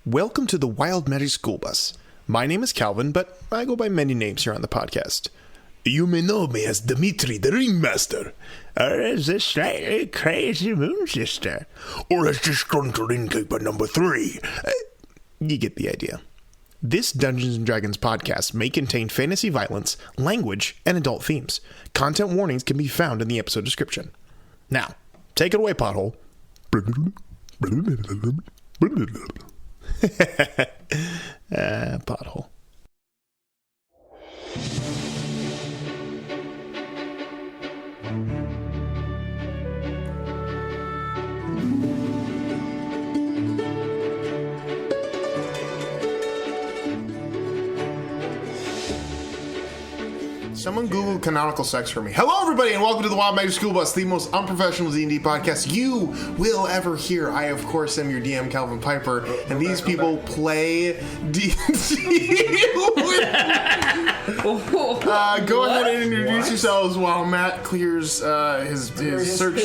Welcome to the Wild Magic School Bus. My name is Calvin, but I go by many names here on the podcast. You may know me as Dimitri the Ringmaster, or as the slightly crazy Moon Sister, or as disgruntled innkeeper number 3. You get the idea. This Dungeons & Dragons podcast may contain fantasy violence, language, and adult themes. Content warnings can be found in the episode description. Now, take it away, Pothole. Pothole. Someone Google canonical sex for me. Hello, everybody, and welcome to the Wild Magic School Bus, the most unprofessional D&D podcast you will ever hear. I, of course, am your DM, Calvin Piper, and these people play D&D with go ahead and introduce yourselves while Matt clears his search.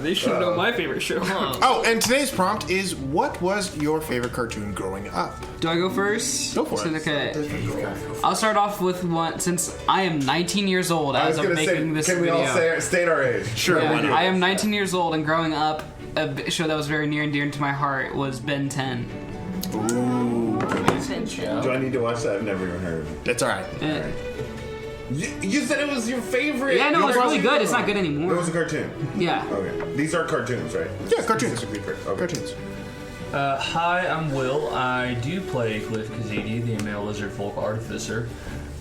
They should know my favorite show. Oh, and today's prompt is, what was your favorite cartoon growing up? Do I go first? Go for it. Okay. I'll start off with one, since I am 19 years old as of making this video. Can we all state our age? Sure. Yeah, I am 19 years old, and growing up, a show that was very near and dear to my heart was Ben 10. Ooh. Do I need to watch that? I've never even heard of it. That's all right. You said it was your favorite. Yeah, no, it's really good. It's not good anymore. It was a cartoon. Yeah. Okay. These are cartoons, right? Yeah, cartoons. Okay. Cartoons. Hi, I'm Will. I do play Cliff Kazidi, the male lizard folk artificer.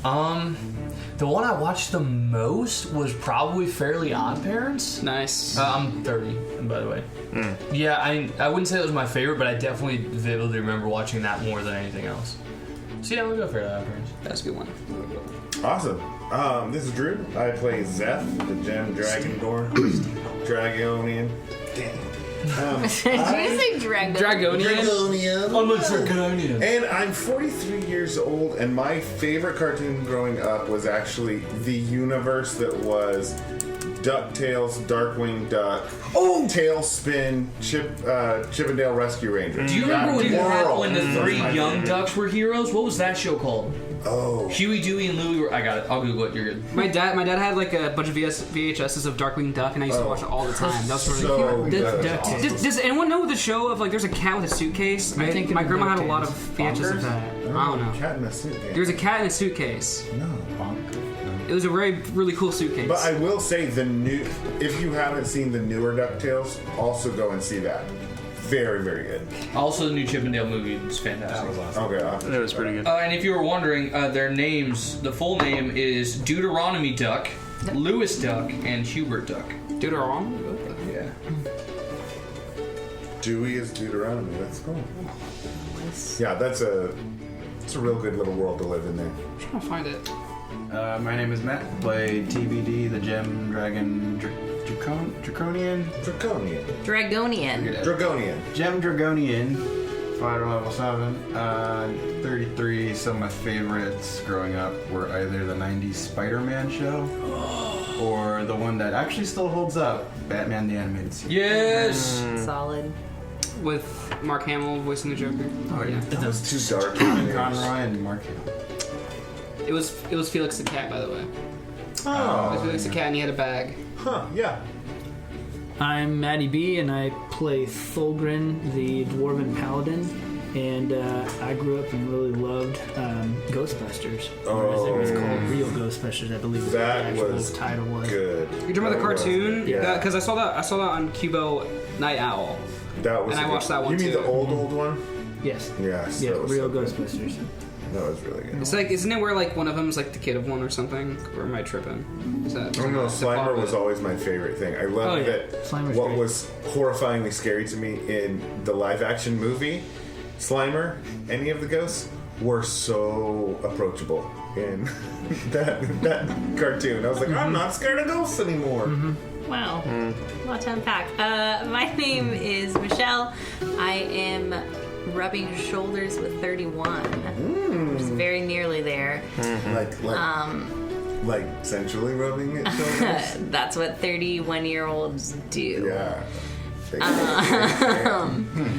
The one I watched the most was probably Fairly Odd Parents. Nice. I'm 30, by the way. Yeah, I wouldn't say it was my favorite, but I definitely vividly remember watching that more than anything else. So yeah, we'll go Fairly Odd Parents. That's a good one. Awesome. This is Drew. I play Zeph, the gem Dragonian. Dang. Did you say Dragonian? I'm a Dragonian. And I'm 43 years old, and my favorite cartoon growing up was actually the universe that was DuckTales, Darkwing Duck, Tailspin, Chip and Dale Rescue Rangers. Do you remember when the 3 young ducks were heroes? What was that show called? Oh. Huey, Dewey, and Louie. I got it. I'll Google it. You're good. My dad had like a bunch of VHSs of Darkwing Duck, and I used to watch it all the time. That was really so cute. good. Does anyone know the show of like there's a cat with a suitcase? I think my grandma had a lot of VHS of that. I don't know. Cat in a suitcase. There's a cat in a suitcase. No. It was a really cool suitcase. But I will say if you haven't seen the newer DuckTales, also go and see that. Very, very good. Also, the new Chip and Dale movie is fantastic. That was awesome. Okay, That was pretty good. And if you were wondering, their names, the full name is Deuteronomy Duck, Lewis Duck, and Hubert Duck. Deuteronomy? Yeah. Dewey is Deuteronomy. That's cool. Yeah, it's a real good little world to live in there. I'm trying to find it. My name is Matt. Play TBD, the Gem Dragon Draconian. Gem Dragonian. Fighter level 7. 33. Some of my favorites growing up were either the 90s Spider-Man show or the one that actually still holds up, Batman the Animated Series. Yes! Solid. With Mark Hamill voicing the Joker. Oh, yeah. That was too dark. Kevin Conroy and Mark Hamill. It was Felix the Cat, by the way. Oh. It was Felix the Cat, and he had a bag. Huh, yeah. I'm Maddie B, and I play Thulgrin, the Dwarven Paladin, and I grew up and really loved Ghostbusters. Oh. It was called Real Ghostbusters, I believe. That the was actual title was. good. You remember the cartoon? Yeah. Because I saw that on Cubo Night Owl. That was And I good. watched that one, You mean too. the old one? Yes. Yes. Yeah, that was Real so good. Ghostbusters. That was really good. It's like, isn't it where like one of them's like the kid of one or something? Or am I tripping? Is that? I don't know. is that part Slimer of was it? always my favorite thing. I loved that. Slimer's What great. was horrifyingly scary to me in the live-action movie, Slimer, any of the ghosts were so approachable in that cartoon. I was like, I'm not scared of ghosts anymore. Wow. A lot to unpack. My name is Michelle. I am rubbing shoulders with 31. Which is very nearly there. Like sensually rubbing it shoulders? That's what 31-year-olds do. Yeah.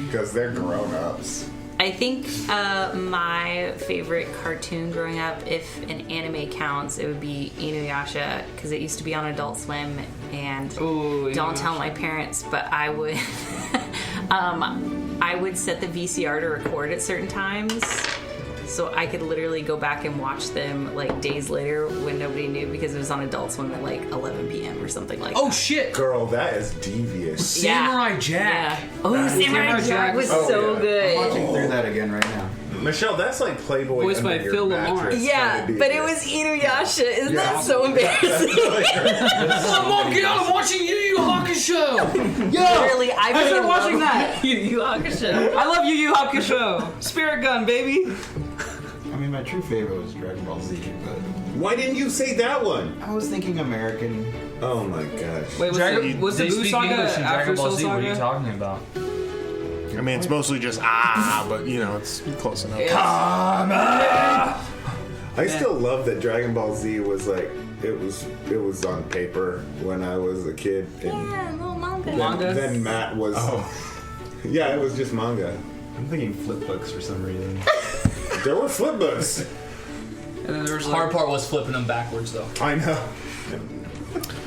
Because they're grown-ups. I think my favorite cartoon growing up, if an anime counts, it would be Inuyasha, because it used to be on Adult Swim, and don't tell my parents, but I would I would set the VCR to record at certain times, so I could literally go back and watch them like days later when nobody knew, because it was on Adult Swim at like 11 p.m. or something like that. Oh shit! Girl, that is devious. Samurai Jack. Yeah. Oh, Samurai Jack was so good. I'm watching through that again right now. Michelle, that's like Playboy Voiced under by your Phil mattress Lamar. Yeah, kinda but it devious. was Inuyasha. Isn't that so embarrassing? Come on, get out! I'm watching Yu Yu Hakusho. Literally, I started watching that. Yu Yu Hakusho. I love Yu Yu Hakusho. Spirit Gun, baby. I mean, my true favorite was Dragon Ball Z, but Why didn't you say that one? I was thinking American. Oh my gosh. Wait, was the they Boo speak Saga English in after Dragon Ball Soul Z. What are you Saga? talking about? I mean, it's mostly just but you know, it's close enough. I still love that Dragon Ball Z was like it was on paper when I was a kid. And Yeah, little manga. Manga? then Matt was. Yeah, it was just manga. I'm thinking flip books for some reason. There were flip books. And then there was Hard part was flipping them backwards, though. I know.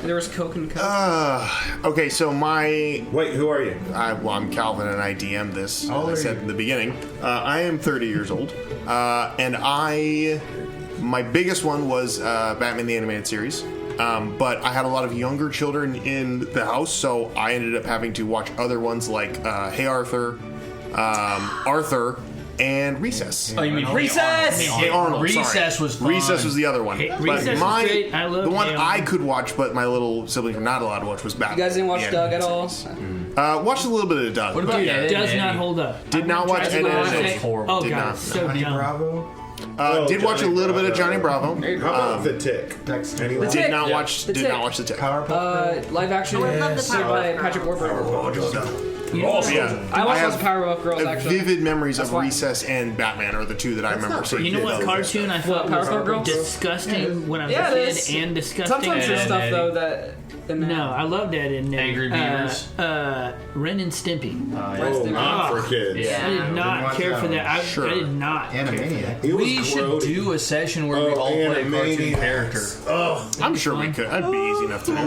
there was Coke and Coke. Okay, so my Wait, who are you? I'm Calvin, and I DM'd this, as How old I are said you? in the beginning. I am 30 years old, and my biggest one was Batman the Animated Series. But I had a lot of younger children in the house, so I ended up having to watch other ones like Hey Arthur, Arthur, and Recess. Oh, you mean Recess! Hey Arnold, Recess sorry. was fun. Recess was the other one. Hey, But Recess was great. I loved the one Hey I Arnold. could watch, but my little siblings were not allowed to watch, was Batman. You guys didn't watch the Doug at Animated all? Series. Watched a little bit of Doug. What about but Ed, Does Eddie? not hold up. Did not watch Tried to Ed, watch Ed, it. Ed. Oh Did god, not. it's so Johnny dumb. Bravo. Did watch a Johnny little bit of Bravo. Johnny Bravo. How about The Tick? Dexter. Anyone? Did not Yeah. watch. The Did Tick. not watch the Tick. Live action. Oh, I love the Played by Powerpuff Patrick Girls. Warburton. You know what? Yeah, I watched have those Powerpuff Girls actually. vivid memories of why. Recess and Batman are the two that I remember seeing. You know what kids. cartoon I thought What, Powerpuff Girls? was disgusting when I was Yeah, a it kid is. and disgusting? Sometimes there's Ed, stuff Eddie. though that. No, I loved Ed and Eddie. Angry Beavers. Ren and Stimpy. Oh, not for kids. Yeah. I did not watch care that for one. that. I did not. Animaniac. It was We should grody. do a session where we all play a cartoon Animaniacs. character. Oh, I'm sure we could. That'd be easy enough to do. I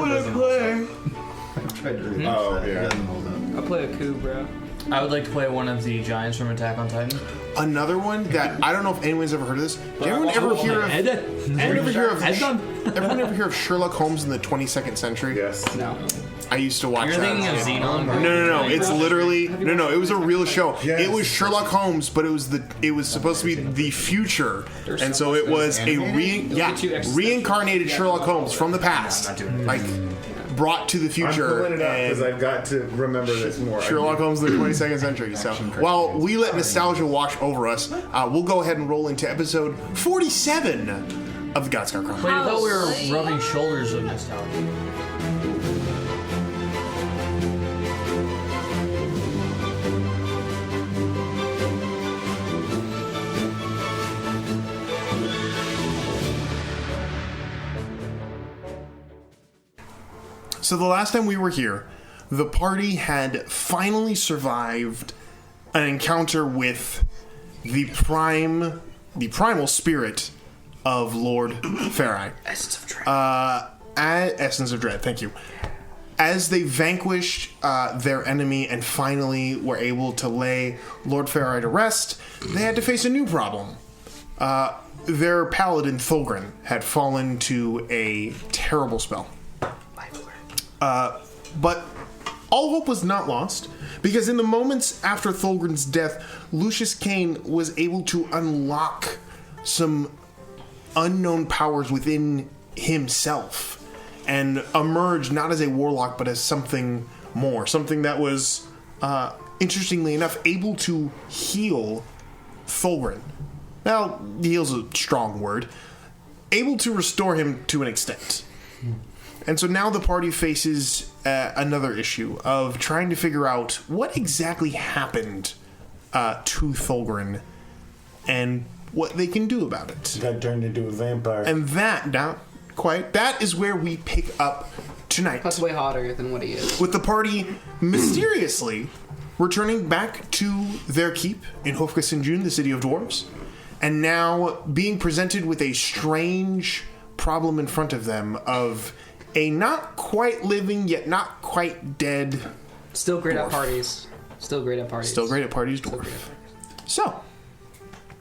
tried to read Oh, that. yeah. It doesn't hold up. I play a coup, bro. I would like to play one of the giants from Attack on Titan. Another one that I don't know if anyone's ever heard of this. Did anyone ever hear of? Everyone ever hear of Sherlock Holmes in the 22nd century? yes. No. I used to watch You're that. thinking of as a kid. Xenon? No. It's literally no. It was a real show. Yes. It was Sherlock Holmes, but it was supposed to be the future, and so it was a reincarnated Sherlock Holmes from the past, like brought to the I'm future. pulling it up because and I've got to remember this more. Sherlock Holmes in the 22nd century. So while we let nostalgia wash over us, we'll go ahead and roll into episode 47 of the Godscar Chronicles. Wait, I thought we were rubbing shoulders of nostalgia. So the last time we were here, the party had finally survived an encounter with the primal spirit of Lord Farai. Essence of Dread. Essence of Dread, thank you. As they vanquished their enemy and finally were able to lay Lord Farai to rest, they had to face a new problem. Their paladin, Thulgrin, had fallen to a terrible spell. But all hope was not lost, because in the moments after Thulgrin's death, Lucius Kane was able to unlock some unknown powers within himself and emerge not as a warlock, but as something more. Something that was, interestingly enough, able to heal Thulgrin. Now, heal's a strong word. Able to restore him to an extent. And so now the party faces another issue of trying to figure out what exactly happened to Thulgrin and what they can do about it. Got turned into a vampire. And that, not quite, that is where we pick up tonight, That's way hotter than what he is. with the party mysteriously returning back to their keep in Hofgesinjun, the city of dwarves, and now being presented with a strange problem in front of them of a not quite living yet not quite dead Still great dwarf. at parties. Still great at parties. Still great at parties dwarf. So,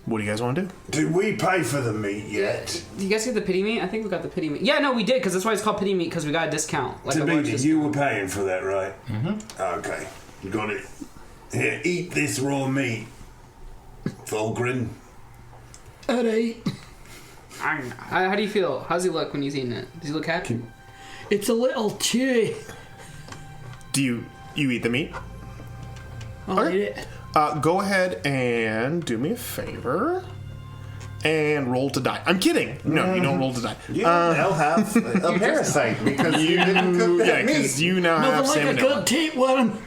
what do you guys want to do? Did we pay for the meat yet? Do you guys get the pity meat? I think we got the pity meat. Yeah, no, we did, because that's why it's called pity meat, because we got a discount. Like a large Tabini, discount. you were paying for that, right? Mm-hmm. Okay. You got it. Here, eat this raw meat. Thulgrin. Alright. How do you feel? How's he look when he's eating it? Does he look happy? It's a little chewy. Do you eat the meat? I'll eat it. Go ahead and do me a favor and roll to die. I'm kidding. No, you don't roll to die. You now have a parasite because you didn't cook that meat. because you now have Nothing like a salmonella. good tapeworm.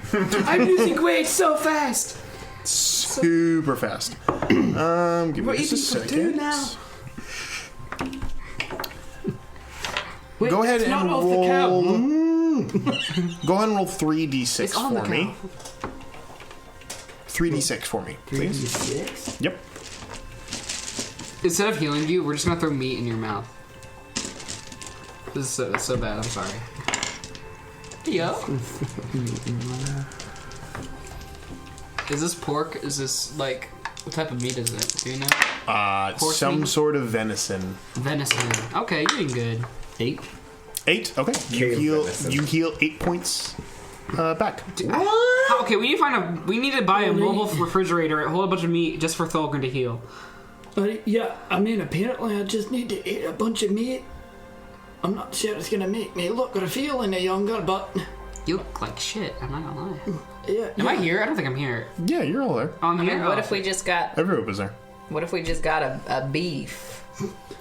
I'm losing weight so fast. Super fast. Give We're me just a eating for two second. now. Wait, Go ahead it's and not off the cow. roll. Go ahead and roll 3d6 It's on the for me. cow. 3d6 for me, please. 3d6? Yep. Instead of healing you, we're just gonna throw meat in your mouth. This is so bad. I'm sorry. Yo. Is this pork? Is this like what type of meat is it? Do you know? Some meat? sort of venison. Venison. Okay, you're doing good. 8. 8. Okay. Cave venison. You heal 8 points back. What? Okay, we need to buy a mobile refrigerator, hold a bunch of meat just for Thulgrin to heal. Yeah, I mean, apparently I just need to eat a bunch of meat. I'm not sure it's gonna make me look or feel any younger, but You look like shit. I'm not gonna lie. yeah. Am I here? I don't think I'm here. Yeah, you're all there. Oh, I'm here. What if we just got Everyone was there. a beef?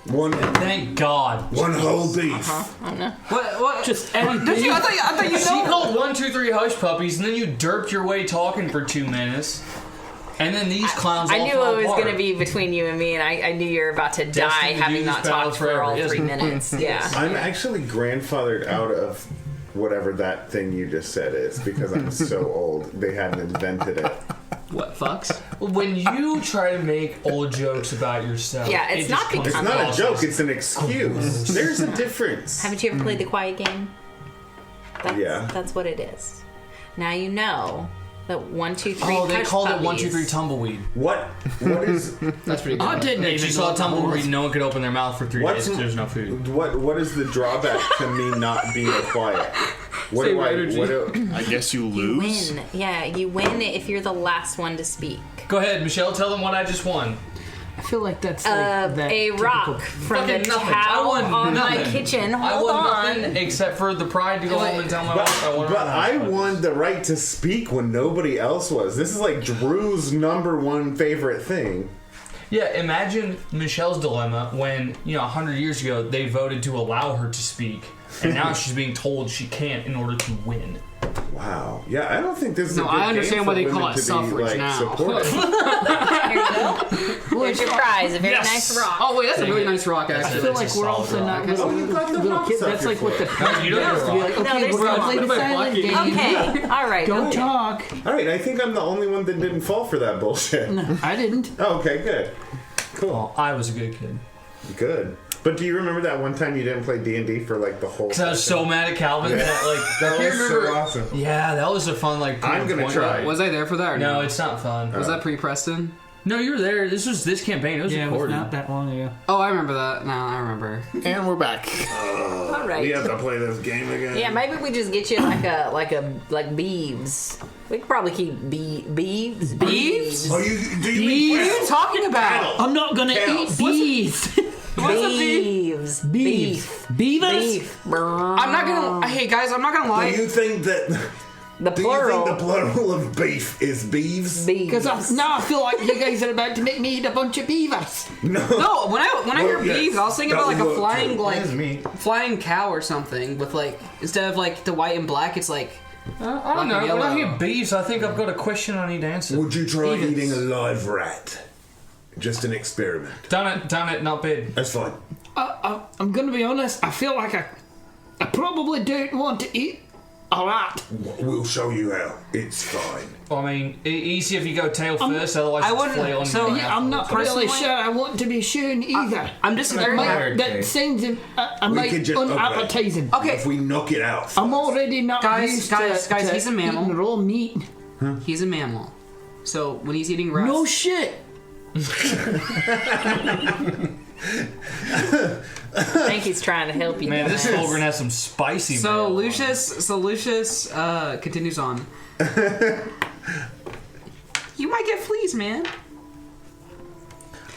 One Thank God. whole beef. What? Just any Did you? I thought you She know. called 1, 2, 3 hush puppies, and then you derped your way talking for 2 minutes, and then these clowns. I all knew fell it was apart. going to be between you and me, and I knew you were about to die Destined to do having this not battle talked for forever, all yes. 3 minutes. Yeah. I'm actually grandfathered out of whatever that thing you just said is because I'm so old. They hadn't invented it. What fucks? When you try to make old jokes about yourself, Yeah, it's it not just comes because- It's not a across joke, as- it's an excuse. There's a difference. Haven't you ever played the quiet game? Yeah. That's what it is. Now you know that 1, 2, 3. Oh, they hush called it puppies. 1, 2, 3 tumbleweed. What is That's pretty good. I didn't If even you saw know a tumbleweed, no one could open their mouth for 3 What's- days because there's no food. what is the drawback to me not being quiet? What Save do I energy. what do, I guess you lose. Win. Yeah, you win if you're the last one to speak. Go ahead, Michelle. Tell them what I just won. I feel like that's like that A typical- rock from the Fucking nothing. I cow won on my nothing. kitchen. I Hold won on. nothing except for the pride to go home and tell my wife I won. but I won the right to speak when nobody else was. This is like Drew's #1 favorite thing. Yeah, imagine Michelle's dilemma when 100 years ago they voted to allow her to speak, and now she's being told she can't in order to win. Wow. Yeah, I don't think this is a No, good I understand game why for they call women it to be, suffrage like, now. supported. Here you go. Here's your prize. A very Yes. nice rock. Oh wait, that's a really nice rock. I Actually, feel like we're also not rock. really you've got the little rocks kids. up That's your like what the foot. You don't have to be rock. like, okay, there's we're gonna no- play the What about silent Bucky? game. Okay. All right. Don't okay. talk. All right, I think I'm the only one that didn't fall for that bullshit. I didn't. Oh, okay, good. Cool. Well, I was a good kid. Good. But do you remember that one time you didn't play D&D for like the whole Because I was so mad at Calvin that I That can't was remember. so awesome. Yeah, that was a fun I'm gonna try. Was I there for that? Or No, it's not fun. Was that pre-Preston? No, you were there. This was this campaign. It was Yeah, it was recorded. not that long ago. Oh, I remember that. No, I remember. And we're back. All right. We have to play this game again. Yeah, maybe we just get you like beeves. We could probably keep beeves. Beeves? Oh, do you What mean are you talking about? I'm not gonna eat bees. What's a bee? Beeves. Beef. Beavers? Beef. I'm not gonna. Hey guys, I'm not gonna lie. Do you think that? The Do plural. you think the plural of beef is beeves? Beeves. Because now I feel like you guys are about to make me eat a bunch of beavers. No, when I hear yes. bees, I was thinking about like That a would flying work, It is me. flying cow or something with like instead of like the white and black, it's like I don't Like know. a When I yellow. hear beefs, I think I've got a question I need to answer. Would you try Beavers. eating a live rat? Just an experiment. Done it, not bid. That's fine. I'm gonna be honest. I feel like I probably don't want to eat a rat. We'll show you how. It's fine. Well, I mean, easy if you go tail first, otherwise I it's wouldn't- flail on so- your Yeah, I'm not Personally- really sure I want to be shown either. I'm disagreeing. That sounds a We bit could just- unappetizing. Okay, If we knock it out. I'm already not Guys, used guys, to he's a mammal. eating raw meat. he's a mammal. So when he's eating rats... No shit. I think he's trying to help you. Man, this dumbass. Thulgrin has some spicy So mayo. Lucius continues on. You might get fleas, man.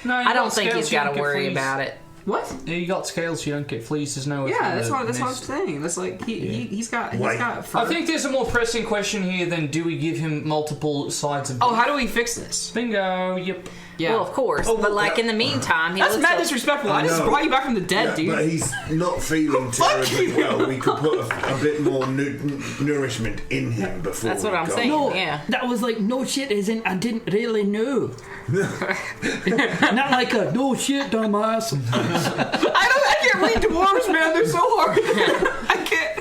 No, you I don't got think scales, he's you got don't to get worry fleas. about it. What? Yeah, you got scales, you don't get fleas. There's no. Yeah, that's what I'm saying. That's like he's got fur. I think there's a more pressing question here than do we give him multiple sides of. Oh, how do we fix this? Bingo. Yep. Yeah. Well, of course. But like in the meantime, he That's looks mad like- disrespectful. I I just know. brought you back from the dead, Yeah, dude. but he's not feeling terribly well. We could put a bit more nourishment in him before. That's what we I'm go. saying. No, Yeah. that was like no shit as in I didn't really know. Not like a no shit dumbass. I can't read dwarves, man. They're so hard. I can't.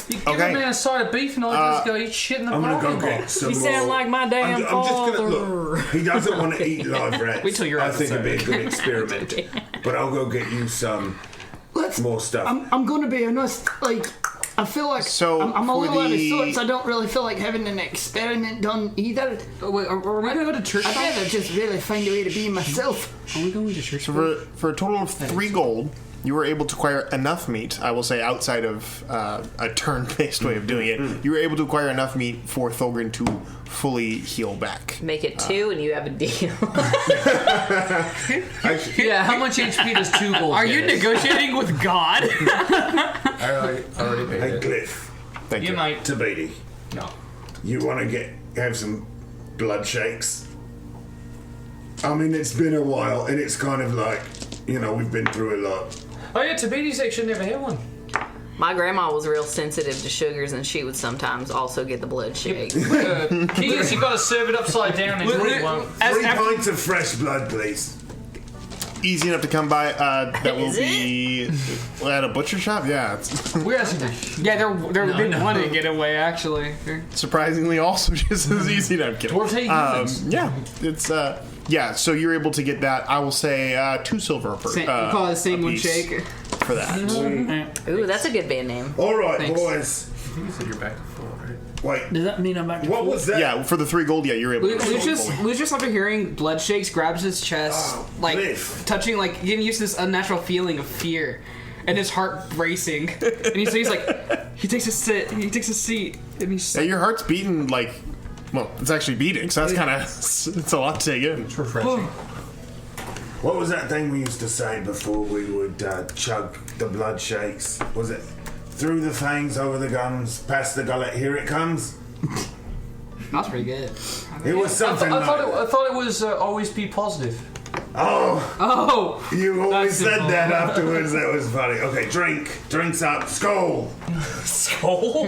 You give Okay. a man a side of beef and all he does is go eat shit in the I'm gonna parking go lot. get some You more. sound like my damn I'm just gonna father. look. He doesn't want to eat live rats. Wait till your I think it'd be a episode. good experiment. But I'll go get you some more stuff. I'm gonna be honest. Like I feel like So, I'm a for little out of the- sorts. I don't really feel like having an experiment done either. Wait, are we gonna go to church? I'd rather just really find a way to be myself. Are we going to church? So for a total of 3 gold, you were able to acquire enough meat. I will say, outside of a turn-based way of doing it, you were able to acquire enough meat for Thulgrin to fully heal back. Make it 2 and you have a deal. Yeah, how much HP does 2 gold? Are you get us? negotiating with God? I already paid Hey, it. Cliff, Thank you. You might. Tabidi, No. you want to have some blood shakes? I mean, it's been a while, and it's kind of like, we've been through a lot. Oh yeah, Tabiti's actually never had one. My grandma was real sensitive to sugars, and she would sometimes also get the blood shake. Key is you gotta serve it upside down and drink one. 3 pints of fresh blood, please. Easy enough to come by. That will Is be at a butcher shop. Yeah, it's We're actually. Yeah, they want to get away. Actually, surprisingly also just as easy. No, I'm kidding. Dwarves hate humans. Yeah, it's yeah. So you're able to get that. I will say 2 silver per. we call it Sanguine apiece Shake. for that. Ooh, that's a good band name. All right, Thanks. boys. You said you're back to full, right? Wait, Does that mean I'm back to what full? was that? Yeah, for the 3 gold, yeah, you're able to. Lucius, after hearing blood shakes, grabs his chest, Oh, like Cliff. touching, like getting used to this unnatural feeling of fear, and his heart racing. And he's like, he takes a seat, and he's Yeah, your heart's beating like. Well, it's actually beating, so that's kind of it's a lot to take in. It's refreshing. What was that thing we used to say before we would chug the blood shakes? Was it through the fangs, over the gums, past the gullet, here it comes? that's pretty good. It was something I like thought it was always be positive. Oh, Oh, you always That's said simple. that afterwards. That was funny. Okay, drinks up, skull. Skull?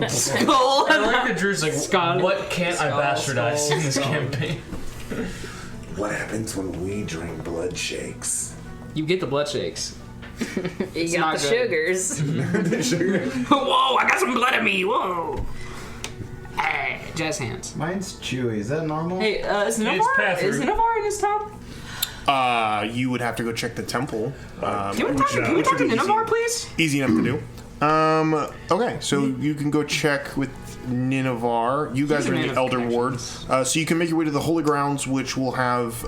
skull. I like that Drew's like, Skull. what can't I Skull, bastardize skull, in this skull. campaign? What happens when we drink blood shakes? You get the blood shakes. You got not the good. sugars. Whoa! I got some blood in me. Whoa! Hey, jazz hands. Mine's chewy. Is that normal? Hey, is Ninovar? pass-through. Is Ninovar in his top? You would have to go check the temple. Can we talk to Ninovar, please? Easy enough to do. Okay, so you can go check with Ninovar. You guys He's a are in man the of Elder Ward. connections. So you can make your way to the Holy Grounds, which will have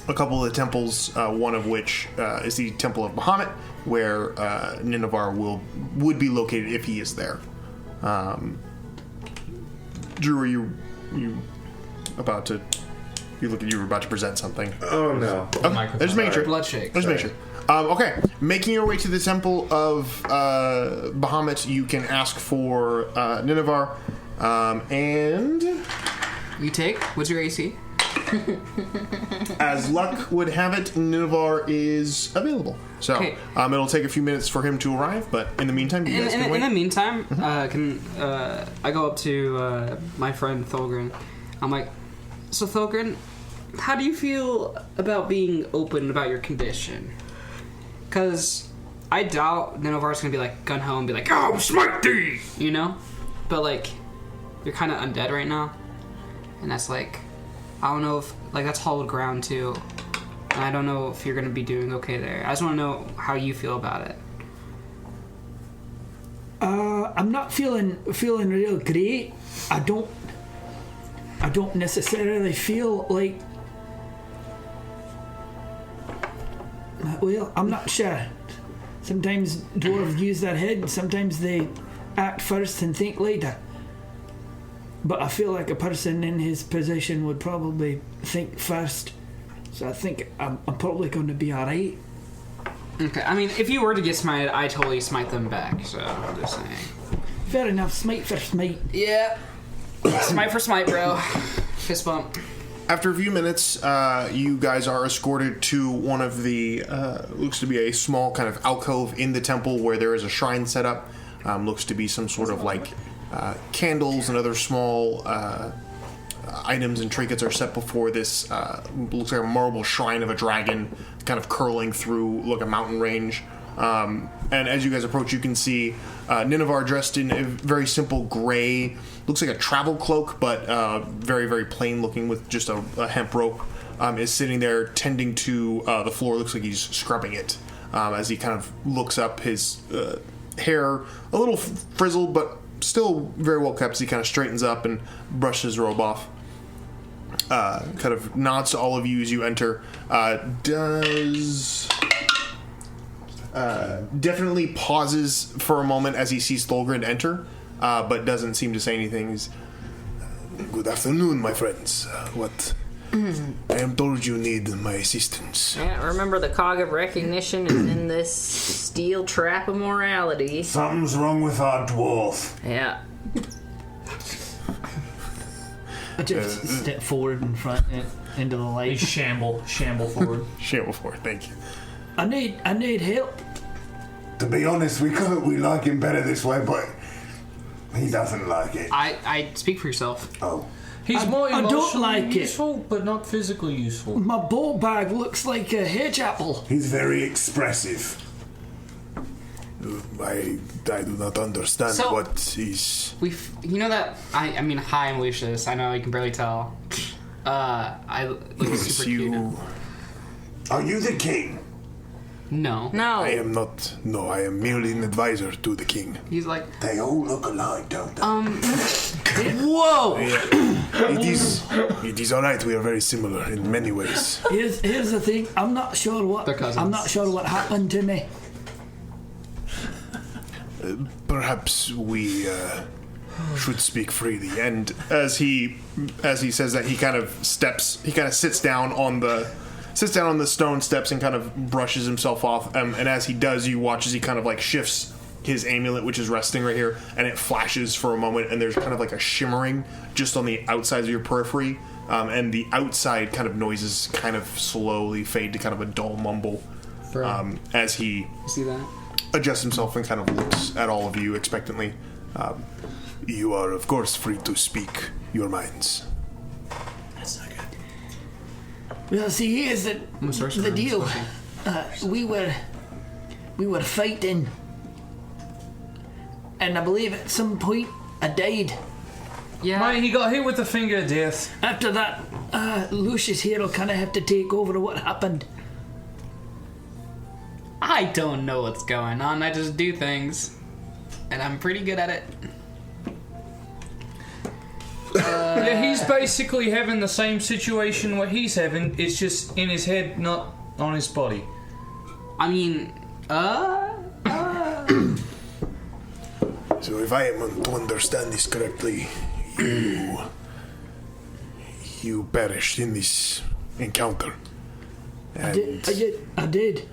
a couple of the temples, one of which is the Temple of Bahamut, where Ninovar would be located if he is there. Drew, are you about to... You look at you were about to present something. Oh no. Okay, just making sure. Blood shake. Just make sure. Okay, making your way to the Temple of Bahamut, you can ask for Ninovar, and You take? What's your AC? as luck would have it, Ninovar is available. So Okay. it'll take a few minutes for him to arrive, but in the meantime, you guys can In wait. the meantime, I go up to my friend Thulgrin. I'm like, so Thulgrin, how do you feel about being open about your condition? Because I doubt Ninovar's gonna be like gun ho and be like, "Oh, smite thee," you know. But like, you're kind of undead right now, and that's like, I don't know if like that's hollowed ground too, and I don't know if you're gonna be doing okay there. I just want to know how you feel about it. I'm not feeling real great. I don't necessarily feel like. Well, I'm not sure. Sometimes dwarves use their head. Sometimes they act first and think later. But I feel like a person in his position would probably think first. So I think I'm probably going to be all right. Okay, I mean, if you were to get smited, I totally smite them back, so I'm just saying. Fair enough, smite for smite. Yeah. Smite for smite, bro. Fist bump. After a few minutes, you guys are escorted to one of the, looks to be a small kind of alcove in the temple where there is a shrine set up. Looks to be some sort of like candles and other small items and trinkets are set before this, looks like a marble shrine of a dragon kind of curling through like a mountain range. And as you guys approach, you can see Ninovar dressed in a very simple gray, looks like a travel cloak, but very, very plain looking with just a hemp rope, is sitting there tending to the floor. Looks like he's scrubbing it as he kind of looks up, his hair a little frizzled, but still very well kept as he kind of straightens up and brushes his robe off. Kind of nods to all of you as you enter. Definitely pauses for a moment as he sees Thulgrin enter, but doesn't seem to say anything. He's, good afternoon, my friends. What? I am told you need my assistance. Yeah, remember the cog of recognition is in this steel trap of morality. Something's wrong with our dwarf. Yeah. I just step forward in front into the light. Shamble forward. Shamble forward, thank you. I need help. To be honest, we like him better this way, but he doesn't like it. I speak for yourself. Oh. He's more I don't emotionally like it. useful, but not physically useful. My ball bag looks like a hedge apple. He's very expressive. I do not understand So- what is... You know that, I mean, hi, I'm Lucius. I know you can barely tell. I look super cute. Are you the king? No. No. I am not. No, I am merely an advisor to the king. He's like, They all look alike, don't they? whoa! It is all right. We are very similar in many ways. Here's the thing. I'm not sure what happened to me. Perhaps we should speak freely. And as he says that, he kind of sits down on the stone steps and kind of brushes himself off. And as he does, you watch as he kind of like shifts his amulet, which is resting right here, and it flashes for a moment, and there's kind of like a shimmering just on the outside of your periphery, and the outside kind of noises kind of slowly fade to kind of a dull mumble as he You see that? adjusts himself and kind of looks at all of you expectantly. You are, of course, free to speak your minds. That's not good. Well, see, here's the deal. We were fighting, and I believe at some point I died. Yeah. Mate, he got hit with the finger of death. After that, Lucius here will kind of have to take over what happened. I don't know what's going on. I just do things, and I'm pretty good at it. Yeah, he's basically having the same situation what he's having. It's just in his head, not on his body. I mean, So if I am to understand this correctly, you perished in this encounter. And I did.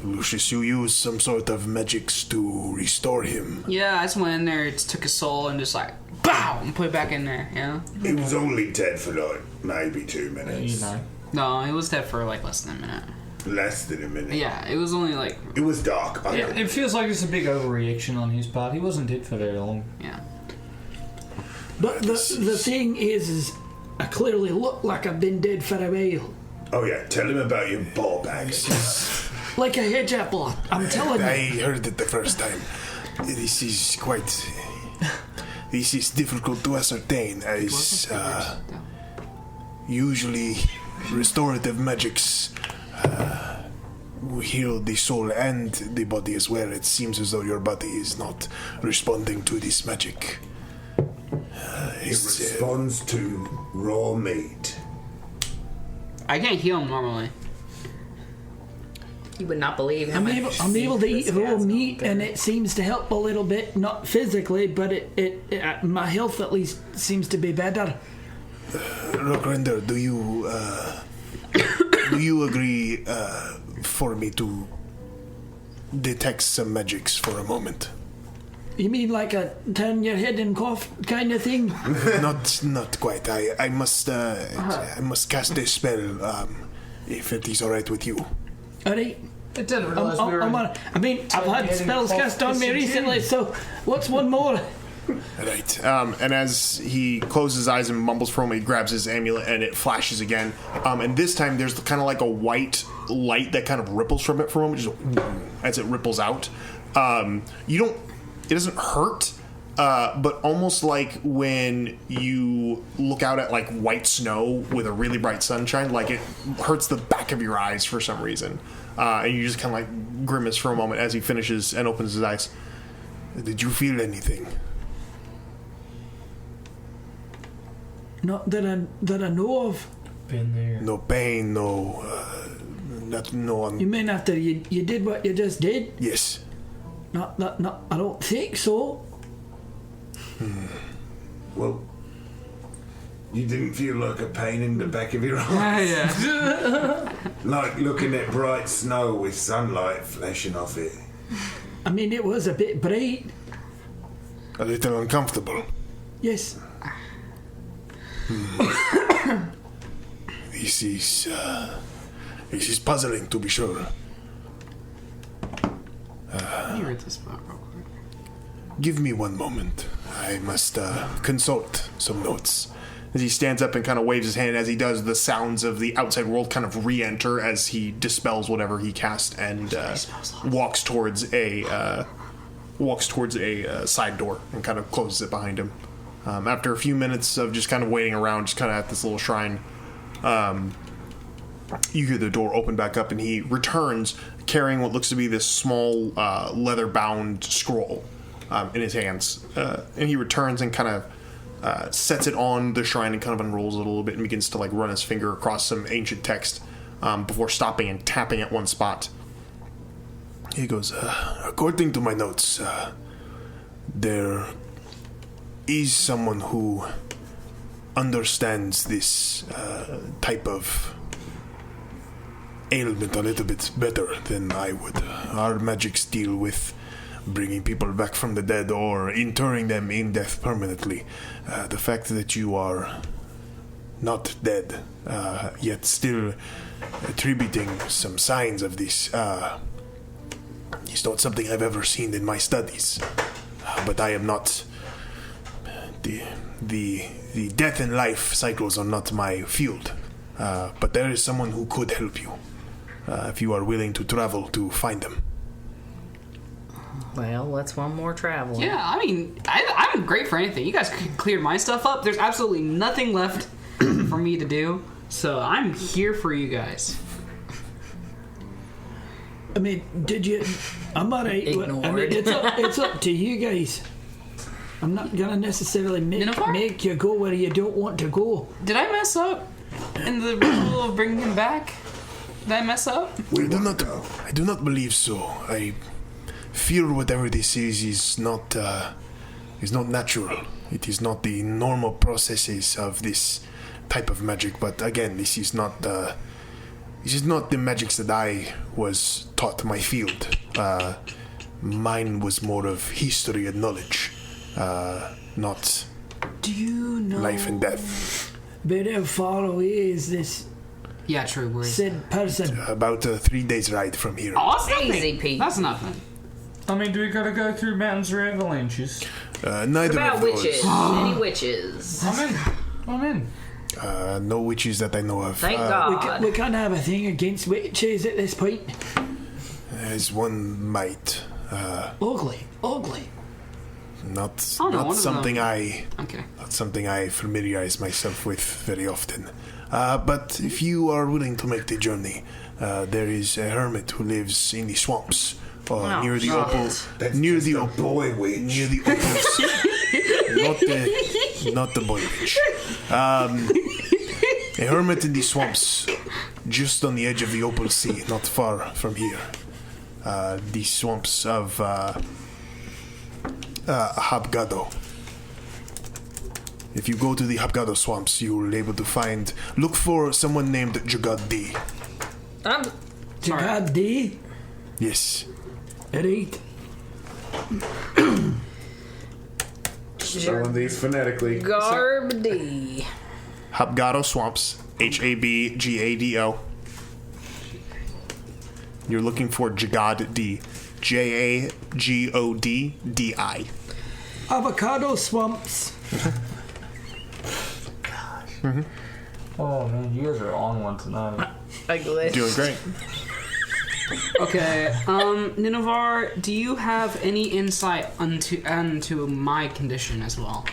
Lucius, you used some sort of magics to restore him. yeah, I just went in there, took his soul, and just like, bow, and put it back in there, you know? He was only dead for like maybe 2 minutes. You know. No, it was dead for like less than a minute. Less than a minute. Yeah, it was only like, It was dark. It feels like it's a big overreaction on his part. He wasn't dead for very long. yeah. But the thing is I clearly look like I've been dead for a while. Oh yeah, tell him about your ball bags. like a hedge apple. I'm telling you. I heard it the first time. This is quite... This is difficult to ascertain, as usually restorative magics heal the soul and the body as well. It seems as though your body is not responding to this magic. It responds to raw meat. I can't heal him normally. You would not believe how I'm much able to eat raw enthusiasm meat, there. and it seems to help a little bit, not physically, but it my health at least seems to be better. Rockrinder, do you agree for me to detect some magics for a moment? You mean like a turn your head and cough kind of thing? Not quite. I must cast a spell. If it is all right with you. All right. I didn't realize we were. I've had spells cast on me recently, so what's one more? Right. And as he closes his eyes and mumbles for a moment, he grabs his amulet and it flashes again. And this time there's kind of like a white light that kind of ripples from it for a moment, just as it ripples out. It doesn't hurt, but almost like when you look out at like white snow with a really bright sunshine, like it hurts the back of your eyes for some reason. And you just kind of like grimace for a moment as he finishes and opens his eyes. Did you feel anything? Not that I know of. Been there. No pain, no... You mean after you did what you just did? Yes. Not, I don't think so. Well, you didn't feel like a pain in the back of your eyes? Yeah. Like looking at bright snow with sunlight flashing off it? I mean, it was a bit bright. A little uncomfortable. Yes. This is puzzling, to be sure. Let me read this book real quick. Give me one moment. I must consult some notes. As he stands up and kind of waves his hand, as he does, the sounds of the outside world kind of re-enter as he dispels whatever he cast and walks towards a side door and kind of closes it behind him. After a few minutes of just kind of waiting around, just kind of at this little shrine, you hear the door open back up, and he returns carrying what looks to be this small leather-bound scroll in his hands. And he returns and kind of sets it on the shrine and kind of unrolls it a little bit and begins to like run his finger across some ancient text before stopping and tapping at one spot. He goes, according to my notes, there is someone who understands this type of ailment a little bit better than I would. Our magics deal with bringing people back from the dead or interring them in death permanently. The fact that you are not dead, yet still attributing some signs of this, is not something I've ever seen in my studies. But I am not... The death and life cycles are not my field. But there is someone who could help you, if you are willing to travel to find them. Well, let's one more travel. Yeah, I mean, I'm great for anything. You guys cleared my stuff up. There's absolutely nothing left for me to do. So I'm here for you guys. I mean, did you... I'm alright. I mean, it's up to you guys. I'm not going to necessarily make you go where you don't want to go. Did I mess up in the ritual of bringing him back? Did I mess up? I do not believe so. I fear whatever this is not natural. It is not the normal processes of this type of magic. But again, this is not the magics that I was taught my field. Mine was more of history and knowledge, not Do you know life and death. Very far away is this Yeah, true. Where is said person? About 3 days ride from here. Oh, that's nothing. Easy, Pete. That's nothing. I mean, do we gotta go through mountains or avalanches? Neither About of those. witches. Any witches? I'm in. No witches that I know of. Thank God. We can't have a thing against witches at this point. as one might. Ugly. Not one of something them. not something I familiarize myself with very often. But if you are willing to make the journey, there is a hermit who lives in the swamps near the opal. Near the boy witch. Near the opals. not the boy witch. A hermit in the swamps, just on the edge of the opal sea, not far from here. The swamps of Habgado. If you go to the Habgado swamps, you will be able to look for someone named Jagod D. Jagod D? Yes. Right. Spelling these phonetically. Garb D. Habgado swamps. Habgado. You're looking for Jagod D. Jagoddi. Avocado swamps. Oh man, you guys are on one tonight. I glitched. Doing great. Okay, Ninovar, do you have any insight onto my condition as well?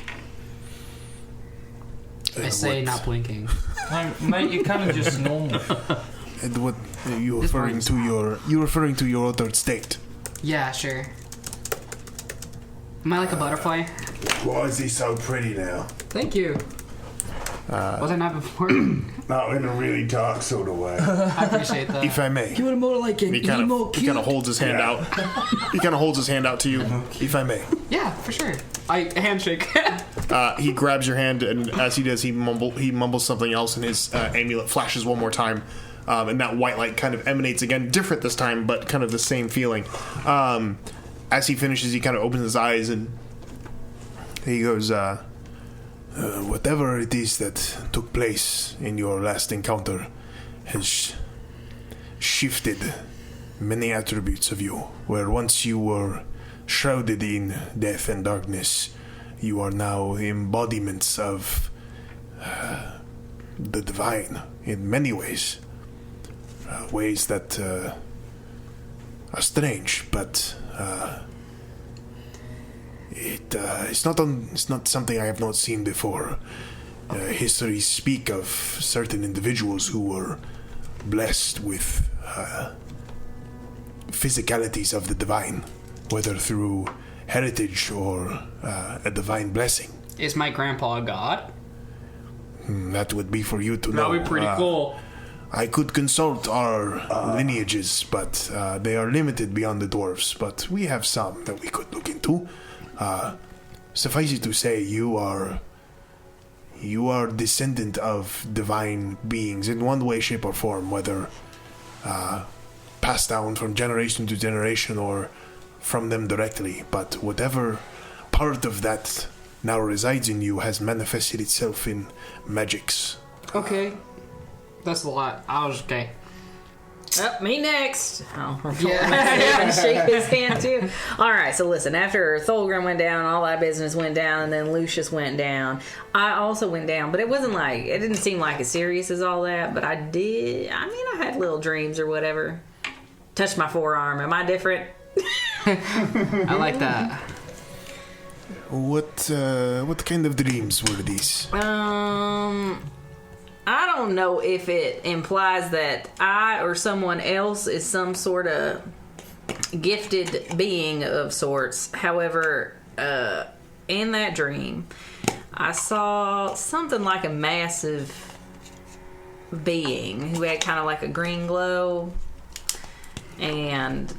I say what? not blinking. Mate, you're kind of just normal. And what are you referring to your altered state? Yeah, sure. Am I like a butterfly? Why is he so pretty now? Thank you. Was I not before? Not in a really dark sort of way. I appreciate that. If I may. You were more like an He kind emo of cute. holds his hand out. He kind of holds his hand out to you, if I may. Yeah, for sure. I handshake. He grabs your hand, and as he does, he mumbles something else, and his amulet flashes one more time, and that white light kind of emanates again, different this time, but kind of the same feeling. As he finishes, he kind of opens his eyes, and he goes, whatever it is that took place in your last encounter has shifted many attributes of you, where once you were shrouded in death and darkness, you are now embodiments of the divine in many ways. Ways that are strange, but it's not something I have not seen before. Histories speak of certain individuals who were blessed with physicalities of the divine, whether through heritage or a divine blessing. Is my grandpa a god? That would be for you to know. That would be pretty cool. I could consult our lineages, but they are limited beyond the dwarves. But we have some that we could look into. Suffice it to say, you are descendant of divine beings in one way, shape, or form, whether passed down from generation to generation or from them directly. But whatever part of that now resides in you has manifested itself in magics. Okay. That's a lot. I was okay. Oh, me next. Oh, Yeah. shake his hand too. All right, so listen. After Thulgrin went down, all that business went down, and then Lucius went down. I also went down, but it didn't seem like as serious as all that. But I did. I mean, I had little dreams or whatever. Touched my forearm. Am I different? I like that. What kind of dreams were these? I don't know if it implies that I or someone else is some sort of gifted being of sorts. However, in that dream, I saw something like a massive being who had kind of like a green glow, and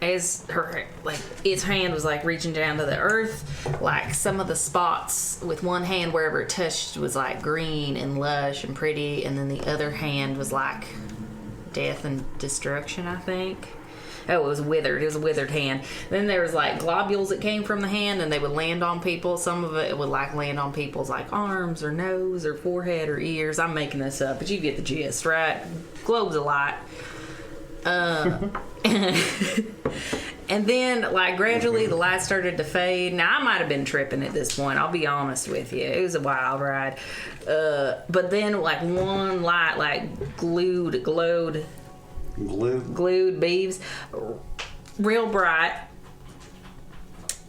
as her, like, its hand was like reaching down to the earth, like some of the spots with one hand wherever it touched was like green and lush and pretty, and then the other hand was like death and destruction, I think. Oh, it was withered. It was a withered hand. Then there was like globules that came from the hand, and they would land on people. Some of it would like land on people's like arms or nose or forehead or ears. I'm making this up, but you get the gist, right? Globes a lot. And then, like, gradually the light started to fade. Now, I might have been tripping at this point. I'll be honest with you. It was a wild ride. But then, like, one light, like, glowed glued beeves, real bright,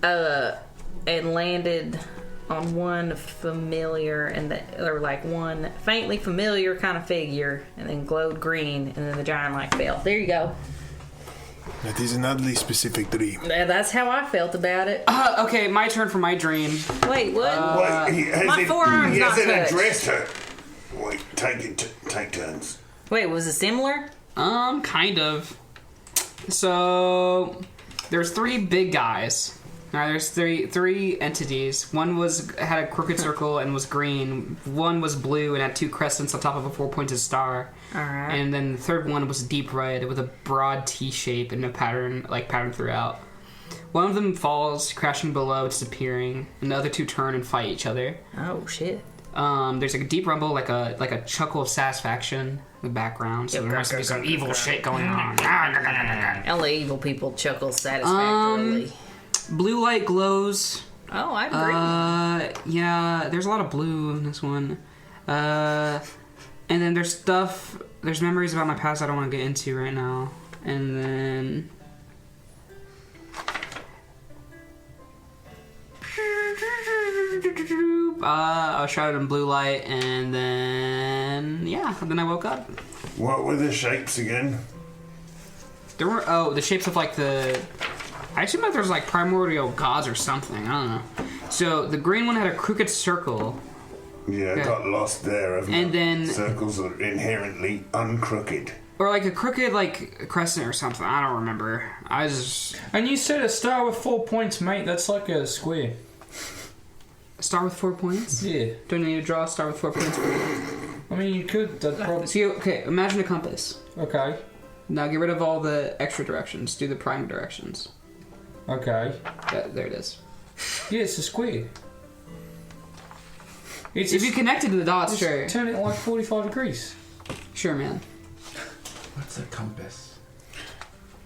and landed on one familiar or like one faintly familiar kind of figure, and then glowed green, and then the giant like fell. There you go. That is an oddly specific dream. That's how I felt about it. Okay, my turn for my dream. Wait, what? My forearm's not touched. He hasn't addressed her. Wait, take turns. Wait, was it similar? Kind of. So there's 3 big guys. Now there's three entities. One had a crooked circle and was green. One was blue and had 2 crescents on top of a 4-pointed star. All right. And then the third one was deep red with a broad T shape and a pattern throughout. One of them falls, crashing below, disappearing, and the other 2 turn and fight each other. Oh shit. There's like a deep rumble, like a chuckle of satisfaction in the background. So there must be some evil shit going on. LA evil people chuckle satisfactorily. Blue light glows. Oh, I agree. Yeah, there's a lot of blue in this one. And then there's memories about my past I don't want to get into right now. And then... I was shrouded in blue light, and then... yeah, then I woke up. What were the shapes again? There were... the shapes of like the... I assume like there's like primordial gods or something. I don't know. So the green one had a crooked circle. Yeah, I got lost there. And then circles are inherently uncrooked. Or like a crooked like crescent or something. I don't remember. I just... And you said a star with 4 points, mate. That's like a square. A star with 4 points? Yeah. Do I need to draw a star with 4 points? I mean, you could. That probably... So okay, imagine a compass. Okay. Now get rid of all the extra directions. Do the prime directions. Okay. There it is. Yeah, it's a square. If you connect it to the dots, sure. Turn it like 45 degrees. Sure, man. What's a compass?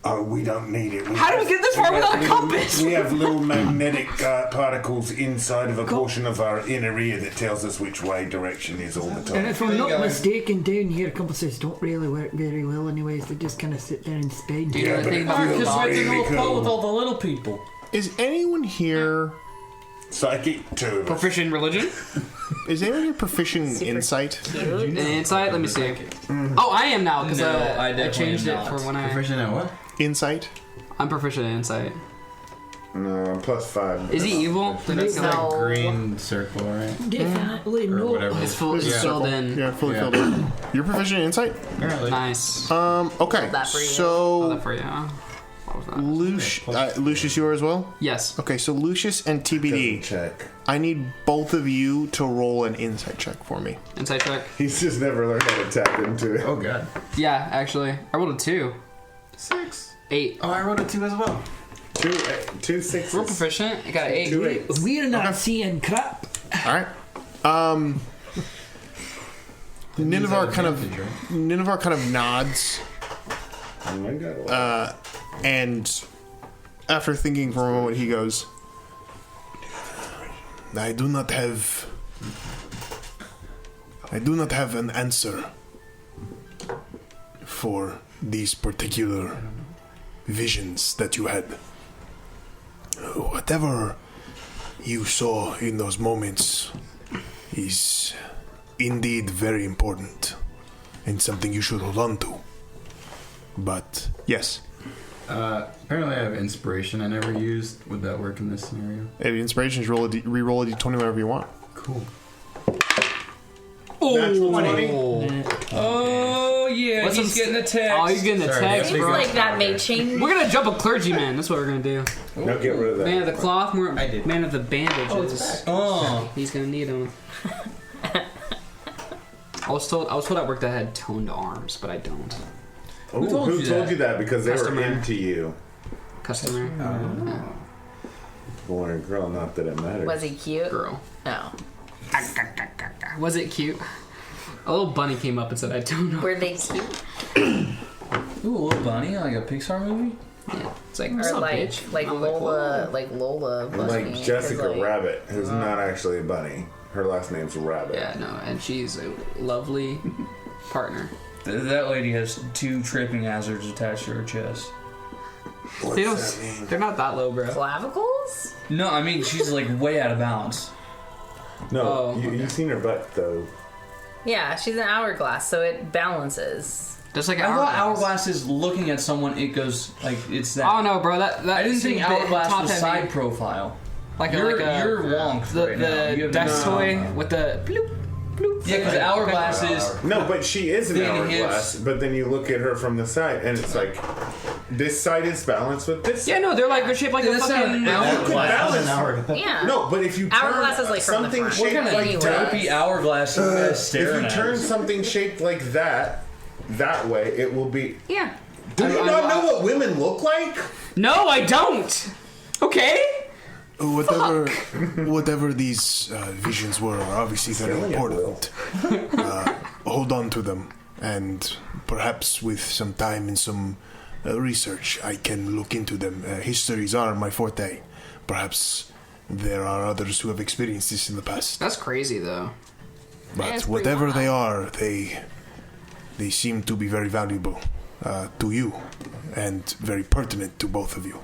Oh, we don't need it. How do we get this far without a compass? We have little magnetic particles inside of a portion of our inner ear that tells us which way direction is all the And time. if I'm not mistaken, down here compasses don't really work very well anyways. They just kind of sit there and spin. Do you know Yeah, the thing but about it's the Because dots? we're the really North Pole cool. with all the little people. Is anyone here... Psychic, 2 of us. Proficient in religion? Is anyone here proficient in insight? In insight? Let me see. Oh, I am now, because No, I I definitely changed am it not. for when I... Proficient at what? Insight? I'm proficient in insight. No, I'm +5. Is he evil? Then it's No. like, Green circle, right? Definitely Or no. whatever. it's full, it's filled in. Yeah, fully Yeah. filled in. You're proficient in insight? Apparently. Nice. Okay. that for you. Oh, So, that for you, huh? What was that? Lucius, you are as well? Yes. Okay, so Lucius and TBD, Check. I need both of you to roll an insight check for me. Insight check. He's just never learned how to tap into it. Oh, God. Yeah, actually. I rolled a 2. 6. 8. Oh, I rolled a 2 as well. Two sixes. We're proficient. I got an 8. 2 8s. We're not seeing crap. Alright. Nineveh kind of nods, Oh my God. and after thinking for a moment, he goes, I do not have an answer for these particular visions that you had. Whatever you saw in those moments is indeed very important and something you should hold on to. But yes, Apparently I have inspiration I never used. Would that work in this scenario? inspiration is re-roll a d20 whenever you want. Cool. Natural 20. Oh, yeah. What's He's getting attacked. Oh, he's getting Sorry, attacked, Seems bro. like that may change. We're gonna jump a clergyman. That's what we're gonna do. Now get rid of that. Man of the cloth, I did. man of the bandages. Oh. He's gonna need them. I was told at work that I had toned arms, but I don't. Ooh, told who you told that? you that? Because they Customer. were into you. Customer. Boy or girl, not that it matters. Was he cute? Girl. No. Was it cute? A little bunny came up and said, I don't know. Were they cute? Ooh, a little bunny, like a Pixar movie? Yeah. It's like, Or what's up, like bitch? like I'm Lola, whoa. like Lola Bunny, Like Jessica 'cause, like, Rabbit, who's not actually a bunny. Her last name's Rabbit. Yeah, no, and she's a lovely partner. That lady has 2 tripping hazards attached to her chest. What's that mean? They're not that low, bro. Clavicles? No, I mean, she's like way out of balance. No, you've seen her butt though. Yeah, she's an hourglass, so it balances. Just like I thought hourglass is looking at someone, it goes, like, it's that. Oh no, bro, that I didn't think hourglass was heavy. side profile. You're wonked the, right now. the dice toy with the bloop, bloop. Yeah, because hourglass is... No, but she is an Thin hourglass. hips. But then you look at her from the side, and it's like this side is balanced with this. Yeah, no, they're shaped like a That's not fucking. an Balance. Yeah. No, but if you turn Hourglass is like from the something front. shaped What kind of like that, dopey hourglass you guys staring if at? you turn something shaped like that way, it will be. Yeah. Do you not know what women look like? No, I don't. Okay. Whatever these visions were are obviously very important. Hold on to them, and perhaps with some time and some research, I can look into them. Histories are my forte. Perhaps there are others who have experienced this in the past. That's crazy, though. But whatever they are, they seem to be very valuable to you, and very pertinent to both of you.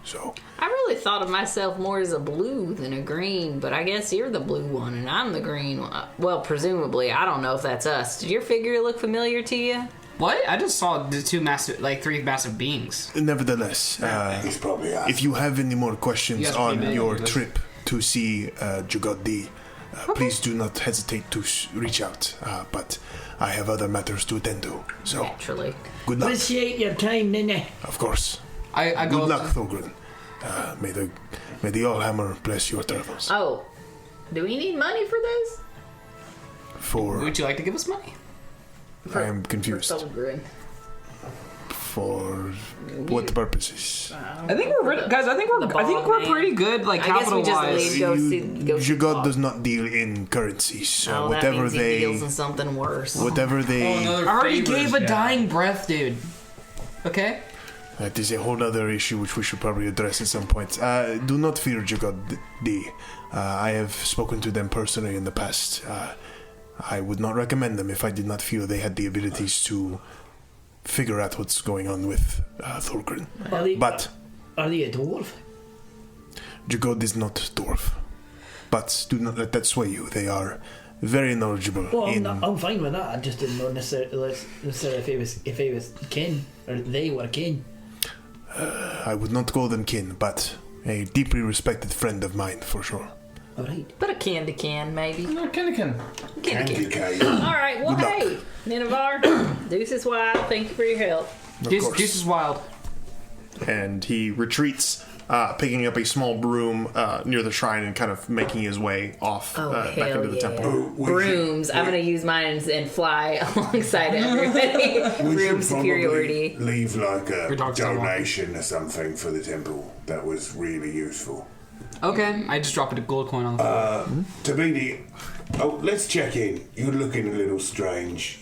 So I really thought of myself more as a blue than a green, but I guess you're the blue one and I'm the green one. Well, presumably. I don't know if that's us. Did your figure look familiar to you? What? I just saw the 3 massive beings. nevertheless, He's probably out. if you have any more questions Yes, on maybe. your trip to see Jagod, please do not hesitate to reach out. But I have other matters to attend to. So, Naturally. good luck. Appreciate your time, Nene. Of course. I go Good up luck, Thulgrin. May the Allhammer bless your travels. Oh, do we need money for this? Would you like to give us money? I am confused. Thulgrin. For what purposes? I think we're guys. I think we're pretty good, like I guess we capital just wise. leave. Go see Jagod does not deal in currencies. Oh, that Whatever means he they, deals in something worse. whatever they. I already gave a dying breath, dude. Okay. That is a whole other issue which we should probably address at some point. Do not fear Jagod D. I have spoken to them personally in the past. I would not recommend them if I did not feel they had the abilities to figure out what's going on with Thulgrin. But Are they a dwarf? Jagod is not dwarf. But do not let that sway you. They are very knowledgeable. Well, I'm fine with that. I just didn't know necessarily if he was kin or they were kin. I would not call them kin, but a deeply respected friend of mine for sure. All right. But a can to can, maybe. No, Kennekin. Candy cane. All right. Well, Good luck. hey, Nineveh, Deuces Wild. Thank you for your help. course. Deuce is wild. And he retreats, picking up a small broom near the shrine and kind of making his way off back hell into the yeah. temple. Brooms. I'm gonna use mine and fly alongside everybody. We Broom should superiority. probably leave like a Your dog's still donation or something for the temple. That was really useful. Okay. I just dropped a gold coin on the floor. Tabidi, let's check in. You're looking a little strange.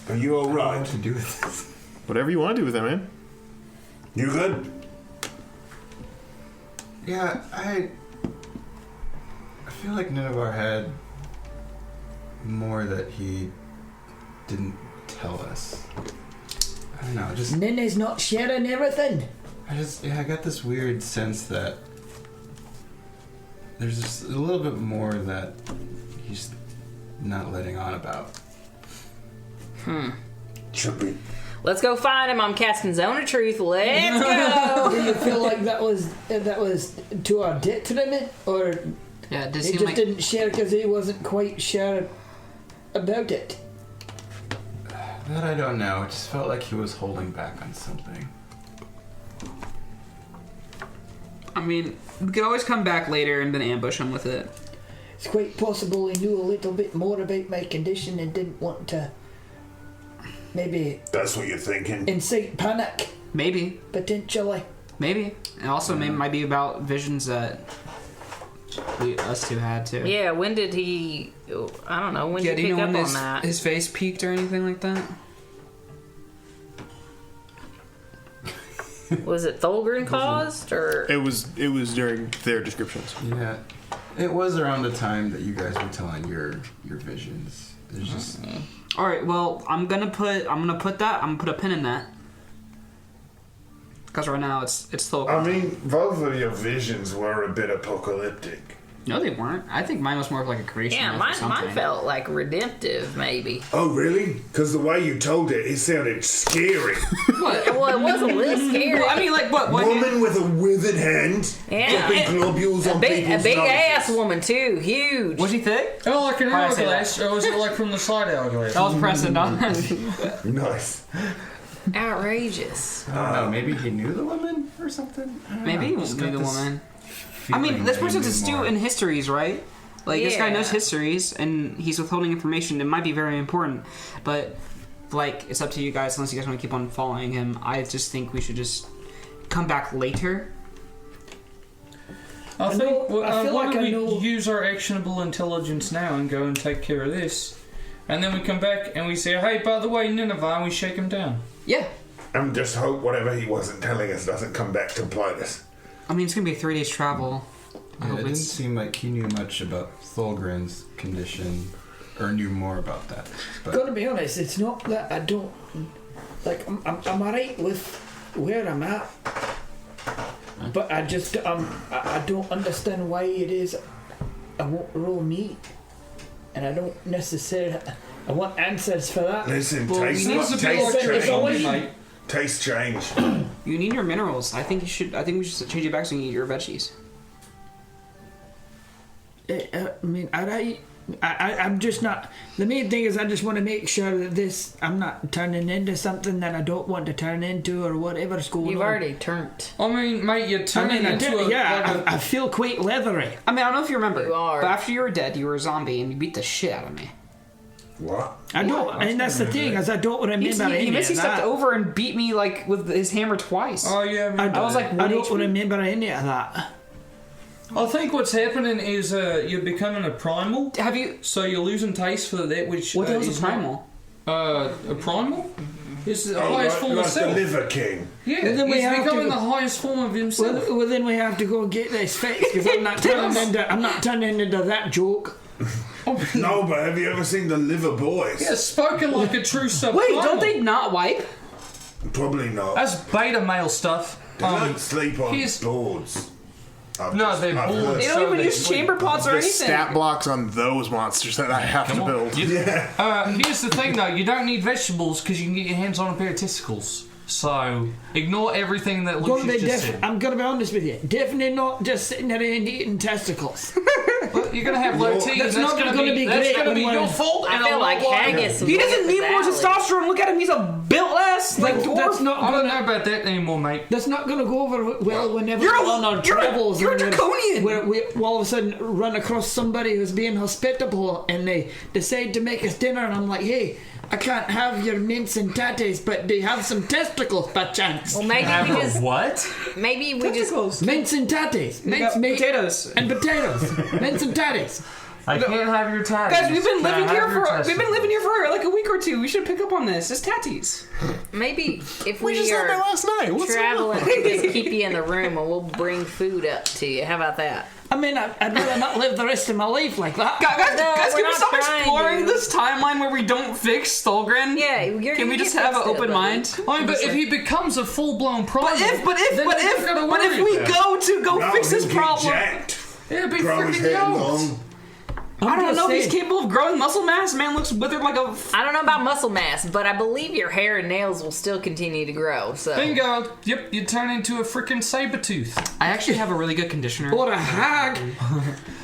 Are you all right? What to do with this? Whatever you want to do with that, man. You good? Yeah, I feel like Nineveh had more that he didn't tell us. I don't know, just Nene's not sharing everything. I got this weird sense that there's just a little bit more that he's not letting on about. Should be. Let's go find him. I'm casting Zone of Truth. Let's go. Do you feel like that was to our detriment, or Yeah, it did he seem just like didn't share because he wasn't quite sure about it? That I don't know. It just felt like he was holding back on something. I mean, we could always come back later and then ambush him with it. It's quite possible he knew a little bit more about my condition and didn't want to maybe That's what you're thinking. incite panic, Maybe. potentially. Maybe. And also maybe might be about visions that us two had too. Yeah, when did he... I don't know. When Yeah, did do you you pick know up when on that? his face peaked or anything like that? Was it Thulgrin caused, or... It was during their descriptions. Yeah, it was around the time that you guys were telling your visions. There's just All right. Well, I'm gonna put a pin in that. Because right now it's Thulgrin. I mean, both of your visions were a bit apocalyptic. No, they weren't. I think mine was more of like a creation. Yeah, mine felt like redemptive, maybe. Oh, really? Because the way you told it, it sounded scary. What? Well, it was a little scary. Well, I mean, like what? Woman with a withered hand, dropping globules on people's a big noses. ass woman too, huge. What'd you think? Oh, like an Why'd I say hourglass, or was it like from the side hourglass? That was impressive, no? Nice. Outrageous. I don't know. Maybe he knew the woman or something. I don't Maybe know, he just knew got the this woman. I feeling mean, this that he person's knew astute more. in histories, right? Like, this guy Yeah. knows histories, and he's withholding information that might be very important. But, like, it's up to you guys, unless you guys want to keep on following him. I just think we should just come back later. I think. know- Well, I feel why like don't I we know- use our actionable intelligence now and go and take care of this, and then we come back and we say, "Hey, by the way, Nineveh," and we shake him down. Yeah. And just hope whatever he wasn't telling us doesn't come back to bite us. I mean, it's going to be a 3 days travel. I Yeah, hope it didn't it's... seem like he knew much about Thulgrin's condition, or knew more about that. But Gotta be honest, it's not that I don't like. I'm alright with where I'm at, but I just I don't understand why it is I won't roll meat, and I don't necessarily. I want answers for that. Listen, Well, taste, we need to be taste like it's change. always- mate. Taste change. You need your minerals. I think we should change it back so you can eat your veggies. I mean, I'm just not. The main thing is I just want to make sure that I'm not turning into something that I don't want to turn into or whatever's going You've on. already turned. I mean, mate, you're I turning mean, into I feel quite leathery. I mean, I don't know if you remember, You are. but after you were dead, you were a zombie and you beat the shit out of me. What? I don't, and that's the thing is I don't remember He any basically of stepped that. over and beat me like with his hammer twice. Oh yeah, I was like, I 1 don't HP. remember any of that. I think what's happening is you're becoming a primal, Have you? so you're losing taste for that which. What the hell's is a primal? A primal? It's the Oh, highest like, form of like the self. liver king. Yeah, Well, then we he's have becoming to- the highest form of himself. Well, then we have to go get this fixed because I'm not turning into that joke. No, but have you ever seen the liver boys? Yeah, spoken like a true sub. Wait, don't they not wipe? Probably not. That's beta male stuff. They don't sleep on here's- boards. I've No, they're I've boards. heard. They So don't even they use sleep. chamber pots or The anything. stat blocks on those monsters that I have to build. Yeah. Here's the thing though, you don't need vegetables because you can get your hands on a pair of testicles. So ignore everything that Lucius just said. I'm gonna be honest with you. Definitely not just sitting around eating testicles. Well, you're gonna have low T. That's and not gonna be that's great gonna be when your we're- fault. I and feel a like lot more- haggis. He doesn't need more valid. testosterone. Look at him. He's a built ass like dwarf. That's not I don't know gonna. about that anymore, mate. That's not going to go over well whenever You're a- we're on our you're a- travels. you're a and we're- draconian. Where we all of a sudden run across somebody who's being hospitable and they decide to make us dinner, and I'm like, hey, I can't have your mince and tatties, but do you have some testicles by chance? Well, maybe we just What? maybe we just Mince and tatties. Mince got meat potatoes. and potatoes. Mince and tatties. I can't have your tatties. Guys, we've been Can I living have here your for testicles? like a week or two. We should pick up on this. It's tatties. maybe if We we just had that are last night. What's traveling, we just keep you in the room and we'll bring food up to you. How about that? I mean, I'd rather not live the rest of my life like that. Guys, No, guys, we're can we not stop trying exploring to. this timeline where we don't fix Thulgrin? Yeah, Can we just have an open mind? I mean, but if he becomes a full-blown primal, But if then we're gonna but if worry we about it. go No, fix this he'll get problem, jacked. It'd be Grow his freaking head yoked. long. I don't just know if he's saying. capable of growing muscle mass. Man looks withered like a. I don't know about muscle mass, but I believe your hair and nails will still continue to grow. So Bingo. Yep, you turn into a freaking saber tooth. I actually have a really good conditioner. Or a hag.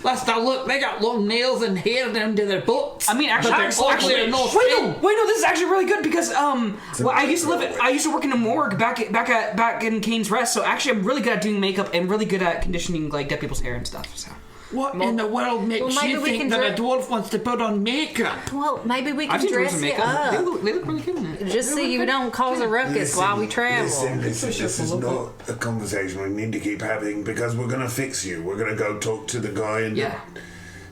Last I looked, they got long nails and hair down to their butts. I mean, actually, But they're actually, ugly and no wait, skin. no, this is actually really good because well, I used to work in a morgue back in Kane's Rest, so actually I'm really good at doing makeup and really good at conditioning like dead people's hair and stuff. So What in the world makes well, maybe you we think can that a dre- dwarf wants to put on makeup? well, maybe we I've can seen dress dwarves in it makeup. They up look really good in it. just so you don't cause a ruckus while we travel. Listen, this is not a conversation we need to keep having because we're gonna fix you. We're gonna go talk to the guy and Yeah,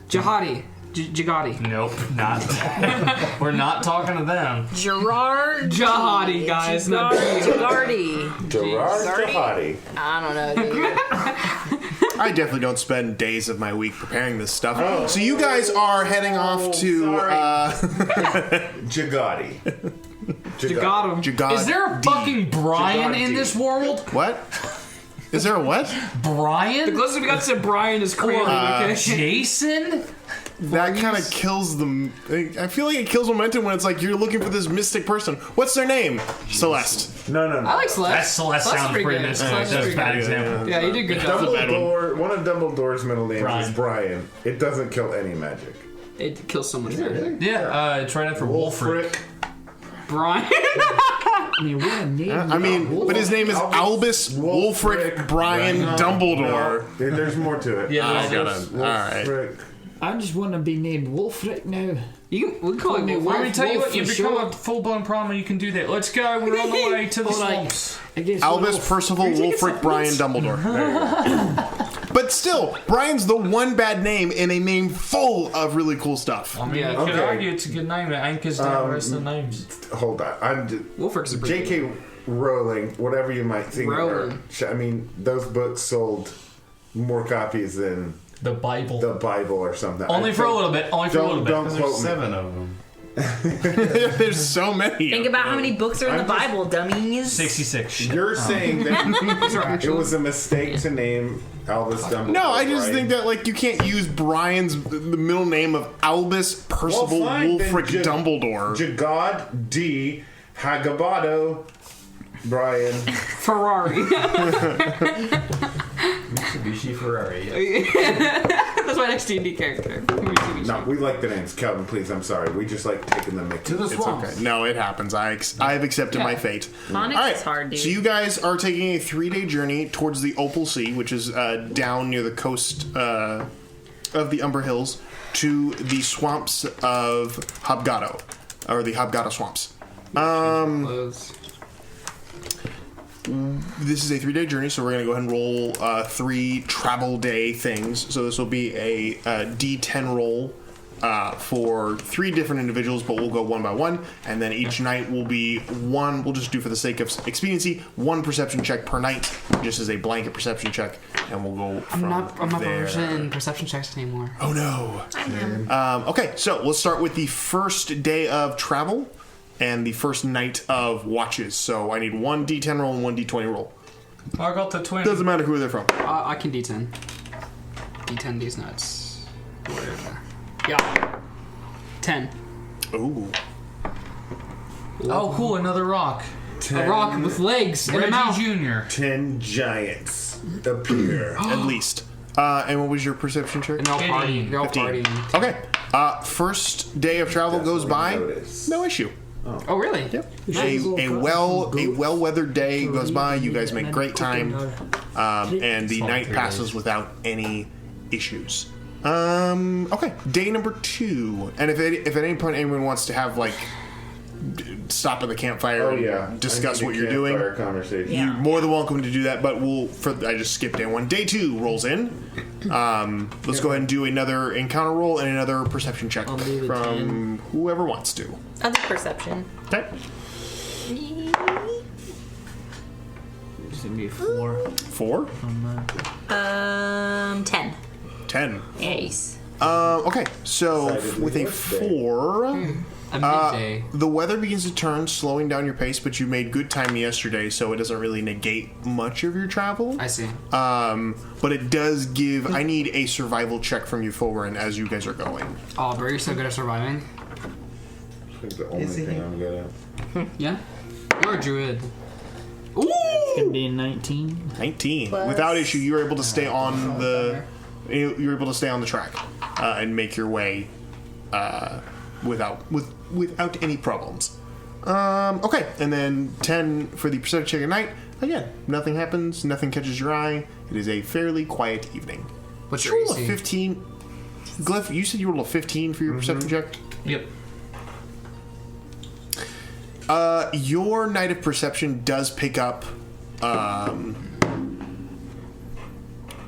Jagodi. Nope, not. We're not talking to them. Gerard Jihadi, guys, not Jagardi. Gerard Gardy? Jahadi. I don't know, dude. I definitely don't spend days of my week preparing this stuff. So you guys are heading off to Jagod. Jagod. Is there a fucking Brian in this world? What? Is there a what? Brian? The closest we got to Brian is Quinn. Okay. Jason? That kind of kills them. I feel like it kills momentum when it's like you're looking for this mystic person. What's their name? Celeste. No. I like Celeste. That Celeste sounds pretty good. mystic. Celeste's That's a pretty bad good. example. Yeah, you did good job. Dumbledore. One of Dumbledore's middle names Brian. is Brian. It doesn't kill any magic. It kills someone. Really? Yeah, it's right after Wolfric. Brian. I mean, what a name. But his name is Albus Wolfric Brian Dumbledore. No, there's more to it. Yeah, I got it. All right. I just want to be named Wolfric now. We can call me him Wolf. Let me tell you what, you for become sure. a full-blown problem, you can do that. Let's go, we're on the way to the swamps. I guess Albus Wolf. Percival Wolfric Brian Dumbledore. But still, Brian's the one bad name in a name full of really cool stuff. I mean, Yeah, you could okay. argue it's a good name. It anchors down the rest of the names. Hold on. Wolfric's a pretty J.K. Rowling, whatever you might think. Rowling. I mean, those books sold more copies than The Bible. the Bible or something. Only for a little bit. Only for a little bit. Don't There's quote me. 7 of them. There's so many. Think about how many books are in the Bible, dummies. 66. Shit. You're saying that it was a mistake to name Albus Dumbledore. No, I just right? think that like you can't use Brian's the middle name of Albus Percival fine, then Wolfric Dumbledore. Jagod D. Hagabado Brian. Ferrari. Mitsubishi Ferrari. Yes. That's my next D&D character. No, we like the names. Calvin, please, I'm sorry. We just like taking the mix. To the It's swamps. okay. No, it happens. I've accepted my fate. Phonics is hard, dude. So you guys are taking a 3-day journey towards the Opal Sea, which is down near the coast of the Umber Hills, to the swamps of Hobgato, or the Hobgato swamps. This is a 3-day journey, so we're going to go ahead and roll 3 travel day things. So this will be a D10 roll for 3 different individuals, but we'll go one by one. And then each night will be one, we'll just do for the sake of expediency, 1 perception check per night, just as a blanket perception check. And we'll go from I'm not there. proficient in perception checks anymore. Oh no. Okay, so we'll start with the first day of travel and the first night of watches. So I need 1 D10 roll and 1 D20 roll. I got the 20. Doesn't matter who they're from. I can D10. D10 these nuts. Yeah. 10. Ooh. Oh, cool, another rock. A rock with legs and a Reggie mouth. Jr. 10 giants appear. At least. And what was your perception check? And they're all partying. They're all 15. partying. Okay. First day of travel goes by. Notice. No issue. Oh, really? Yep. A well-weathered day goes by. You guys make great time, and the night passes without any issues. Okay. Day number 2, and if at any point anyone wants to have like stop at the campfire and discuss what you're doing, conversation. you're more than welcome to do that. But I just skipped day 1. Day 2 rolls in. Let's go ahead and do another encounter roll and another perception check I'll do the from whoever wants to. I'll do perception. Okay. It's gonna be 4. 4. 10. 10. Nice. Okay, so Decidedly with a what's day? 4, A midday. the weather begins to turn, slowing down your pace, but you made good time yesterday, so it doesn't really negate much of your travel. I see. But it does give... I need a survival check from you, Thulgrin, as you guys are going. Oh, bro, you're so good at surviving. I think the only thing I'm good at. Yeah? You're a druid. Ooh! It's gonna be 19. 19. Plus- Without issue, you were able to stay on the... You were able to stay on the track and make your way without any problems. Okay, and then 10 for the perception check at night. Again, nothing happens, nothing catches your eye. It is a fairly quiet evening. What's Did your you roll a AC? 15? Glyph, you said you rolled a 15 for your perception check? Yep. Your night of perception does pick up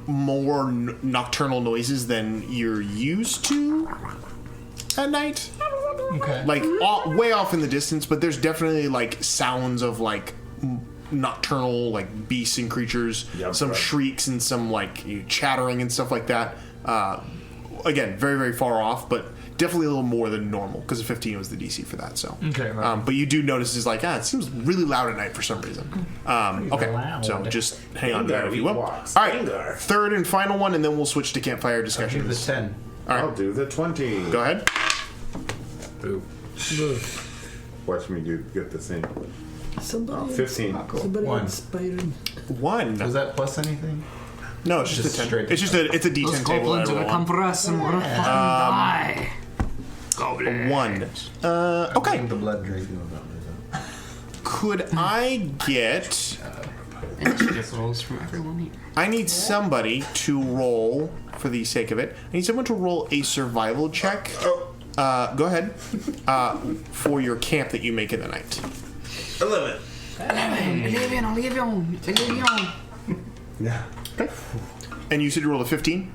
more nocturnal noises than you're used to at night. Okay. Like way off in the distance, but there's definitely like sounds of like nocturnal like beasts and creatures, Yep, some right. shrieks and some like chattering and stuff like that. Again, very, very far off, but definitely a little more than normal because 15 was the DC for that. So, Okay, right. but you do notice it's like, it seems really loud at night for some reason. Okay, loud. so just hang on to that if you will. All Walks. right, Finger. third and final one, and then we'll switch to campfire Give the discussions. 10. All right, I'll do the 20. go ahead. Boo. Watch me get the same. Somebody, 15. somebody One. inspiring. 1. Was that plus anything? No, it's just a 10. straight It's just it's a D10 Those table. goblins are that I gonna come roll for us and we're gonna fucking die. on. 1. I Okay. think the blood drinking was out there. Could I get? And she gets rolls from everyone here. I need somebody to roll, for the sake of it. I need someone to roll a survival check. Go ahead. For your camp that you make in the night. 11. 11. Yeah. And you said you rolled a 15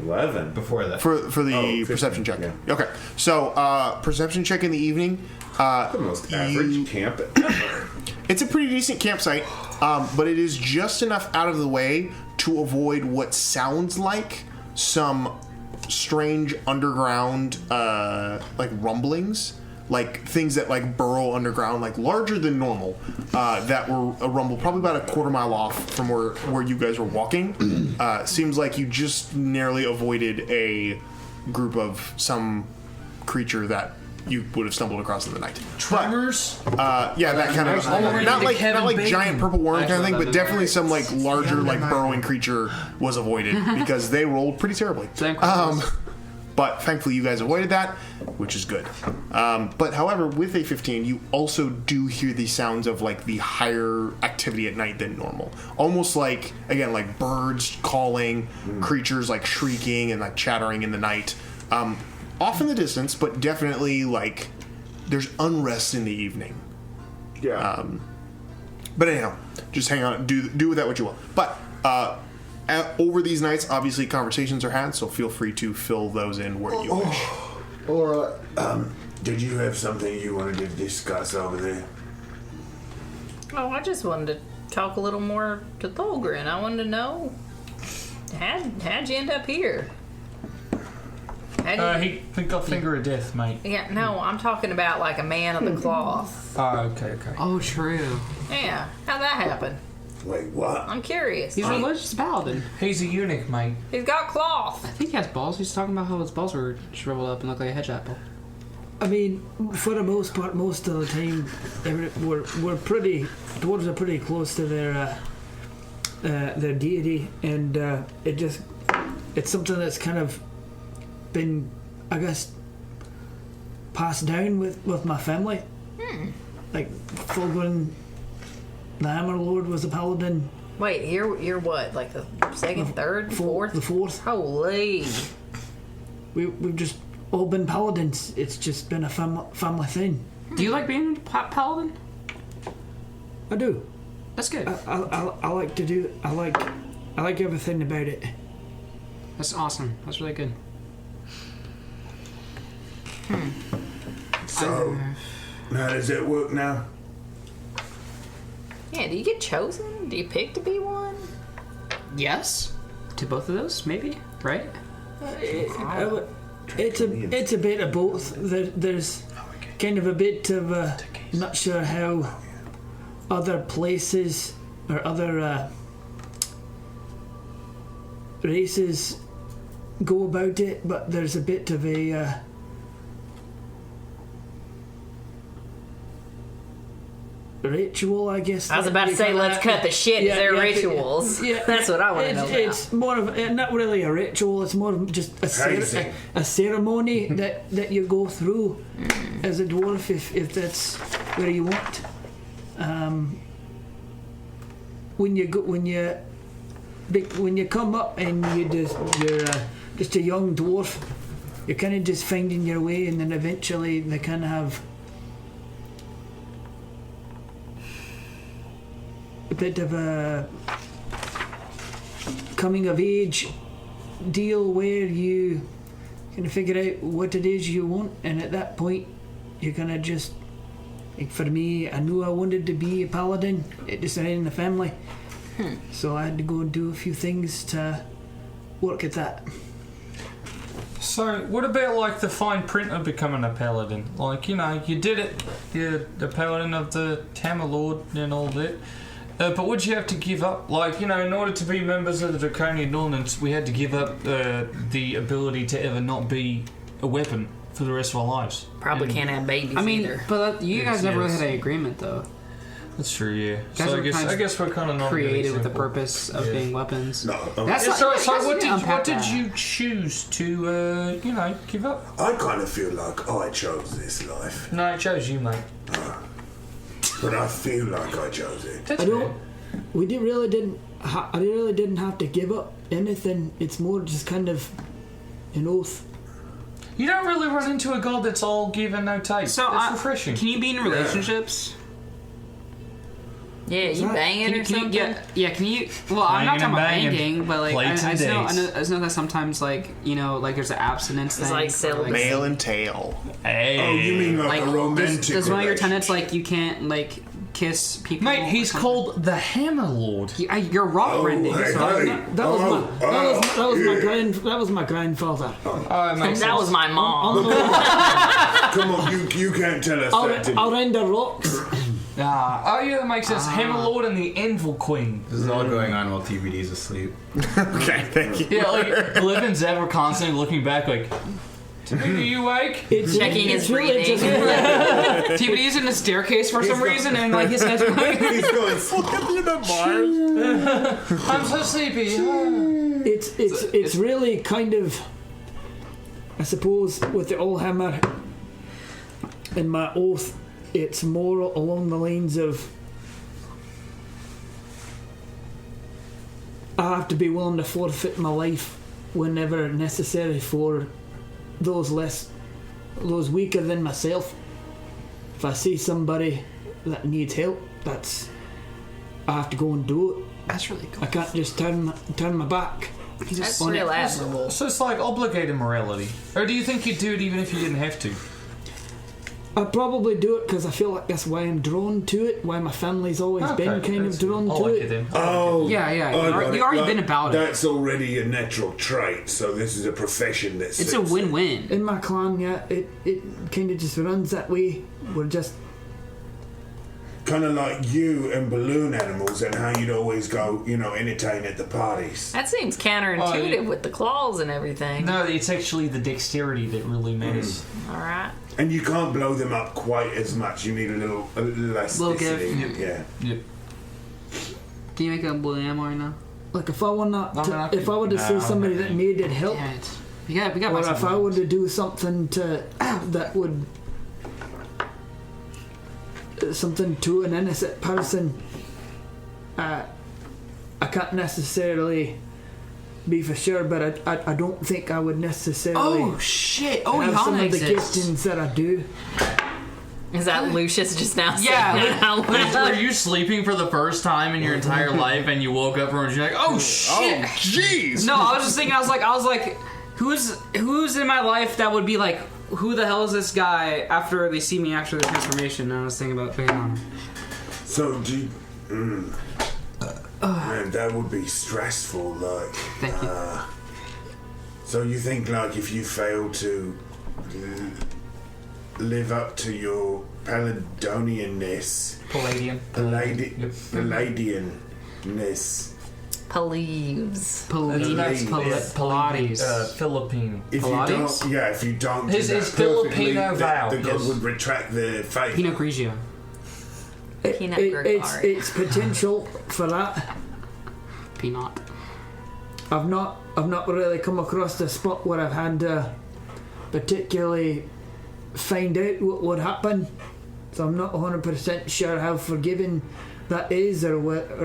11. Before that. for the 15, perception check. yeah. Okay. So perception check in the evening. The most average camp ever. It's a pretty decent campsite, but it is just enough out of the way to avoid what sounds like some strange underground like rumblings, like things that like burrow underground, like larger than normal, that were a rumble probably about a quarter mile off from where you guys were walking. Seems like you just narrowly avoided a group of some creature that you would have stumbled across in the night. Tremors? Yeah, that kind of not like giant purple worm kind of thing, but definitely some like larger like burrowing creature was avoided because they rolled pretty terribly. But thankfully you guys avoided that, which is good. But however, with a 15, you also do hear the sounds of like the higher activity at night than normal. Almost like, again, like birds calling, creatures like shrieking and like chattering in the night. Off in the distance, but definitely like there's unrest in the evening. Yeah. But anyhow, just hang on, do with that what you will. But over these nights, obviously conversations are had, so feel free to fill those in where you wish. Or, did you have something you wanted to discuss over there? Oh, I just wanted to talk a little more to Thulgrin. I wanted to know how'd you end up here? He got finger of death, mate. Yeah, no, I'm talking about like a man of the cloth. Oh, okay. Oh, true. Yeah, how'd that happen? Wait, what? I'm curious. He's a religious paladin. He's a eunuch, mate. He's got cloth. I think he has balls. He's talking about how his balls were shriveled up and looked like a hedge apple. I mean, for the most part, most of the time, dwarves are pretty close to their deity, and it's something that's kind of been, I guess, passed down with my family. Like Thulgrin, the Hammer Lord, was a paladin. Wait, you're what? Like the second, third, fourth? The fourth. Holy! We've just all been paladins. It's just been a family thing. Do you like being a paladin? I do. That's good. I like to do. I like everything about it. That's awesome. That's really good. So, how does it work now? Yeah, do you get chosen? Do you pick to be one? Yes. To both of those, maybe. Right? It's a bit of both. There's kind of a bit of not sure how other places or other races go about it, but there's a bit of a ritual, I guess. I was about to say, let's cut the shit. Is there rituals? Yeah, that's what I want to know about. It's more of not really a ritual. It's more of just a ceremony that you go through as a dwarf, if that's where you want. When you come up and you're just a young dwarf, you're kind of just finding your way, and then eventually they kind of have a bit of a coming of age deal where you kind of figure out what it is you want, and at that point you're gonna just Like for me, I knew I wanted to be a paladin. It just ran in the family. So I had to go and do a few things to work at that. So, what about like the fine print of becoming a paladin? Like, you know, you did it. You're the paladin of the Hammer Lord and all that. But would you have to give up? Like, you know, in order to be members of the Draconian Ordinance, we had to give up the ability to ever not be a weapon for the rest of our lives. Probably can't have babies either. But you guys never really had an agreement, though. That's true, yeah. Guys So were I guess we're kind of not created with the simple. purpose of being weapons. No, That's So what what did you choose to, you know, give up? I kind of feel like I chose this life, No, I chose you, mate. but I feel like I chose it. That's I don't. fair. I really didn't have to give up anything. It's more just kind of an oath. You don't really run into a god that's all give and no take. So that's refreshing. Can you be in relationships? Yeah, you banging or something? Can you? Well, I'm not talking about banging, but like Plates I and just know that sometimes like like there's an abstinence It's thing. like celibacy. Male and tail. Hey. Oh, you mean like a romantic There's one of your relationship? tenets like you can't like kiss people. Mate, he's or something. called the Hammer Lord. You're rock rending. hey, so hey. That was my grandfather. Oh, it makes That was my mom. Come on, you can't tell us that. didn't you? Around the rocks. Oh yeah, that makes sense. Hammer Lord and the Anvil Queen. This is all going on while TBD's asleep. Okay, thank you. Yeah, like Levin's ever constantly looking back like, are you awake? Checking his breathing. TBD's in the staircase for some reason, and like his head's going. He's going. I'm so sleepy. It's really kind of, I suppose, with the Allhammer and my oath, it's more along the lines of I have to be willing to forfeit my life whenever necessary for those weaker than myself. If I see somebody that needs help, I have to go and do it. That's really cool. I can't just turn my back. That's real admirable. So it's like obligated morality. Or do you think you'd do it even if you didn't have to? I'd probably do it because I feel like that's why I'm drawn to it, why my family's always been kind of drawn I to like it. it then. Oh, Yeah. I got You've it. already Like, been about it. That's already a natural trait. So this is a profession that's. It's a win-win. In my clan, yeah, it kind of just runs that way. We're just kind of like you and balloon animals, and how you'd always go, entertain at the parties. That seems counterintuitive with the claws and everything. No, it's actually the dexterity that really matters. All right. And you can't blow them up quite as much. You need a little elasticity. Little give. Yeah. Yep. Can you make a blue ammo right now? like if I were if I were to No, see somebody that needed help, Damn it. We got or if I were to do something that would something to an innocent person, I can't necessarily be for sure, but I don't think I would necessarily Oh shit! Oh, have some Yana of the exists. giftings that I do. Is that Lucius just now saying Yeah, that out loud? Were you sleeping for the first time in your entire life and you woke up and you're like, oh shit! Jeez. No, I was just thinking. I was like, who's in my life that would be like, who the hell is this guy after they see me after the transformation? And I was thinking about picking on him. So do you, man, that would be stressful. Like, Thank you. so you think like if you fail to live up to your Paladonianness, Palladianness. Believes. Pilates. Philippine. If Pilates? you don't, His do that Filipino perfectly, vow, the god yes. would retract the faith. Pinot Grigio. Peanut Grigari. It's potential for that. Peanut. I've not really come across the spot where I've had to particularly find out what would happen, so I'm not 100% sure how forgiving that is, or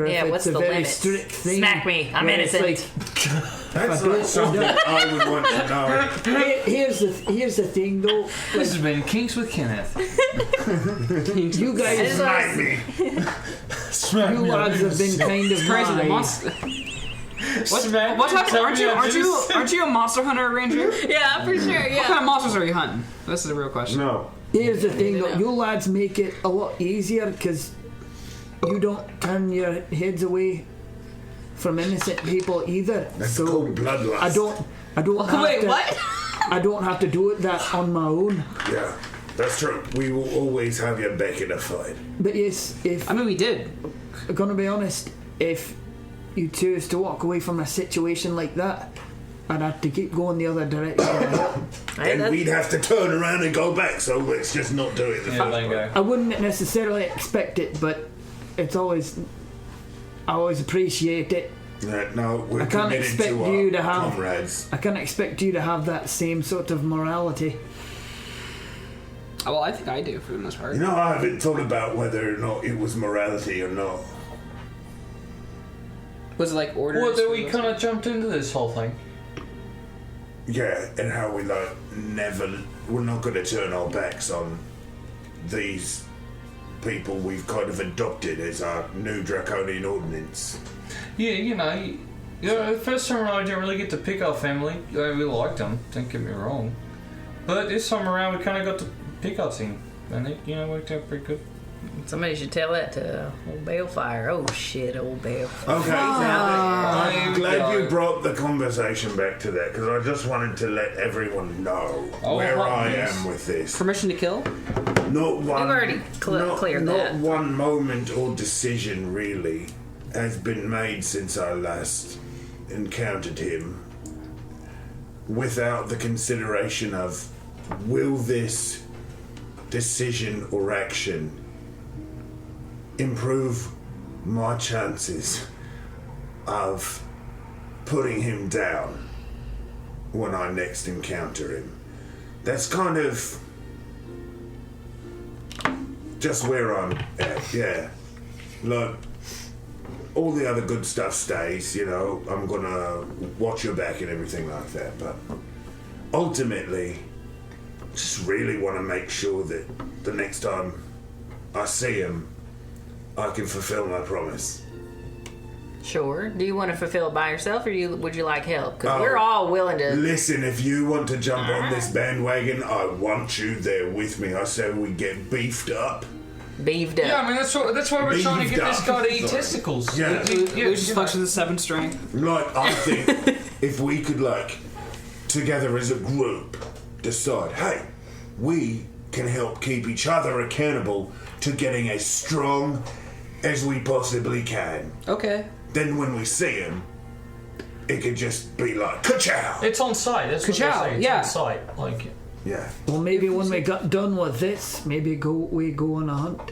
Yeah, if what's it's a the very limit? strict thing. Smack me, I'm where it's innocent. That's like something I would want to know. Here's the thing though. This has been Kinks with Kenneth. You guys, Smack me. you lads have been kind of Crazy. The my- monster. What's happening? Aren't you a monster hunter ranger? Yeah, for sure, What kind yeah. of monsters are you hunting? This is a real question. No. Here's the thing, though. You lads make it a lot easier because you don't turn your heads away from innocent people either. That's so called bloodlust. I don't have Wait, to, what? I don't have to do that on my own. Yeah, that's true. We will always have your back in a fight. But yes, if I mean, we did. I'm gonna be honest, if you choose to walk away from a situation like that, I'd have to keep going the other direction. Then we'd have to turn around and go back, so let's just not do it the Yeah, first there you time. go. I wouldn't necessarily expect it, but it's always, I always appreciate it. No, we're I can't committed expect to our you to have. comrades. I can't expect you to have that same sort of morality. Oh, well, I think I do for the most part. You know, I haven't thought about whether or not it was morality or not. Was it like orders? Well, then we kind of jumped into this whole thing. Yeah, and how we we're not going to turn our backs on these people we've kind of adopted as our new draconian ordinance. Yeah, the first time around I didn't really get to pick our family. We liked them, don't get me wrong. But this time around we kind of got to pick our team. And it, worked out pretty good. Somebody should tell that to old Balefire. Oh shit, old Balefire. Okay, I'm glad you brought the conversation back to that, because I just wanted to let everyone know where I am with this. Permission to kill? Not one. We've already cleared that. Not one moment or decision really has been made since I last encountered him without the consideration of, will this decision or action improve my chances of putting him down when I next encounter him? That's kind of just where I'm at, yeah. Look, all the other good stuff stays, I'm gonna watch your back and everything like that, but ultimately, just really want to make sure that the next time I see him, I can fulfill my promise. Sure. Do you want to fulfill it by yourself, or would you like help? Because we're all willing to. Listen, if you want to jump on this bandwagon, I want you there with me. I say we get beefed up. Beefed up. Yeah, I mean that's why we're trying to get this guy to eat Sorry. testicles. Yeah. We just flex with the 7 strength. Like, I think if we could, together as a group, decide, hey, we can help keep each other accountable to getting as strong as we possibly can. Okay. Then when we see him, it could just be like, ka-chow! It's on site. That's what Ka-chow, they say. It's yeah. on site. Yeah. Well, maybe when we got done with this, we go on a hunt.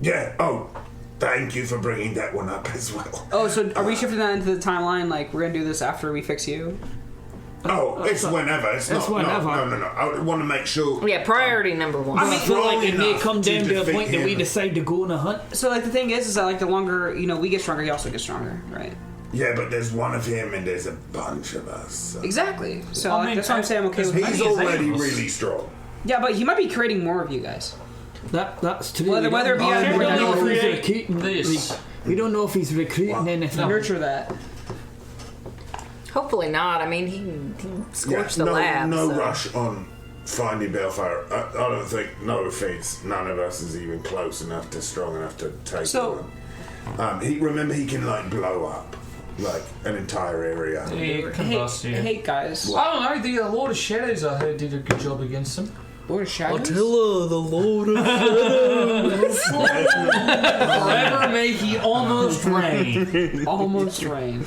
Yeah, oh, thank you for bringing that one up as well. Oh, so are we shifting that into the timeline? Like, we're gonna do this after we fix you? Oh, it's whenever. It's not. whenever. No. I want to make sure. Yeah, priority number one. I feel like it may enough come to down to a defeat point that we him. decide to go on a hunt. So, like, the thing is that, like, the longer, we get stronger, he also gets stronger, right? Yeah, but there's one of him and there's a bunch of us. So. Exactly. So, I mean, that's why I'm saying I'm okay with He's that. already really strong. Yeah, but he might be creating more of you guys. That's true. Whether it be we don't know if he's create recruiting. this. We don't know if he's recruiting anything. Nurture that. Hopefully not. I mean, he scorched the no, lab. No so. rush on finding Balefire. I don't think, no offense, none of us is even close enough to strong enough to take So- him. He can blow up an entire area. He combust, yeah. Hey, guys. I don't know. The Lord of Shadows, I heard, did a good job against him. Lord of Shadows? Attila, the Lord of Shadows. Forever may he almost reign. Almost rain.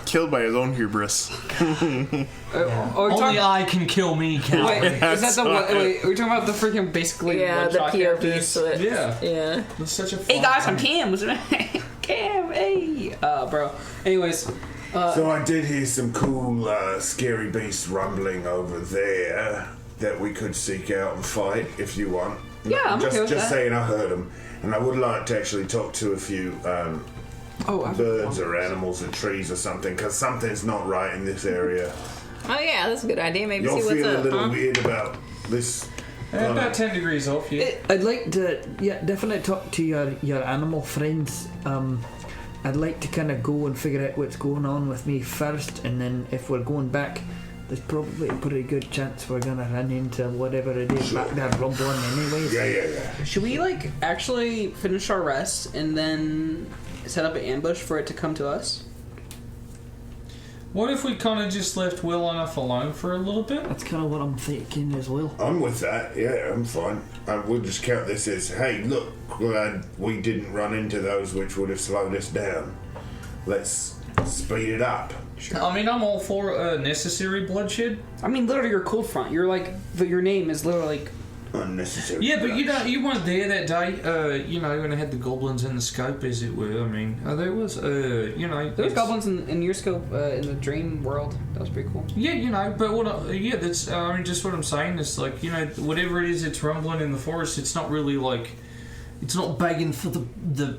Killed by his own hubris. Only I can kill me, Cal. Wait, is that the one? Wait, are we talking about the freaking basically Yeah, the one-shot POV characters? split. Yeah. Yeah. That's such a Hey guys, I'm Cam. What's your name? Cam, hey. Bro. Anyways, So I did hear some cool, scary beast rumbling over there that we could seek out and fight if you want. Yeah, I'm just, okay with just that. saying I heard them. And I would like to actually talk to a few birds or animals or trees or something, because something's not right in this area. Oh yeah, that's a good idea. Maybe You'll see what's feel a up. little Huh? weird about this. about 10 degrees off, yeah. I'd like to, definitely talk to your animal friends. I'd like to kind of go and figure out what's going on with me first, and then if we're going back the there's probably a pretty good chance we're gonna run into whatever it is back there rumbling anyways. Yeah. Should we like actually finish our rest and then set up an ambush for it to come to us? What if we kind of just left Will enough alone for a little bit? That's kind of what I'm thinking as well. I'm with that. Yeah, I'm fine. We'll just count this as, hey, look, glad we didn't run into those which would have slowed us down. Let's speed it up. Sure. I mean, I'm all for necessary bloodshed. I mean, literally, your cold front. You're like, your name is literally like unnecessary. Yeah, but you weren't there that day. When I had the goblins in the scope, as it were. I mean, there was, there was goblins in your scope in the dream world. That was pretty cool. Yeah, but that's just what I'm saying is like, whatever it is, it's rumbling in the forest. It's not really like, it's not begging for the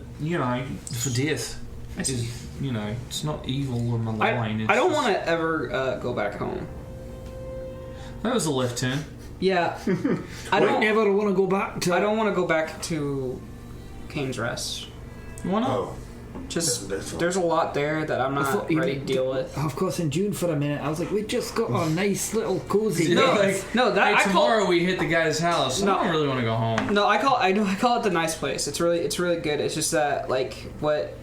for death. It's not evil or malign. I don't want to ever go back home. That was a left turn. Yeah, I don't ever want to go back to. I don't want to go back to Kane's Rest. Why not? Oh, just there's a lot there that I'm not ready to deal with. Of course, in June for a minute, I was like, we just got a nice little cozy. Tomorrow we hit the guy's house. I don't really want to go home. No, I call it the nice place. It's really good. It's just that like what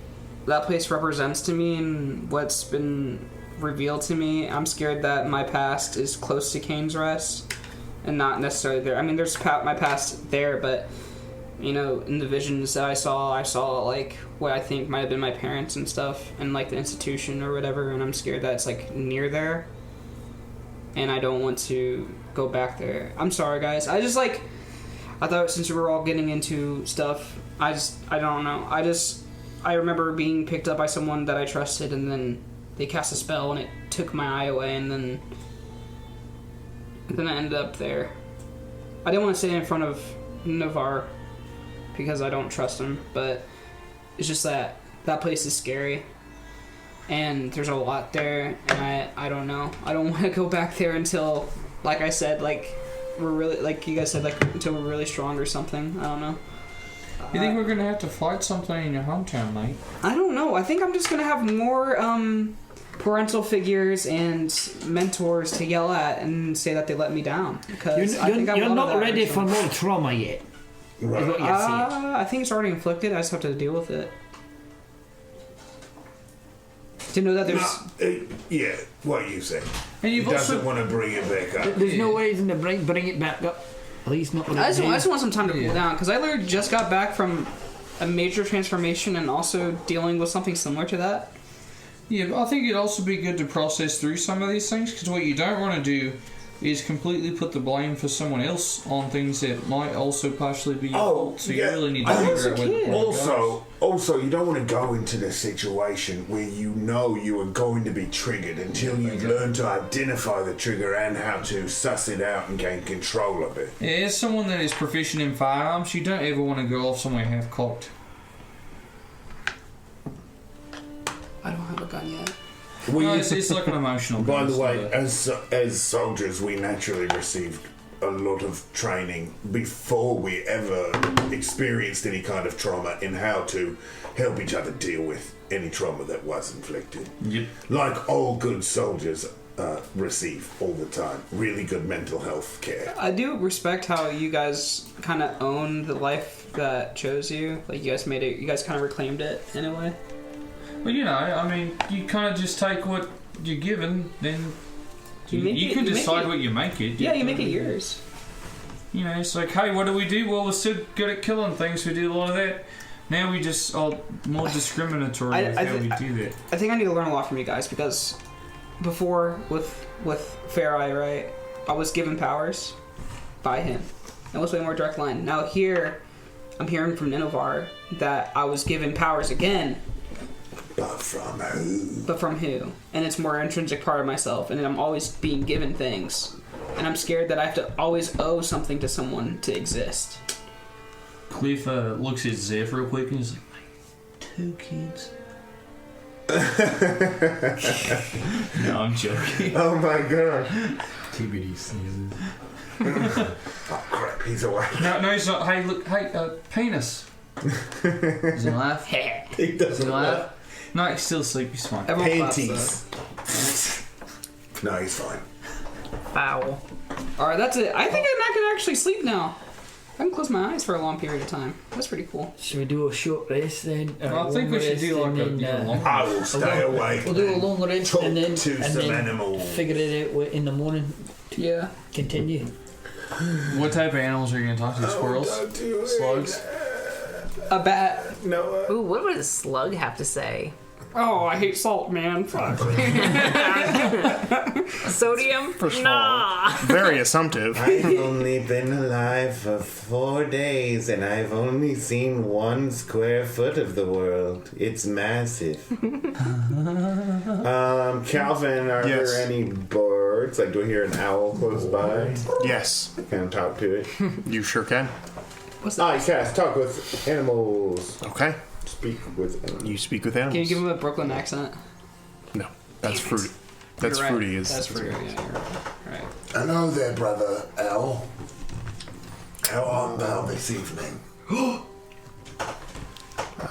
that place represents to me and what's been revealed to me. I'm scared that my past is close to Kane's Rest. And not necessarily there. I mean, there's my past there, but in the visions that I saw like what I think might have been my parents and stuff, and like the institution or whatever. And I'm scared that it's like near there, and I don't want to go back there. I'm sorry, guys. I thought since we were all getting into stuff, I don't know. I remember being picked up by someone that I trusted, and then they cast a spell, and it took my eye away, and then I ended up there. I didn't want to say in front of Navarre because I don't trust him, but it's just that place is scary and there's a lot there, and I don't know. I don't want to go back there until, like I said, like we're really, like you guys said, like until we're really strong or something. I don't know. You think we're gonna have to fight something in your hometown, mate? I don't know. I think I'm just gonna have more parental figures and mentors to yell at and say that they let me down, because you're not ready for more trauma yet. Right. Is what you're saying. I think it's already inflicted. I just have to deal with it. To know that there's yeah, what you say. And you've also doesn't want to bring it back up. There's no reason to bring it back up. At least not. I just want some time to cool down, because I literally just got back from a major transformation and also dealing with something similar to that. Yeah, but I think it'd also be good to process through some of these things, because what you don't want to do is completely put the blame for someone else on things that might also partially be your fault. So you really need to figure out where the blame goes. Also, you don't want to go into the situation where you are going to be triggered until you learn to identify the trigger and how to suss it out and gain control of it. Yeah, as someone that is proficient in firearms, you don't ever want to go off somewhere half-cocked. I don't have a gun yet. It's like an emotional. By the way, as soldiers, we naturally received a lot of training before we ever experienced any kind of trauma in how to help each other deal with any trauma that was inflicted. Yep. Like all good soldiers receive all the time. Really good mental health care. I do respect how you guys kind of own the life that chose you. Like, you guys made it, you guys kind of reclaimed it in a way. Well, you kind of just take what you're given, then you can decide what you make it. Yeah, you make it yours. It's like, hey, what do we do? Well, we're still good at killing things. We did a lot of that. Now we just are more discriminatory with how we do that. I think I need to learn a lot from you guys, because before, with Fair Eye, right, I was given powers by him. That was way more direct line. Now here, I'm hearing from Ninovar that I was given powers again. But from who? But from who? And it's more intrinsic part of myself, and I'm always being given things. And I'm scared that I have to always owe something to someone to exist. Cliff looks at Zeph real quick and he's like, 2 kids. No, I'm joking. Oh my god. TBD sneezes. Oh crap, he's away. No, he's not. Hey, look, penis. Does he laugh? He doesn't laugh. No, he's still asleep. He's fine. Panties. No, he's fine. Foul. Alright, that's it. I think I can actually sleep now. I can close my eyes for a long period of time. That's pretty cool. Should we do a short rest then? I think we should do like a long I will stay awake. We'll do a long rest Talk and then to some animals. figure it out in the morning. Yeah. Continue. What type of animals are you going to talk to? Squirrels? Slugs? A bat. No. Ooh, what would a slug have to say? Oh, I hate salt, man. Fuck. Sodium? First of Nah. Very assumptive. I've only been alive for 4 days, and I've only seen 1 square foot of the world. It's massive. Calvin, are Yes. there any birds? Like, do I hear an owl close by? Yes, Can I talk to it? you sure can. Yes, talk with animals. Okay. Speak with animals. You speak with animals. Can you give him a Brooklyn accent? No, that's fruity. That's You're right. fruity. That's fruity. Yeah, you're right. Hello there, brother Al. How art thou this evening?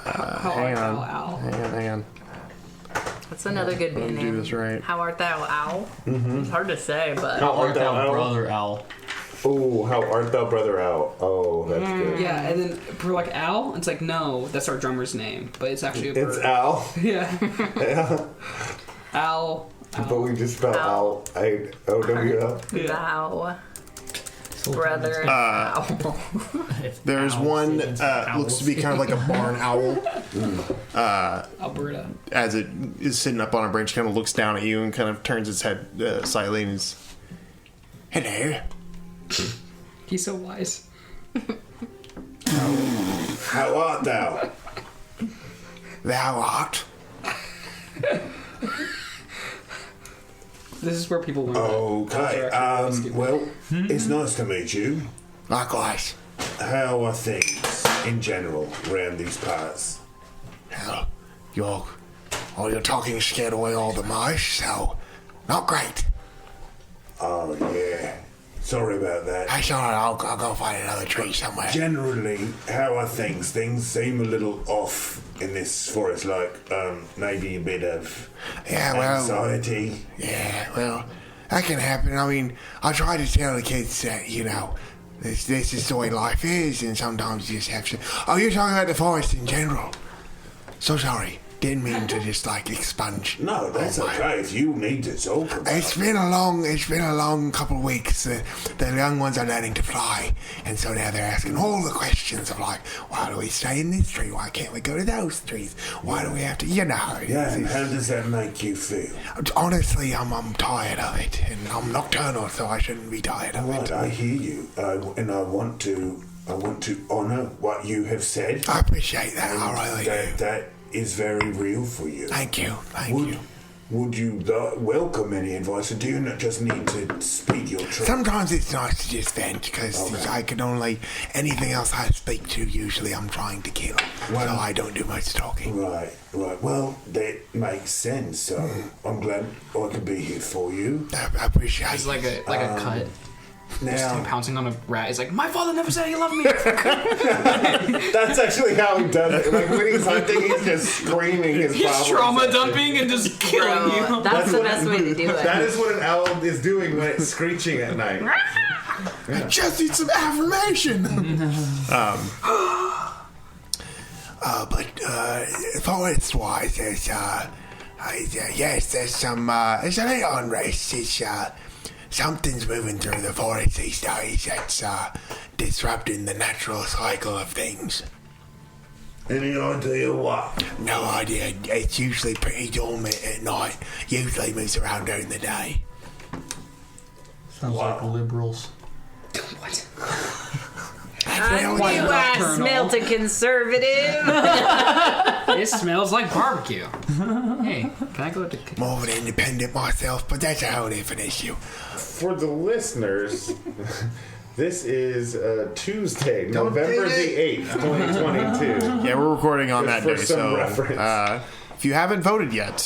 Hang on. Ow. Hang on. That's another good band do name. this right. How art thou, owl? It's hard to say, but How art thou, owl? Brother Owl. Oh, how art thou, brother owl? Oh, that's good. Yeah, and then for like Al, it's like, no, that's our drummer's name, but it's actually a bird. It's Al. Yeah. Yeah. Al. But we just spelled Al. I-O-W-L. thou, brother, owl. There's one looks to be kind of like a barn owl. Alberta. As it is sitting up on a branch, kind of looks down at you and kind of turns its head slightly and is, hello. He's so wise. How art thou? Thou art. This is where people learn. Okay, well, it's nice to meet you. Likewise. How are things in general around these parts? Well, you're talking scared away all the mice, so not great. Oh, yeah. Sorry about that. That's all right. I'll go find another tree somewhere. Generally, how are things? Things seem a little off in this forest, like maybe a bit of anxiety. Yeah, well, that can happen. I mean, I try to tell the kids that, this is the way life is, and sometimes you just have to... Oh, you're talking about the forest in general. So sorry. Didn't mean to just, expunge. No, that's okay. If you need to talk about It's been a long couple of weeks. The young ones are learning to fly, and so now they're asking all the questions of why do we stay in this tree? Why can't we go to those trees? Why do we have to? Yeah, and how does that make you feel? Honestly, I'm tired of it, and I'm nocturnal, so I shouldn't be tired of it. I hear you, and I want to honour what you have said. I appreciate that. I really do. That is very real for you. Thank you. Would you welcome any advice, or do you not just need to speak your truth? Sometimes it's nice to just vent, because I can only... Anything else I speak to, usually I'm trying to kill. So I don't do much talking. Right. Well, that makes sense, so I'm glad I could be here for you. I appreciate it. It's like a cut. Just him Now, pouncing on a rat. He's like, my father never said he loved me. That's actually how he does it. Like, when he's hunting, he's just screaming his He's problems. trauma dumping and just killing you. Bro, that's the best way to do it. That is what an owl is doing when it's screeching at night. I just need some affirmation. But forest-wise, there's some there's a little unrest. Something's moving through the forest these days that's disrupting the natural cycle of things. any idea what? No idea. It's usually pretty dormant at night. Usually moves around during the day. Sounds like liberals. What? I smelt a conservative. It smells like barbecue. Hey, can I go to... More of an independent myself, but that's a whole different issue. For the listeners, this is Tuesday, November the 8th, 2022. Yeah, we're recording on that For day, some so reference. if you haven't voted yet,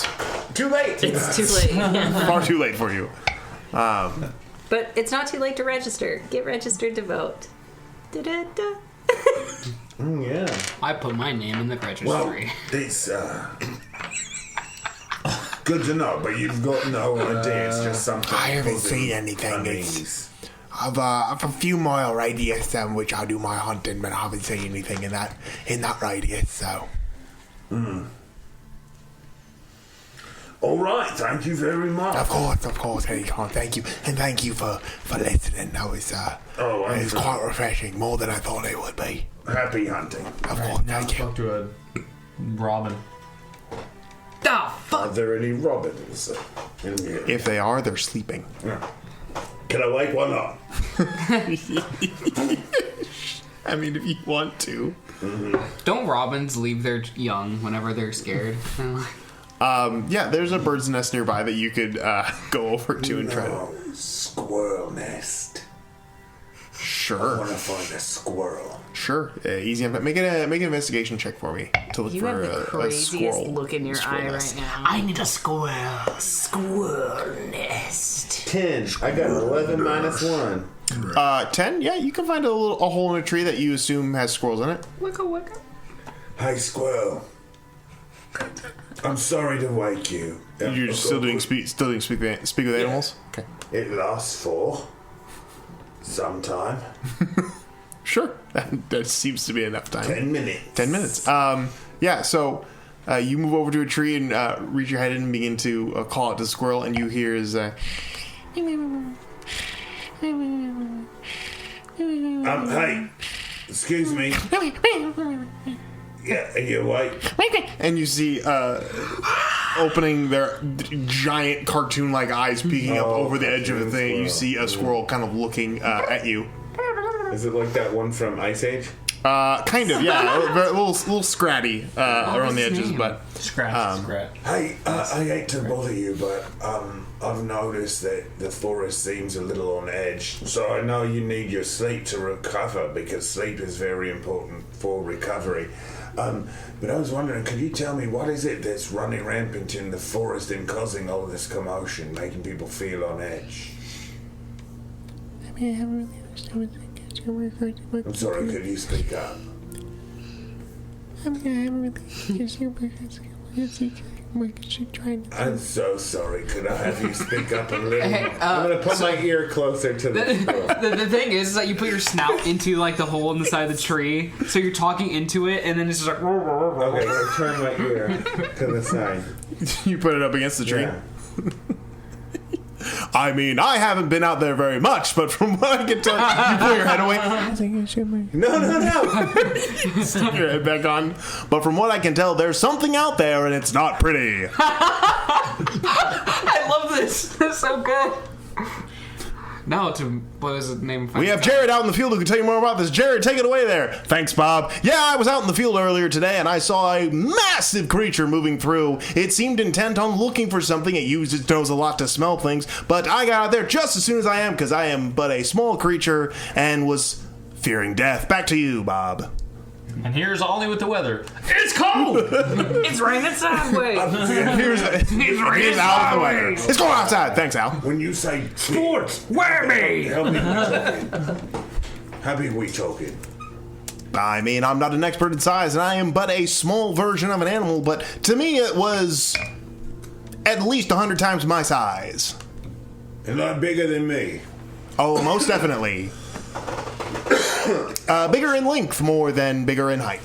Too late! It's too late. far too late for you. But it's not too late to register. Get registered to vote. Da-da-da. Yeah. I put my name in the registry. Well, this Good to know, but you've got no idea. It's just something. I haven't causing seen anything. unease. I've a few mile radius which I do my hunting, but I haven't seen anything in that radius. So. All right, thank you very much. Of course, Anytime. Thank you, and thank you for listening. That was it was quite refreshing, more than I thought it would be. Happy hunting. Of course, thank you. Talk to a robin. Are there any robins in here? If they are, they're sleeping. Can I wake one up? I mean, if you want to. Don't robins leave their young whenever they're scared? Yeah, there's a bird's nest nearby that you could go over to and try to. Squirrel nest. I Sure, want to find a squirrel. sure. Easy. Make an investigation check for me to look You for have the a craziest squirrel. look in your squirrel eye nest. right now. I need a squirrel nest. 10. I got 11 minus 1. 10. Yeah, you can find a hole in a tree that you assume has squirrels in it. Hey, squirrel. I'm sorry to wake you. You're still doing speak with animals. Okay. It lasts for some time. Sure, that seems to be enough time. 10 minutes. 10 minutes. Yeah, so you move over to a tree and reach your head in and begin to call out to the squirrel, and you hear his. Hey, excuse me. Yeah, are you awake? And you see opening their giant cartoon-like eyes peeking up over the edge of the thing. You see a squirrel kind of looking at you. Is it like that one from Ice Age? Kind of, yeah. A little scratty around the edges, but Scratch. Hey, I hate to bother you, but I've noticed that the forest seems a little on edge. So I know you need your sleep to recover, because sleep is very important for recovery. But I was wondering, could you tell me what is it that's running rampant in the forest and causing all this commotion, making people feel on edge? I'm sorry, could you speak up? I'm so sorry. Could I have you speak up a little? I'm going to put my ear closer to the door. The thing is that you put your snout into like the hole in the side of the tree, so you're talking into it, and then it's just like. Okay, I'm going to turn my ear to the side. you put it up against the tree. Yeah. I mean, I haven't been out there very much, but from what I can tell, you pull your head away. No. Stick your head back on. But from what I can tell, there's something out there, and it's not pretty. I love this. That's so good. Now to what is the name? We have Jared out in the field who can tell you more about this. Jared, take it away there. Thanks, Bob. Yeah, I was out in the field earlier today, and I saw a massive creature moving through. It seemed intent on looking for something. It used its nose a lot to smell things, but I got out there just as soon as I am, because I am but a small creature and was fearing death. Back to you, Bob. And here's Ollie with the weather. It's cold! It's raining sideways. Here's Al with the weather. Let's go outside. Thanks, Al. When you say Sports! Wear me! how big we talking? I mean, I'm not an expert in size, and I am but a small version of an animal, but to me it was at least 100 times my size. A lot bigger than me. Oh, most definitely. Bigger in length more than bigger in height.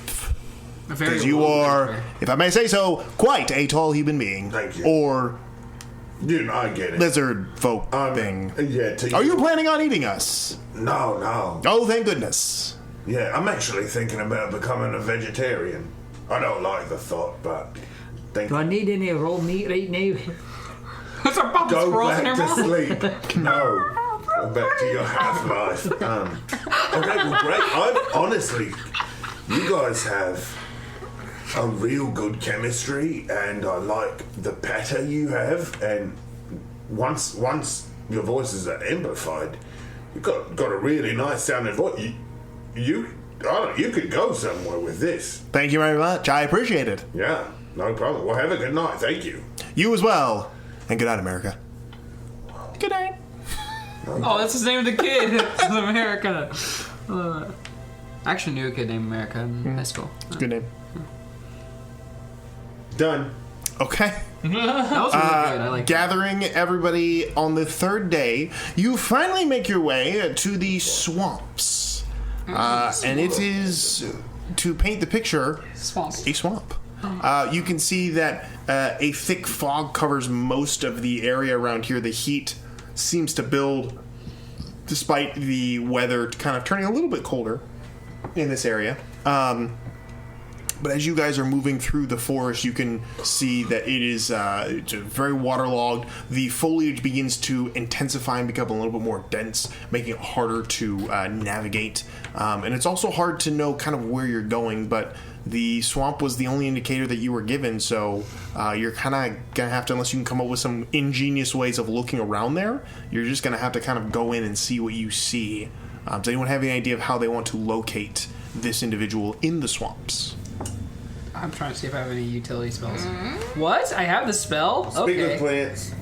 Because you are, if I may say so, quite a tall human being. Thank you. Or I get it. lizard folk thing. Yeah, Are you planning on eating us? No. Oh, thank goodness. Yeah, I'm actually thinking about becoming a vegetarian. I don't like the thought, but Do I need any raw meat right now? That's our Bob's go squirrels in back her to mouth. sleep. No. Go back to your half-life. Okay, well, great. Honestly, you guys have a real good chemistry, and I like the patter you have. And once your voices are amplified, you've got a really nice sounding voice. You could go somewhere with this. Thank you very much. I appreciate it. Yeah, no problem. Well, have a good night. Thank you. You as well. And good night, America. Good night. Oh, that's the name of the kid. It's America. I actually knew a kid named America in high school. Good name. Done. Okay. That was really good. I like Gathering everybody on the third day, you finally make your way to the swamps. And it is, to paint the picture, a swamp. You can see that a thick fog covers most of the area around here. The heat seems to build despite the weather kind of turning a little bit colder in this area. But as you guys are moving through the forest, you can see that it is it's very waterlogged. The foliage begins to intensify and become a little bit more dense, making it harder to navigate. And it's also hard to know kind of where you're going, but the swamp was the only indicator that you were given, so you're kind of going to have to, unless you can come up with some ingenious ways of looking around there, you're just going to have to kind of go in and see what you see. Does anyone have any idea of how they want to locate this individual in the swamps? I'm trying to see if I have any utility spells. What? I have the spell? Speak Okay. with plants.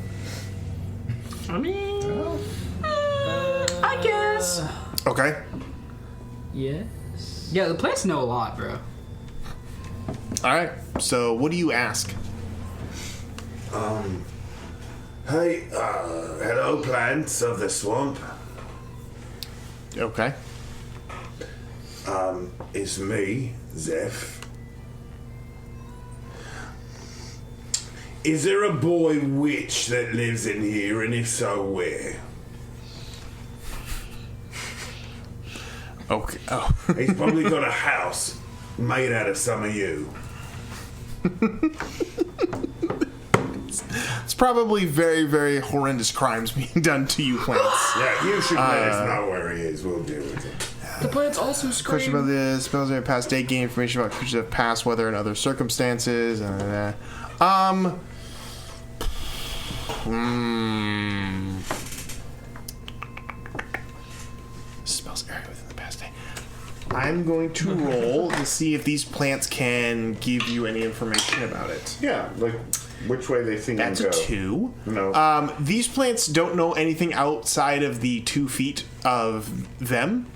I mean... I guess. Okay. Yes. Yeah, the plants know a lot, bro. Alright, so what do you ask? Hey, hello, plants of the swamp. Okay. It's me, Zeph. Is there a boy witch that lives in here, and if so, where? Okay. Oh. He's probably got a house made out of some of you. It's probably very, very horrendous crimes being done to you, plants. Yeah, you should let us know where he is. We'll deal with it. The plants also Question about this. Spells in past date, gain information about creatures of past weather and other circumstances. Spells area within the past day. I'm going to roll to see if these plants can give you any information about it. Yeah, like which way they think That's go. a 2. No. These plants don't know anything outside of the 2 feet of them.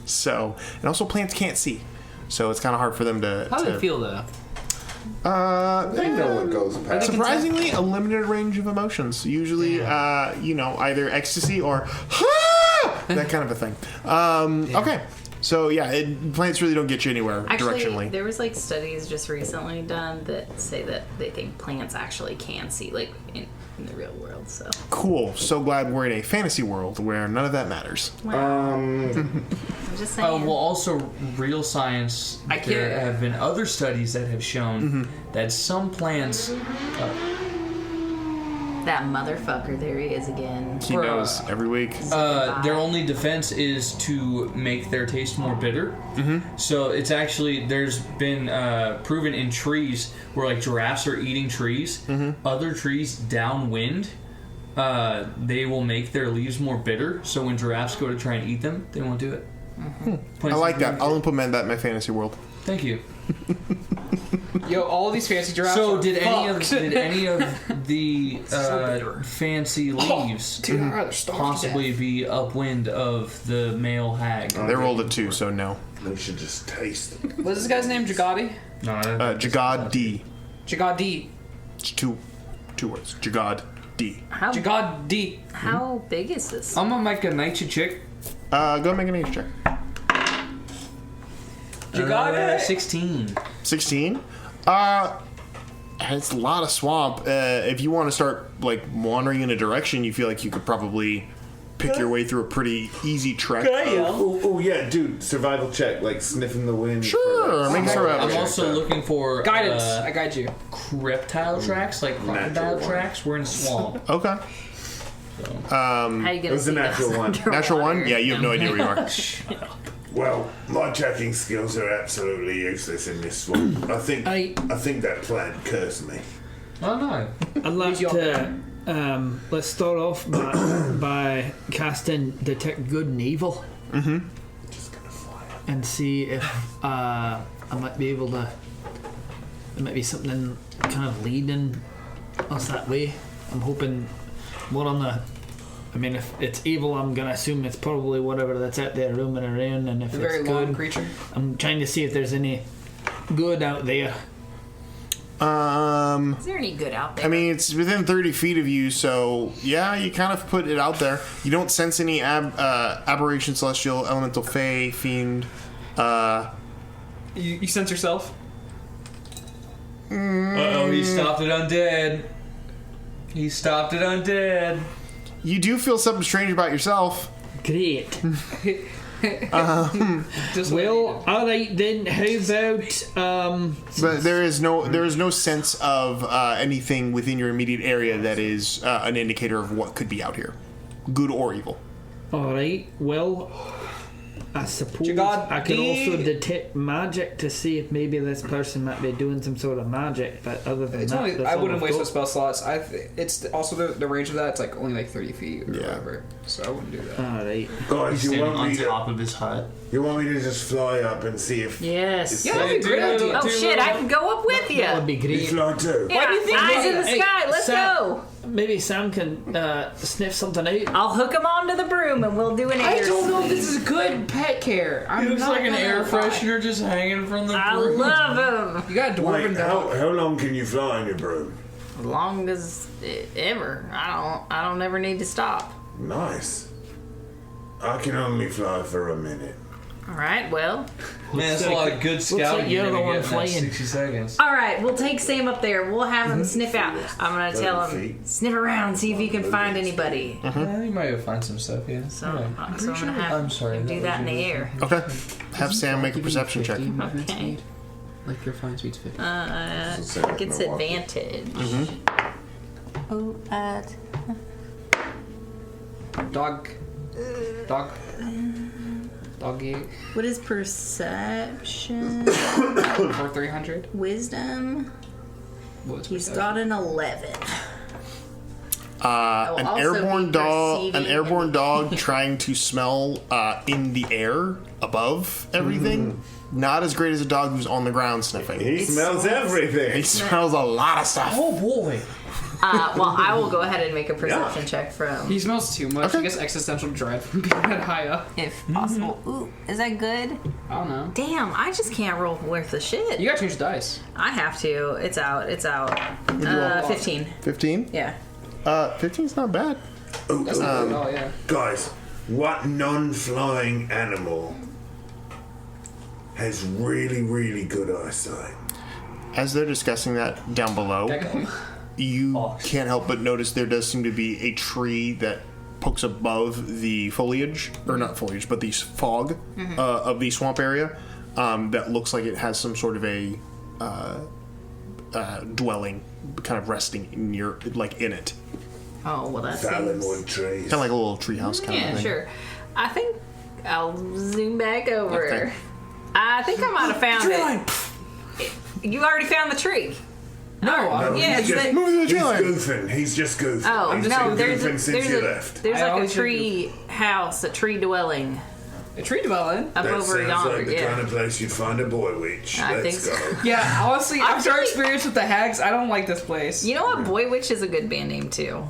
So, and also plants can't see. So it's kind of hard for them to... How do they feel, though? They know what goes past. Surprisingly, a limited range of emotions. Usually, either ecstasy or that kind of a thing. Okay. So, plants really don't get you anywhere Actually, directionally. there was like studies just recently done that say that they think plants actually can see, like in the real world. So Cool. So glad we're in a fantasy world where none of that matters. I'm just saying. Well, also real science. There have been other studies that have shown that some plants. That motherfucker, there he is again. He knows every week. Their only defense is to make their taste more bitter. So it's actually, there's been proven in trees where like giraffes are eating trees. Other trees downwind, they will make their leaves more bitter. So when giraffes go to try and eat them, they won't do it. I like that. I'll implement that in my fantasy world. Thank you. Yo, all these fancy giraffes. So are did fucked. any of the fancy leaves possibly be upwind of the male hag? They rolled a 2, so no. We should just taste it. What's this guy's name? Jagodi? No, Jagod D. Jagod D. It's two words. Jagod D. How, Jagod D. how big is this? I'm gonna make a nature check. Go make an age check. Jagod 16. 16. It's a lot of swamp. If you want to start like wandering in a direction, you feel like you could probably pick your way through a pretty easy trek. Oh yeah, dude, survival check, like sniffing the wind. Sure, make a survival I'm check. also looking for Guidance. I guide you. reptile tracks, like crocodile tracks. We're in a swamp. Okay. How you gonna It was see a natural this one. underwater? Natural 1? Yeah, you have no idea where you are. Well, my tracking skills are absolutely useless in this swamp. I think that plant cursed me. Oh no. I'd like to let's start off by casting Detect Good and Evil. Just gonna fly up. And see if I might be able to. There might be something kind of leading us that way. I'm hoping more on the. I mean, if it's evil, I'm gonna assume it's probably whatever that's out there roaming around, and if A very it's long good, creature. I'm trying to see if there's any good out there. Is there any good out there? I mean, it's within 30 feet of you, so yeah, you kind of put it out there. You don't sense any aberration, celestial, elemental, fey, fiend. You sense yourself? Uh-oh, he stopped it undead. He stopped it undead. You do feel something strange about yourself. Great. Well, all right then. How about But there is no sense of anything within your immediate area that is an indicator of what could be out here, good or evil. All right. Well, I suppose Jagod, I could also detect magic to see if maybe this person might be doing some sort of magic. But other than that, that's I all wouldn't I've waste got. the spell slots. It's also the range of that. It's like only like 30 feet or whatever. So I wouldn't do that. All right. Guys, He's you standing want on me top to? of his hut. You want me to just fly up and see if? Yes. Yeah, that'd be a great idea. Oh shit! I can go up with you. That would be You great. fly too. Yeah, do you think eyes we- in the Hey, sky. Let's Sam- go. Maybe Sam can sniff something out. I'll hook him onto the broom and we'll do an I air don't know if sneak. this is good pet care. He I'm looks not like an gonna air lie. freshener just hanging from the I broom. love him. You got a dwarven Wait, dog. how long can you fly in your broom? As long as ever. I don't ever need to stop. Nice. I can only fly for a minute. All right. Well. Man, that's a lot of good scouting like you're you're the gonna one get in that flying. 60 seconds. All right. We'll take Sam up there. We'll have him sniff out. I'm gonna tell 30 him feet. sniff around, see if you can find anybody. Yeah, you might go find some stuff, yeah. So, Alright. so I'm gonna have I'm sorry, him do that that in was the air. Okay. Have Sam make a perception check. Okay. Like your flying speed's 50. I think it's advantage. Oh, Doggy. what is perception? For 300. Wisdom. What's He's got an 11. An also airborne be dog, perceiving dog trying to smell in the air above everything. Not as great as a dog who's on the ground sniffing. He smells He everything. smells a lot of stuff. Oh boy. Well, I will go ahead and make a perception check from, He smells too much. Okay. I guess existential dread from being that high up. if possible. Ooh, is that good? I don't know. Damn, I just can't roll worth the shit. You gotta change the dice. I have to. It's out. 15. 15? Yeah. 15's not bad. That's not good at all, yeah. Guys, what non-flying animal has really, really good eyesight? As they're discussing that down below, Gecko. you can't help but notice there does seem to be a tree that pokes above the foliage, or not foliage, but the fog of the swamp area that looks like it has some sort of a dwelling, kind of resting near, like in it, Oh, well, that seems... Valenwood trees. kind of like a little treehouse kind of Yeah, thing. sure. I think I'll zoom back over. Okay. I think I might have found it. You already found the tree. No, Yeah, he's it's just, the- Move the he's tree line. goofing. He's just goofing. Oh, he's no, been there's goofing since you left. there's I like a always tree house, a tree dwelling a tree dwelling. up That over sounds yonder. like the Yeah. kind of place you'd find a boy witch. I Let's think go. so. Yeah, honestly, after our Actually- experience with the hags, I don't like this place. You know what? Boy Witch is a good band name too.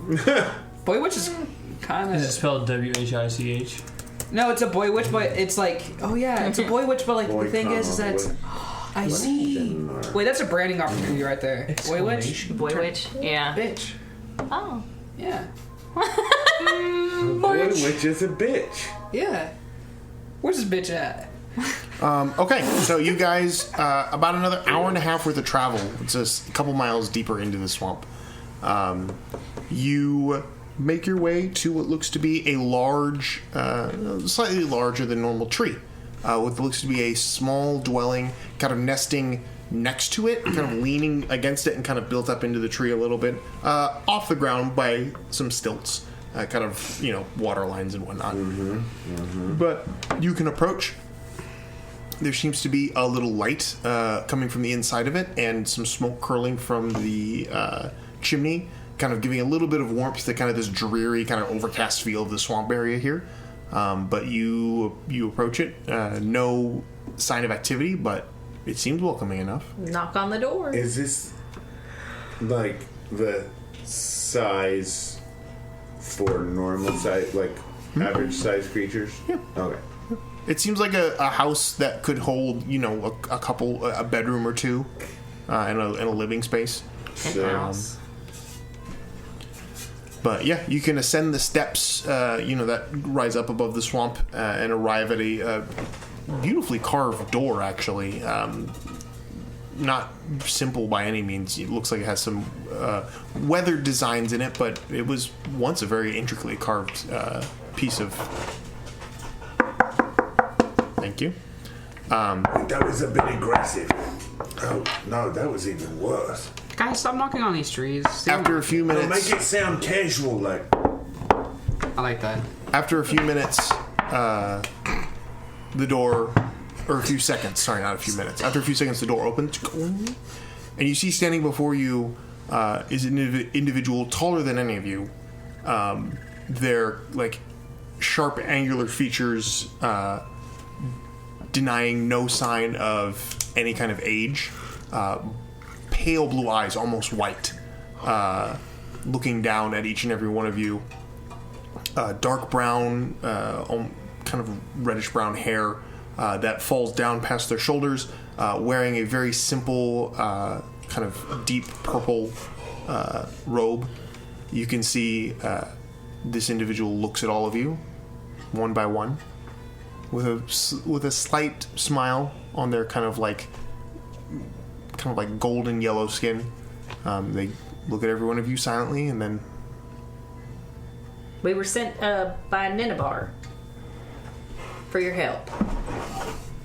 Boy Witch is kind Is it of... spelled W-H-I-C-H? No, it's a boy witch, but it's like... Oh, yeah, it's a boy witch, but like Boy the thing is that it's... witch. I see. Wait, that's a branding opportunity right there. Boy witch? Boy Witch. Yeah. Bitch. Oh. Yeah. Boy witch is a bitch. Yeah. Where's this bitch at? Okay, so you guys, about another hour and a half worth of travel. It's just a couple miles deeper into the swamp. You make your way to what looks to be a large, slightly larger than normal tree. What looks to be a small dwelling, kind of nesting next to it, kind of leaning against it and kind of built up into the tree a little bit, off the ground by some stilts, kind of, water lines and whatnot. But you can approach. There seems to be a little light coming from the inside of it and some smoke curling from the chimney, kind of giving a little bit of warmth to kind of this dreary, kind of overcast feel of the swamp area here. But you approach it. No sign of activity, but it seems welcoming enough. Knock on the door. Is this like the size for normal size, like average size creatures? Yeah. Okay. It seems like a house that could hold, a couple, a bedroom or two. in a living space. Penthouse. But yeah, you can ascend the steps, that rise up above the swamp and arrive at a beautifully carved door, actually. Not simple by any means. It looks like it has some weathered designs in it, but it was once a very intricately carved piece of... Thank you. That was a bit aggressive. Oh, no, that was even worse. Guys, stop knocking on these trees. After a few minutes... Make it sound casual, like. I like that. After a few minutes, the door... Or a few seconds, sorry, not a few minutes. After a few seconds, the door opens, and you see standing before you is an individual taller than any of you. Their, sharp, angular features denying no sign of any kind of age. Pale blue eyes, almost white, looking down at each and every one of you. Dark brown, kind of reddish-brown hair that falls down past their shoulders, wearing a very simple, kind of deep purple robe. You can see this individual looks at all of you, one by one, with a slight smile on their kind of like golden yellow skin. They look at every one of you silently, and then... We were sent by Nineveh for your help,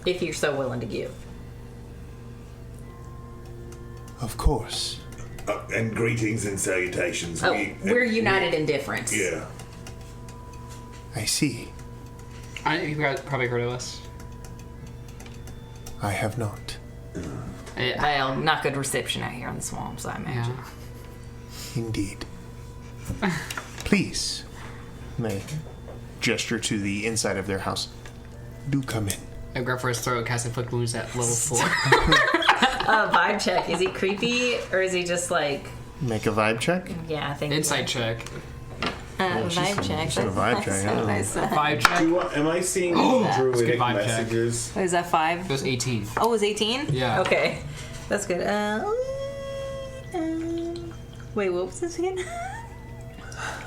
if you're so willing to give. Of course. And greetings and salutations. Oh, we're united in difference. Yeah. I see. You guys probably heard of us. I have not. Well, not good reception out here on the swamps, I imagine. Yeah. Indeed. Please. They gesture to the inside of their house. Do come in. I grab for his throat, cast inflict wounds at level 4. Vibe check. Is he creepy or is he just like... Make a vibe check? Yeah, I think... Insight check. Vibe check. Said a vibe check. That's what I said. Vibe check. Am I seeing druidic messages? What is that, 5? It was 18. Oh, it was 18? Yeah. Okay. That's good. Wait, what was this again?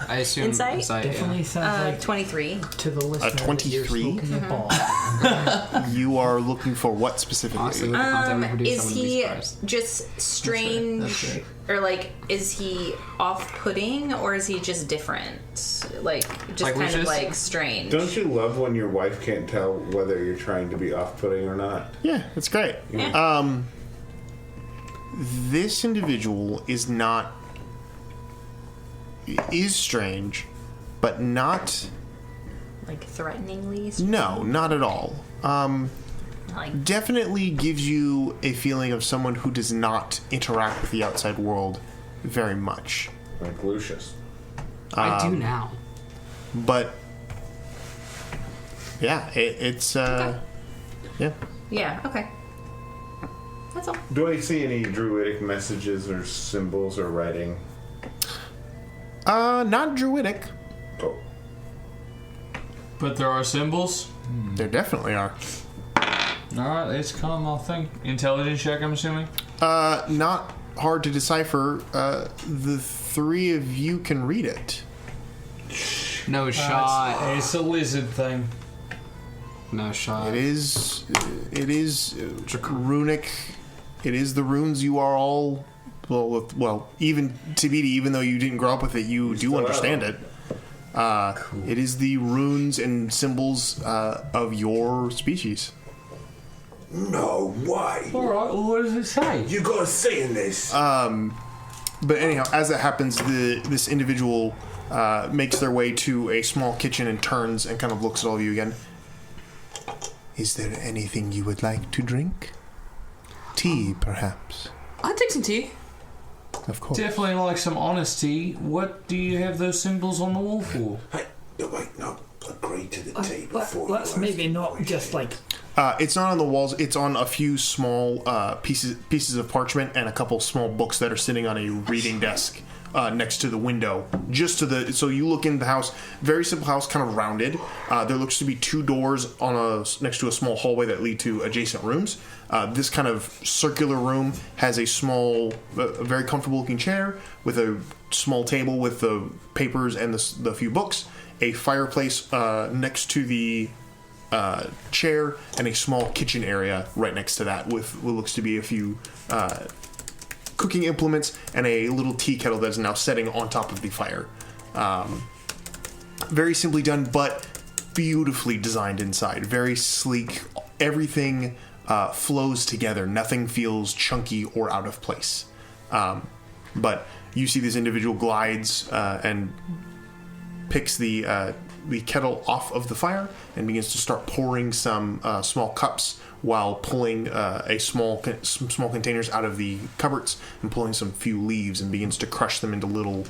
I assume Insight? Definitely sounds like 23. to the listener. 23? That you're smoking a ball. You are looking for what specifically? Honestly, with the content we produce, Is I wouldn't be he surprised. just strange, That's right. or like, is he off-putting, or is he just different? Like, just Like kind of Lucius? like strange. Don't you love when your wife can't tell whether you're trying to be off-putting or not? Yeah, it's great. Yeah. This individual is strange, but not... Like threateningly? No, not at all. Like, Definitely gives you a feeling of someone who does not interact with the outside world very much. Like Lucius. I do now. But yeah, it's yeah. yeah, okay. That's all. Do I see any druidic messages or symbols or writing? Not druidic. Oh. But there are symbols. There definitely are. Alright, it's come, I think. Intelligence check, I'm assuming? Not hard to decipher. The three of you can read it. No shot. It's a lizard thing. No shot. It is runic. It is the runes you are all well. Even Tabidi, even though you didn't grow up with it, you do understand it. Cool. It is the runes and symbols of your species. No way. Alright, well, what does it say? You gotta see in this. But anyhow, as that happens, this individual makes their way to a small kitchen and turns and kind of looks at all of you again. Is there anything you would like to drink? Tea, perhaps? I'll take some tea. Of course. Definitely like some honesty. What do you have those symbols on the wall for? Hey, no, wait, no. Agree to the tea before Let's you maybe ask not me. just like... It's not on the walls. It's on a few small pieces of parchment and a couple small books that are sitting on a reading desk next to the window, just to the. So you look into the house. Very simple house, kind of rounded. There looks to be 2 doors next to a small hallway that lead to adjacent rooms. This kind of circular room has a small, very comfortable looking chair with a small table with the papers and the few books. A fireplace next to the chair, and a small kitchen area right next to that with what looks to be a few cooking implements and a little tea kettle that is now setting on top of the fire. Very simply done, but beautifully designed inside. Very sleek. Everything flows together. Nothing feels chunky or out of place. But you see this individual glides and picks the kettle off of the fire and begins to start pouring some small cups while pulling some small containers out of the cupboards and pulling some few leaves and begins to crush them into little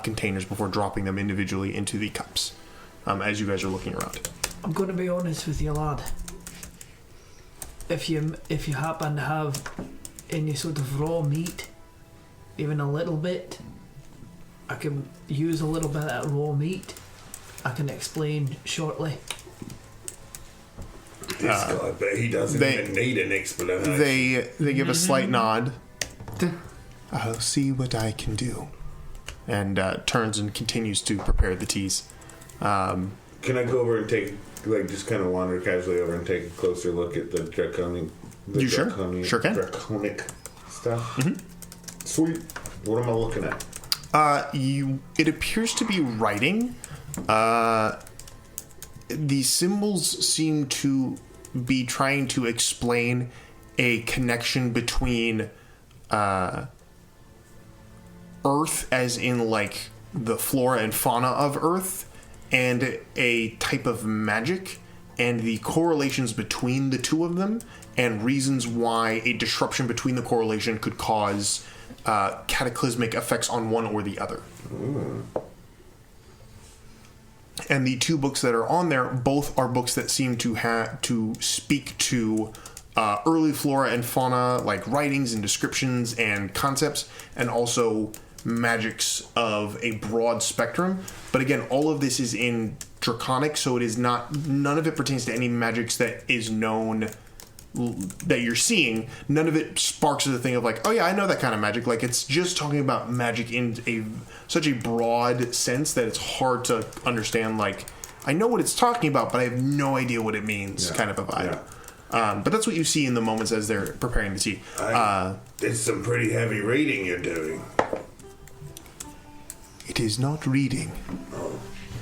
containers before dropping them individually into the cups as you guys are looking around. I'm going to be honest with you, lad. If you happen to have any sort of raw meat, even a little bit, I can use a little bit of that raw meat. I can explain shortly. This guy, but he doesn't even need an explanation. They give a slight nod. I'll see what I can do. And turns and continues to prepare the teas. Can I go over and just kind of wander casually over and take a closer look at the draconic... Sure can. Draconic stuff? Mm-hmm. Sweet. What am I looking at? It appears to be writing. The symbols seem to be trying to explain a connection between Earth, as in like the flora and fauna of Earth, and a type of magic, and the correlations between the two of them, and reasons why a disruption between the correlation could cause cataclysmic effects on one or the other. Ooh. And the 2 books that are on there, both are books that seem to speak to early flora and fauna, like writings and descriptions and concepts, and also magics of a broad spectrum. But again, all of this is in Draconic, so it is none of it pertains to any magics that is known that you're seeing. None of it sparks the thing of like, oh yeah, I know that kind of magic. Like, it's just talking about magic in such a broad sense that it's hard to understand. Like, I know what it's talking about, but I have no idea what it means, kind of a vibe. Yeah. But that's what you see in the moments as they're preparing the tea. It's some pretty heavy reading you're doing. It is not reading,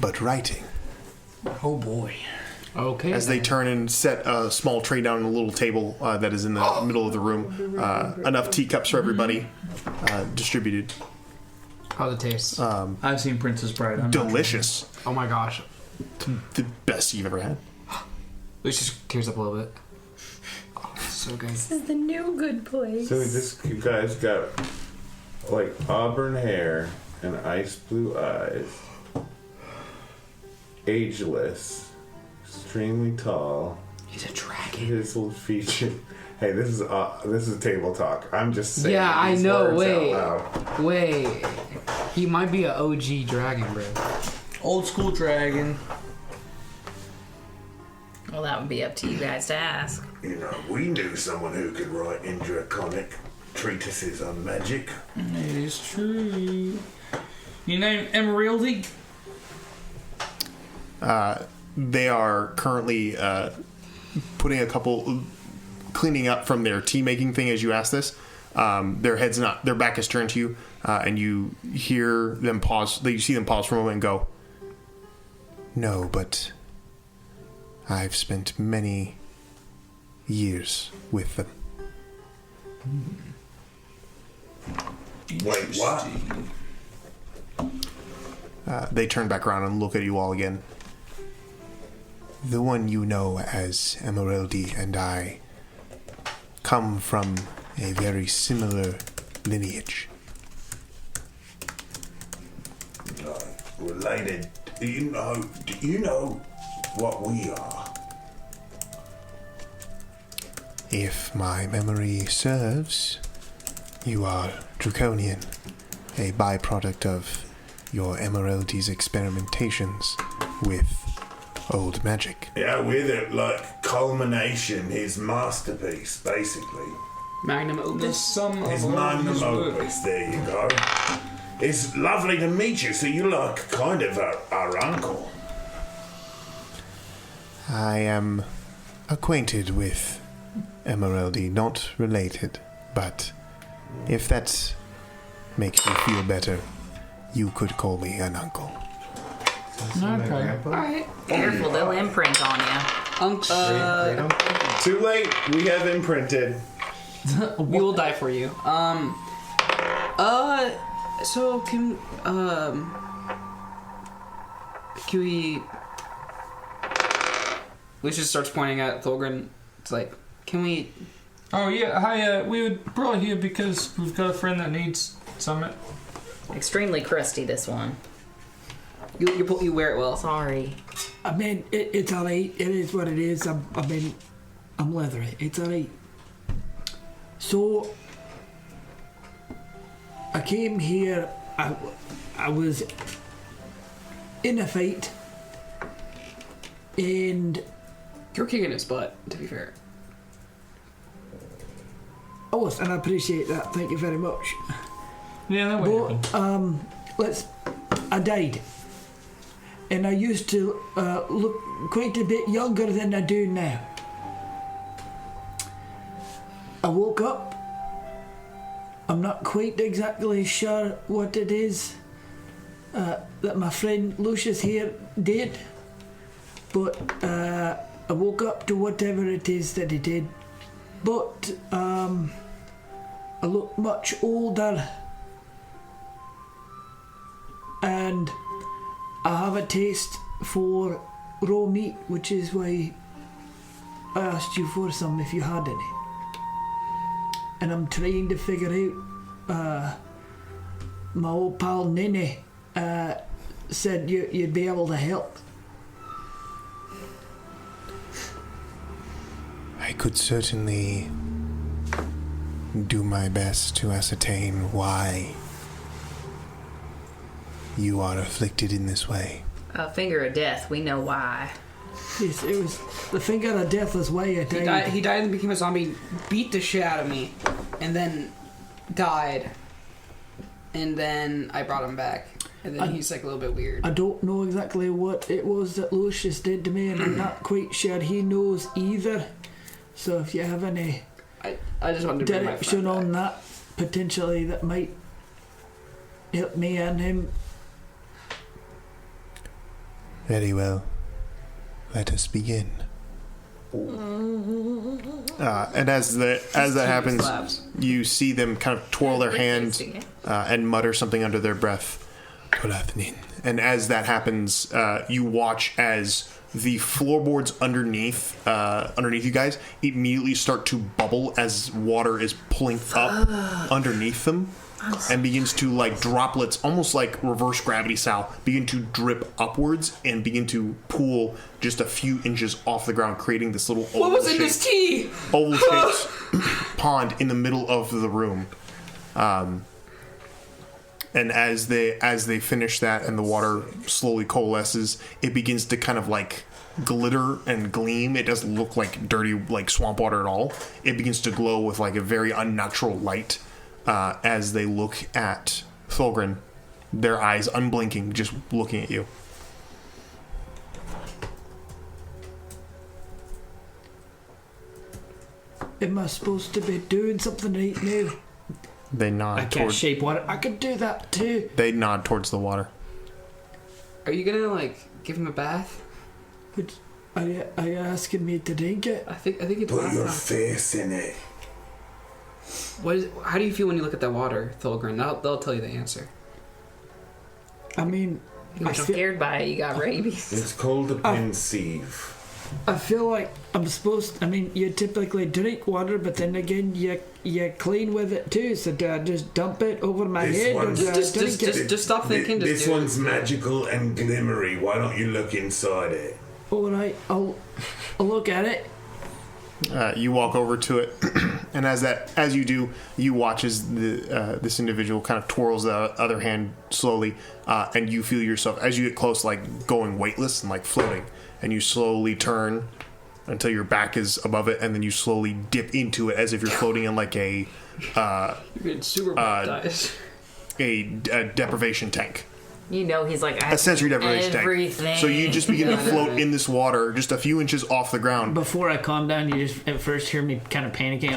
but writing. Oh boy. Okay. As they turn and set a small tray down on a little table that is in the middle of the room. Enough teacups for everybody distributed. How the taste? I've seen Princess Bride. I'm Delicious. Oh my gosh. The best you've ever had. It just tears up a little bit. Oh, so good. This is the new good place. So this guy's got like auburn hair and ice blue eyes. Ageless. Extremely tall. He's a dragon. His little feature. Hey, this is table talk. I'm just saying. Yeah, I these know. words out loud. Wait. He might be an OG dragon, bro. Old school dragon. Well, that would be up to you guys to ask. You know, we knew someone who could write in Draconic treatises on magic. It is true. You name Emeraldy? They are currently putting cleaning up from their tea making thing as you ask this. Their back is turned to you, and you hear them pause. You see them pause for a moment and go, "No, but I've spent many years with them." Wait, what? They turn back around and look at you all again. The one you know as Emeraldi and I come from a very similar lineage. Related. Do you know what we are? If my memory serves, you are Draconian. a byproduct of your Emeraldi's experimentations with old magic. Yeah, with it, like, culmination, his masterpiece, basically. Magnum opus. His magnum opus, there you go. It's lovely to meet you, so you're like kind of our uncle. I am acquainted with Emeraldi, not related, but if that makes you feel better, you could call me an uncle. Okay. Alright. Careful, they'll imprint on you. Too late. We have imprinted. We will die for you. So can we... Lucius starts pointing at Thulgrin. It's like, can we... Oh, yeah. Hi, we would brought here because we've got a friend that needs summit. Extremely crusty, this one. You wear it well. Sorry. I mean, it's alright. It is what it is. I'm leathery. It's alright. So, I came here. I was in a fight, and You're kicking his butt, to be fair. oh, and I appreciate that. Thank you very much. Yeah, that would happen. But I died, and I used to look quite a bit younger than I do now. I woke up. I'm not quite exactly sure what it is that my friend Lucius here did, but I woke up to whatever it is that he did. But I look much older, and I have a taste for raw meat, which is why I asked you for some if you had any. And I'm trying to figure out, my old pal Nene said you'd be able to help. I could certainly do my best to ascertain why you are afflicted in this way. Finger of death, we know why. Yes, it was the finger of death was why I died. He died and became a zombie, beat the shit out of me, and then died. And then I brought him back. And then he's like a little bit weird. I don't know exactly what it was that Lucius did to me, and I'm not quite sure he knows either. So if you have any I just wanted to bring my direction friend on back. that, potentially that might help me and him. Very well. Let us begin. And as that happens, you see them kind of twirl their hands and mutter something under their breath. And as that happens, you watch as the floorboards underneath you guys immediately start to bubble as water is pulling up underneath them. And begins to, like, droplets, almost like reverse gravity style, begin to drip upwards and begin to pool just a few inches off the ground, creating this little What was in this tea? oval-shaped pond in the middle of the room. And as they finish that and the water slowly coalesces, it begins to kind of like glitter and gleam. It doesn't look like dirty, like swamp water at all. It begins to glow with like a very unnatural light. As they look at Thulgrin, their eyes unblinking, just looking at you. Am I supposed to be doing something right now? They nod I can't towards. shape water. I could do that too. They nod towards the water. Are you gonna like give him a bath? But are you asking me to drink it? I think it's Put your last face in it. How do you feel when you look at that water, Thulgrin? They'll tell you the answer. I mean, You're scared by it, you got rabies. It's called a pensieve. I feel like I'm supposed. I mean, you typically drink water, but then again, you clean with it too. So do I just dump it over my This head, or one's- do I drink it? Just stop thinking. Just This do it. one's magical and glimmery. Why don't you look inside it? All right, I'll look at it. You walk over to it, And as you do, you watch as this individual kind of twirls the other hand slowly, and you feel yourself, as you get close, like going weightless and like floating. And you slowly turn until your back is above it, and then you slowly dip into it as if you're floating in like a You're getting super baptized. a deprivation tank. You know he's like, A sensory deprivation everything. tank. So you just begin to float in this water just a few inches off the ground. Before I calm down, you just at first hear me kind of panicking.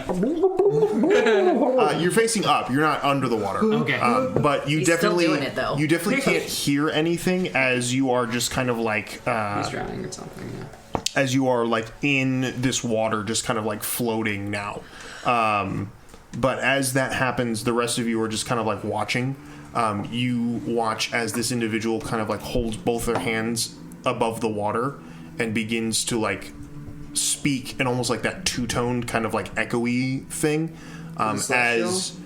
You're facing up. You're not under the water. Okay. But you He's definitely still doing it, though. you definitely can't hear anything as you are just kind of like He's drowning or something, yeah. as you are like in this water, just kind of like floating now. But as that happens, the rest of you are just kind of like watching. You watch as this individual kind of like holds both their hands above the water and begins to like speak in almost like that two-toned kind of like echoey thing. As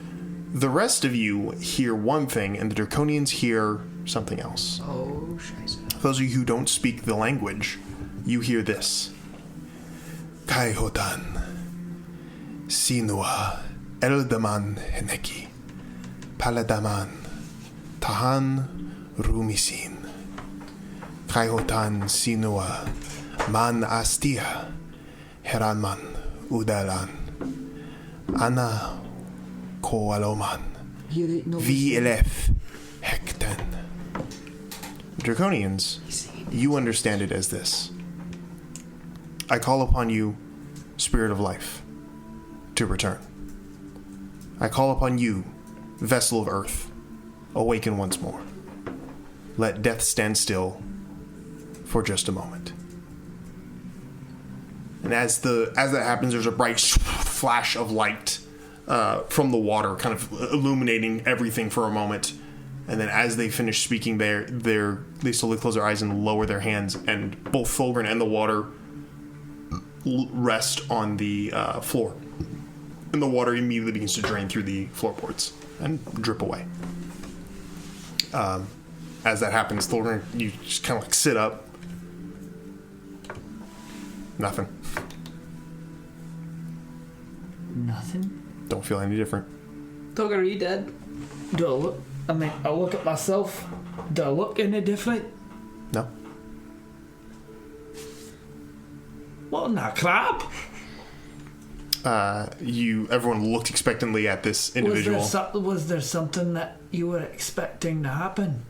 the rest of you hear one thing and the Draconians hear something else. Oh, scheiße. Those of you who don't speak the language, you hear this. Kai Hotan, Sinua, Eldaman Heneki, Paladaman, Tahan Rumisin, Kai Hotan, Sinua, Man Astia, Heranman, Udalan, Ana Koaloman, Vi Elef, Hekten. Draconians, you understand it as this. I call upon you, Spirit of Life, to return. I call upon you, Vessel of Earth, awaken once more. Let death stand still for just a moment. And as that happens, there's a bright flash of light from the water, kind of illuminating everything for a moment. And then as they finish speaking, they slowly close their eyes and lower their hands, and both Thulgrin and the water rest on the floor. And the water immediately begins to drain through the floorboards and drip away. As that happens, Thulgrin, you just kind of like sit up. Nothing. Nothing? Don't feel any different. Thulgrin, are you dead? Do I look? I mean, I look at myself. Do I look any different? No. What in the crap? Everyone looked expectantly at this individual. Was there something that you were expecting to happen?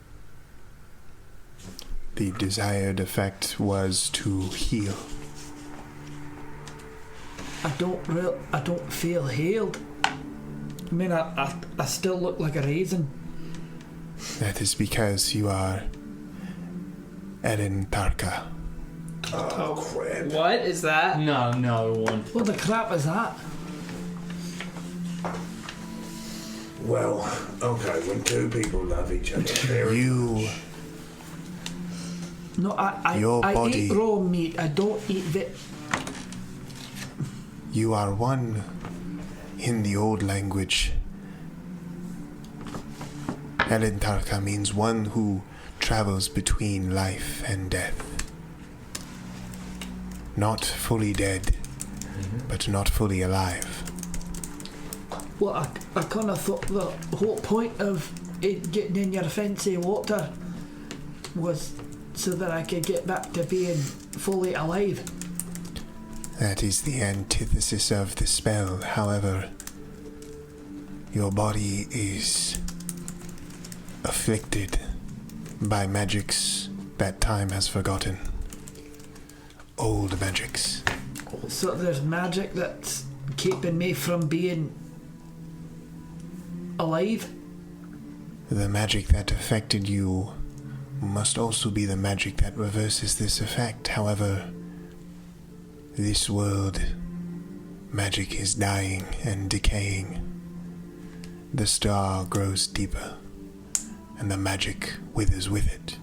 The desired effect was to heal. I don't feel healed. I mean, I still look like a raisin. That is because you are Eren Tarka. Oh, crap. What is that? No, one. What the crap is that? Well, okay, when two people love each other, very You, No, I body. eat raw meat. I don't eat you are one in the old language. Eren Tarka means one who travels between life and death. Not fully dead, but not fully alive. Well, I kind of thought the whole point of it getting in your fancy water was so that I could get back to being fully alive. That is the antithesis of the spell. However, your body is afflicted by magics that time has forgotten. Old magics. So there's magic that's keeping me from being alive? The magic that affected you must also be the magic that reverses this effect. However, this world, magic is dying and decaying. The star grows deeper, and the magic withers with it.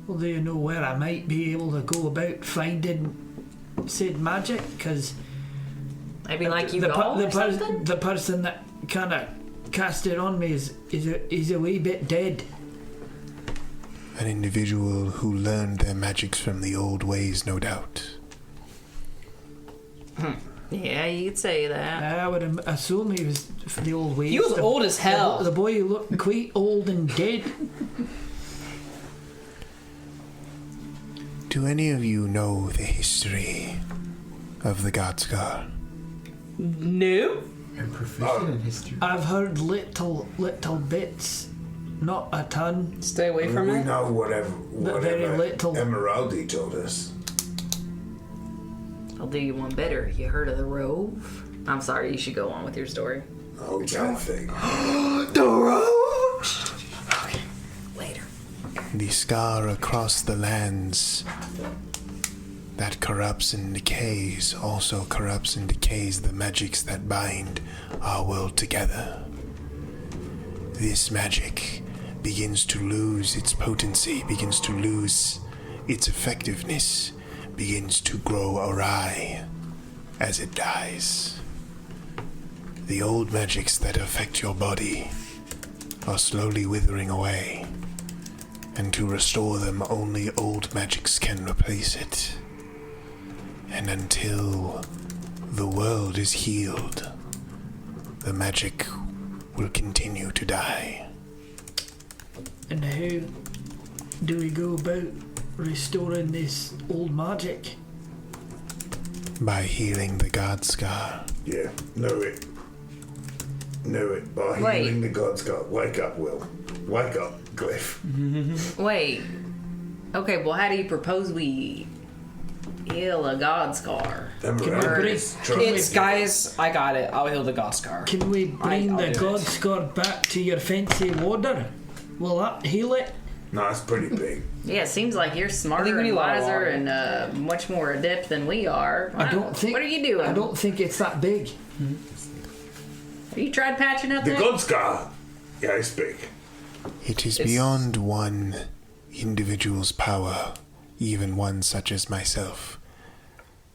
Well, do you know where I might be able to go about finding said magic? Because Maybe like you or something? the person that kind of cast it on me is a wee bit dead. An individual who learned their magics from the old ways, no doubt. Yeah, you could say that. I would assume he was the old ways. He was old as hell. The boy who looked quite old and dead. Do any of you know the history of the Godskar? No. I'm proficient in history. I've heard little bits, not a ton. Stay away from We it. know But very whatever little. Emeraldi told us. I'll do you one better. You heard of the Rove? I'm sorry, you should go on with your story. Oh, that thing. Later. The scar across the lands that corrupts and decays also corrupts and decays the magics that bind our world together. This magic begins to lose its potency, begins to lose its effectiveness, begins to grow awry as it dies. The old magics that affect your body are slowly withering away, and to restore them only old magics can replace it. And until the world is healed, the magic will continue to die. And how do we go about restoring this old magic? By healing the Godskar. Yeah, know it. Know it. By Wait. healing the gods. Wake up, Will. Wake up, Glyph. Wait. Okay, well, how do you propose we heal a god scar? It's guys. I got it. I'll heal the Goskar. Can we bring I'll the do it. Godskar back to your fancy water? Will that heal it? No, it's pretty big. Yeah, it seems like you're smarter we need and a lot of wiser water. and much more adept than we are. I don't think. What are you doing? I don't think it's that big. Have you tried patching up The that? Godskar. Yeah, it's big. It is beyond one individual's power, even one such as myself,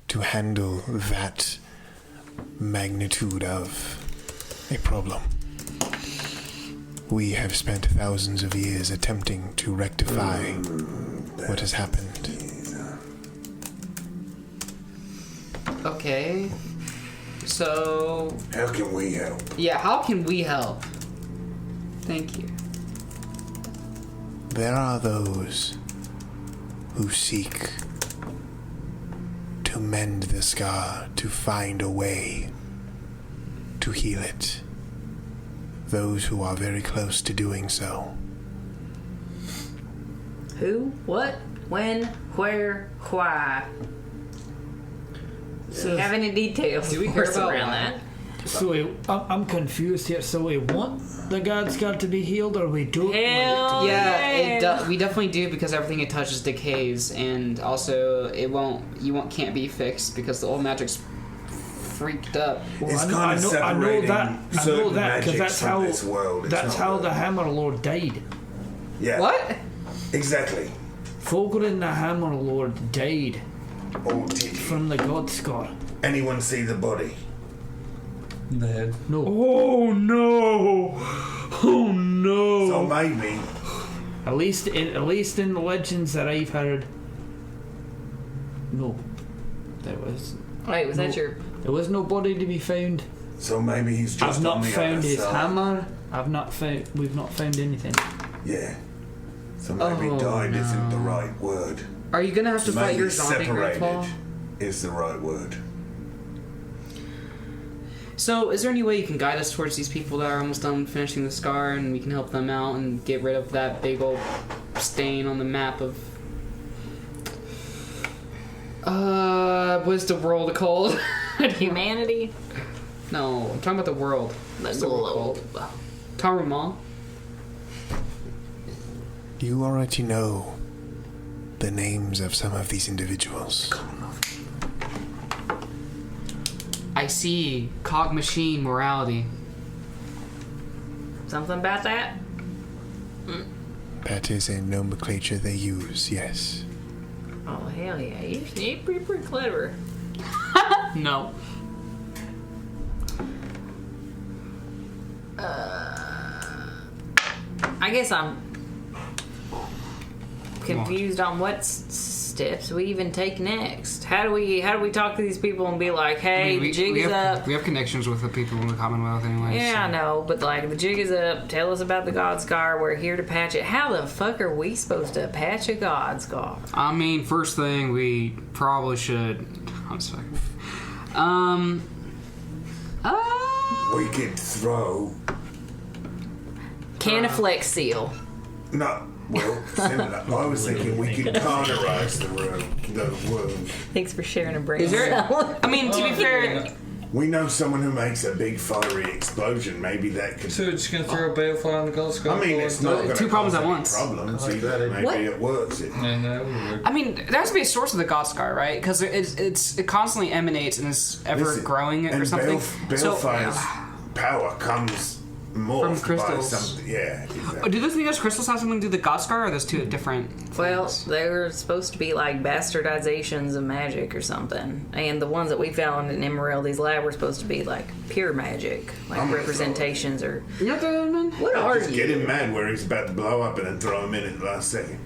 to handle that magnitude of a problem. We have spent thousands of years attempting to rectify what has happened. Okay. So How can we help? yeah, how can we help? Thank you. There are those who seek to mend the scar, to find a way to heal it. Those who are very close to doing so. Who? What? When? Where? Why? Do you have any details? Do we for care us about around why? that? So I'm confused here. So we want the Godskar to be healed, or we don't Hell want it to? Yeah, we definitely do because everything it touches decays, and also can't be fixed because the old magic's freaked up. It's I kind of know separating that. I know certain that because magics that's from how this world. It's that's not how real. the Hammer Lord died. Yeah. What? Exactly. Thulgrin the Hammer Lord died Oh, did you? from the Godskar. Anyone see the body? The head. No. Oh no! Oh no! So maybe. At least in the legends that I've heard. No. There was no body to be found. So maybe he's just I've not on the found other his side. hammer. We've not found anything. Yeah. So maybe Oh, died isn't the right word. Are you gonna have to fight Maybe your zombie separated grandpa? is the right word. So, is there any way you can guide us towards these people that are almost done finishing the scar, and we can help them out and get rid of that big old stain on the map of? What's the world called? Humanity? No, I'm talking about the world. What's the world called? Taruma. You already know the names of some of these individuals. I see. Cog machine morality. Something about that? That is a nomenclature they use, yes. Oh, hell yeah. You're pretty clever. No. I guess I'm confused on what steps we even take next? How do we talk to these people and be like, hey, the jig is up? We have connections with the people in the Commonwealth anyway. Yeah, I know, but like, the jig is up. Tell us about the God Scar. We're here to patch it. How the fuck are we supposed to patch a God Scar? I mean, first thing we probably should. I'm just fucking. We could throw. Can of Flex Seal. No, well, I was thinking we could cauterize the wound. Thanks for sharing a brain Is there? cell. I mean, to be fair, We know someone who makes a big fiery explosion. Maybe that could. So we're just gonna throw a balefire on the God Scar? I mean, it's not going to two problems at once. Problems. Like Either. that. Maybe What? it works. And that would work. I mean, there has to be a source of the God Scar, right? Because it constantly emanates and is ever Listen, growing or and something. Balefire's power comes more From crystals. By something. Yeah, exactly. Do those think those crystals have something to do with the God Scar, or are those two different? Well, things? they're supposed to be like bastardizations of magic or something. And the ones that we found in Emeraldy's lab were supposed to be like pure magic, like I'm representations or. You know what that mean? What are Just you? get him mad where he's about to blow up and then throw him in at the last second.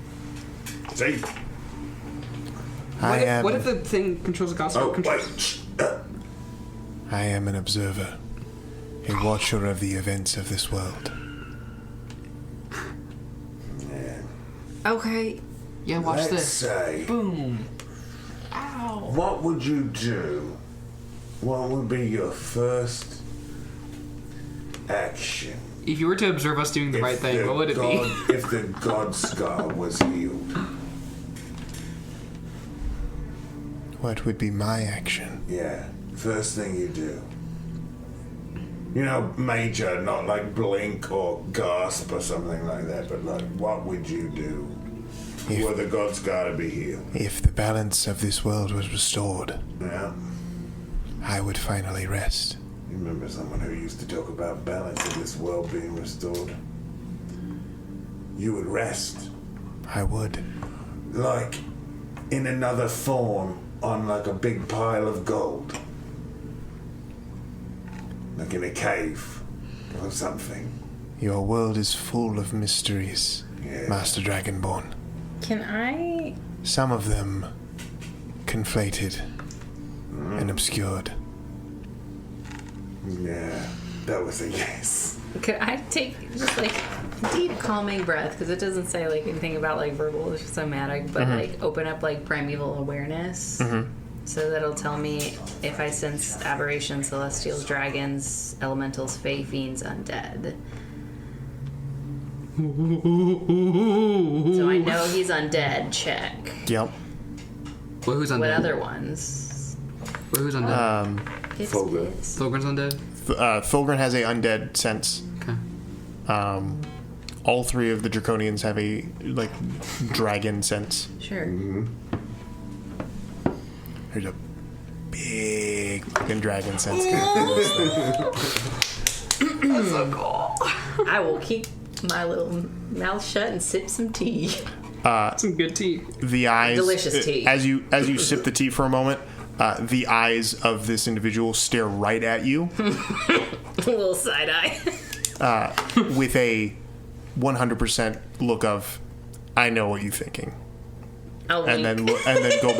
See? What if the thing controls the God Scar? Oh, wait. Shh. I am an observer, a watcher of the events of this world. Yeah. Okay. Yeah, watch Let's this. say, Boom. Ow. what would you do? What would be your first action? If you were to observe us doing the right thing, the what would it be? If the God Scar was healed. What would be my action? Yeah. First thing you do. You know, major, not like blink or gasp or something like that, but like, what would you do? Were the gods gotta be healed? If the balance of this world was restored, Yeah. I would finally rest. You remember someone who used to talk about balance of this world being restored? You would rest. I would. Like, in another form, on like a big pile of gold. Like in a cave or something. Your world is full of mysteries, Yeah. Master Dragonborn. Can I? Some of them conflated and obscured. Yeah, that was a yes. Could I take just like deep calming breath? Because it doesn't say like anything about like verbal somatic, but like open up like primeval awareness. So that'll tell me if I sense aberrations, celestials, dragons, elementals, fae, fiends, undead. So I know he's undead. Check. Yep. Well, who's undead? What other ones? Well, who's undead? It's Thulgrin. this. Thulgrin's undead? Thulgrin has a undead sense. Okay. All three of the Draconians have a like dragon sense. Sure. There's a big fucking dragon sense. That's so cool. I will keep my little mouth shut and sip some tea. Some good tea. The eyes, Delicious tea. As you sip the tea for a moment, the eyes of this individual stare right at you A little side eye. with a 100% look of, I know what you're thinking. I'll And wink. then go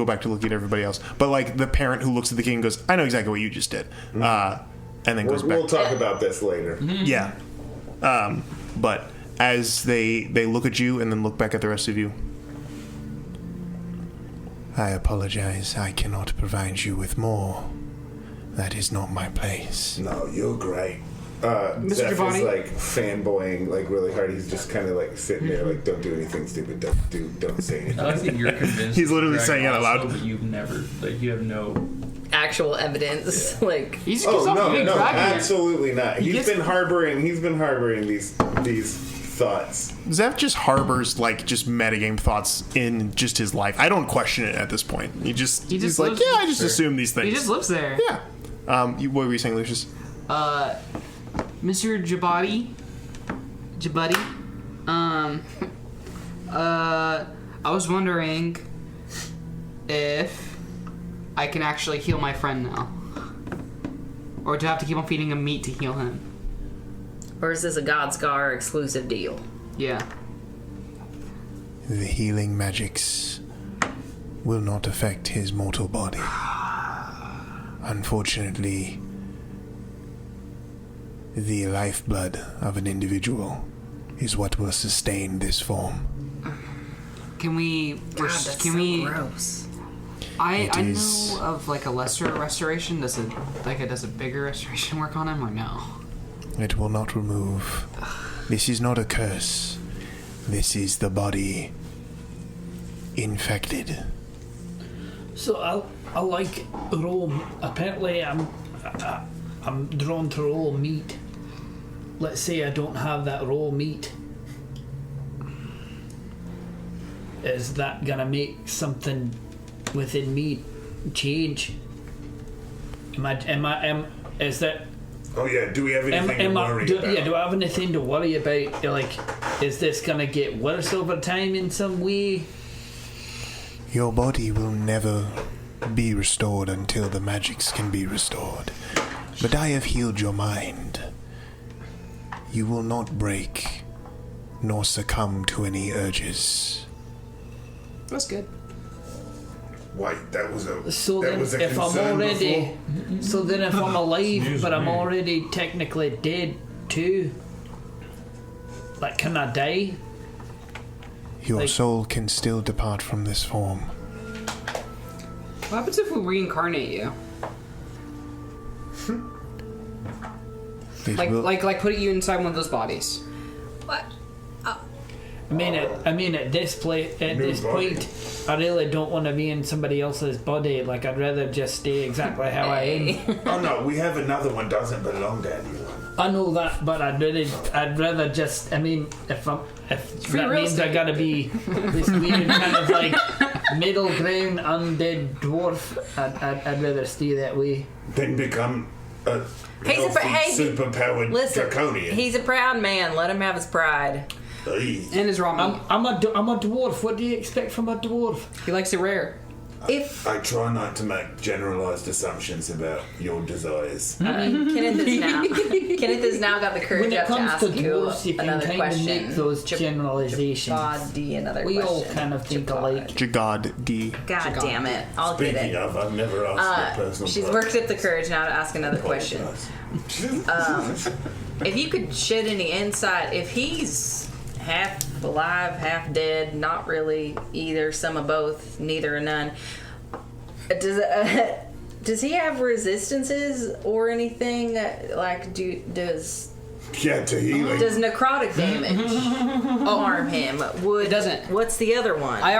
back to looking at everybody else. But like the parent who looks at the king and goes, I know exactly what you just did. And then goes back. We'll talk about this later. Yeah. But as they look at you and then look back at the rest of you, I apologize. I cannot provide you with more. That is not my place. No, you're great. Zeph is Giovanni? like fanboying like really hard. He's just kind of like sitting there like, don't do anything stupid. Don't say anything. I think you're convinced. He's literally Dragon saying it out loud. also, But you've never, like, you have no. Actual evidence. Like, He's Oh a no, big no, dragon. absolutely not. He's gets- been harboring these thoughts. Zeph just harbors like just metagame thoughts in just his life. I don't question it at this point. He's like, lives- yeah, I just assume these things. He just lives there. Yeah. What were you saying, Lucius? Mr. Jabadi. I was wondering if I can actually heal my friend now. Or do I have to keep on feeding him meat to heal him? or is this a God Scar exclusive deal? Yeah. The healing magics will not affect his mortal body. Unfortunately, the lifeblood of an individual is what will sustain this form. Can we... God, can we... gross. I know of like a lesser restoration. Does a bigger restoration work on him or no? It will not remove. This is not a curse. This is the body infected. So I like raw. Apparently, I'm drawn to raw meat. Let's say I don't have that raw meat. Is that gonna make something within me change? Is that? Oh yeah, do we have anything to worry about? Yeah, do I have anything to worry about? Like, is this gonna get worse over time in some way? Your body will never be restored until the magics can be restored. But I have healed your mind. You will not break, nor succumb to any urges. That's good. Wait, that was a So that then, was a if I'm concern already, before? so then if I'm alive, News but to I'm me. already technically dead too. Like, can I die? Your Like- soul can still depart from this form. What happens if we reincarnate you? It Like will, like put you inside one of those bodies. What? I mean, at this body. point, I really don't want to be in somebody else's body. Like, I'd rather just stay exactly how I am. Oh no, we have another one. Doesn't belong to anyone. I know that, but I'd rather just. I mean, if free that real means I estate. gotta be this weird kind of like middle ground undead dwarf, I'd rather stay that way. Then become a He's a- healthy, hey, superpowered Listen, draconian. he's a proud man. Let him have his pride. Hey. And his raw meat. I'm a dwarf. What do you expect from a dwarf? He likes it rare. If I try not to make generalized assumptions about your desires. Kenneth has now got the When courage it up to comes ask to you dwarves, you can another kind question. of make those generalizations. Jagod, another We all question. kind of think alike. Jagod D. God damn it! I'll get Speaking it. of, I've never asked a personal She's part. worked up the courage now to ask another question. If you could shed any insight, if he's half alive, half dead, not really either, some of both, neither or none, does he have resistances or anything? Like, does Yeah, to healing. necrotic damage harm him? It doesn't. What's the other one? I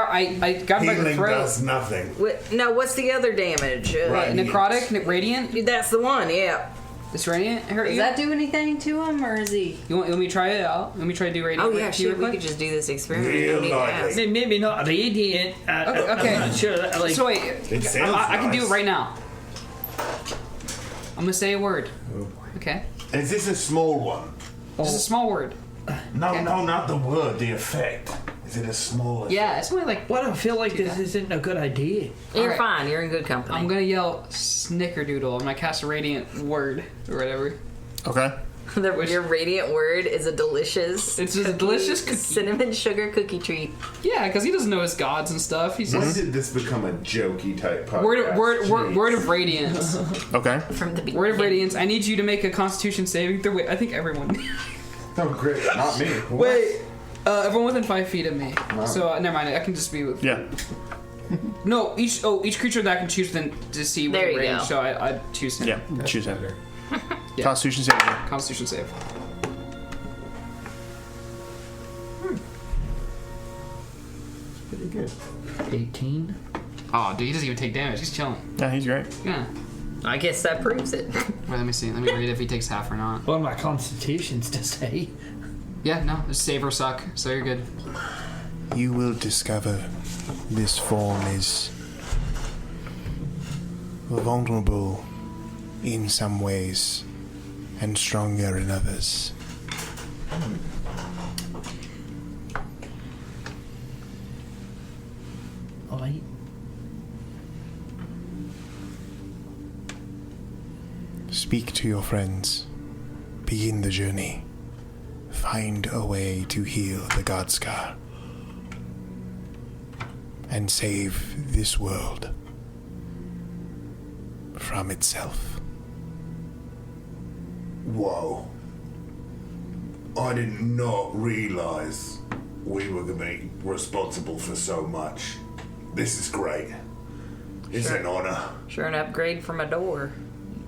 got him by the Healing throat. does nothing. What's the other damage? Right. Necrotic, radiant. That's the one, yeah. This radiant hurt Does you? that do anything to him, or is he? You want me to try it out? Let me try to do radiant. Oh yeah, with shit. you We real could quick? just do this experiment. Real No need to likely. ask. Maybe not radiant. Okay. I'm not sure. Like, So wait, It sounds I can do nice. it right now. I'm gonna say a word. Okay. Is this a small one? Just a small word. No, Okay. no, not the word, the effect. Is it a small effect? Yeah, it's only like. what I feel like this isn't a good idea. You're Alright. fine. You're in good company. I'm gonna yell snickerdoodle. I'm gonna cast a radiant word or whatever. Okay. Your radiant word is a delicious. It's just a delicious cookie. cinnamon sugar cookie treat. Yeah, because he doesn't know his gods and stuff. He's When just did this become a jokey type podcast? word of radiance. Okay. From the beginning. Word of radiance. I need you to make a Constitution saving throw. Wait, I think everyone. Oh, great. Not me. Wait, everyone within 5 feet of me. So never mind. I can just be with. Yeah. No, each creature that I can choose then to see There within you range. go. So I choose him. Yeah. Choose that. Yeah. Constitution saving. Constitution save. Pretty good. 18. Oh, dude, he doesn't even take damage. He's chilling. Yeah, he's great. Yeah. I guess that proves it. Wait, let me see. Let me read if he takes half or not. What are my constitutions to say? Yeah, no, just save or suck. So you're good. You will discover this form is vulnerable in some ways and stronger in others. Alright. Speak to your friends. Begin the journey. Find a way to heal the God Scar. and save this world from itself. Whoa. I did not realize we were going to be responsible for so much. This is great. It's an honor. Sure, an upgrade from a door.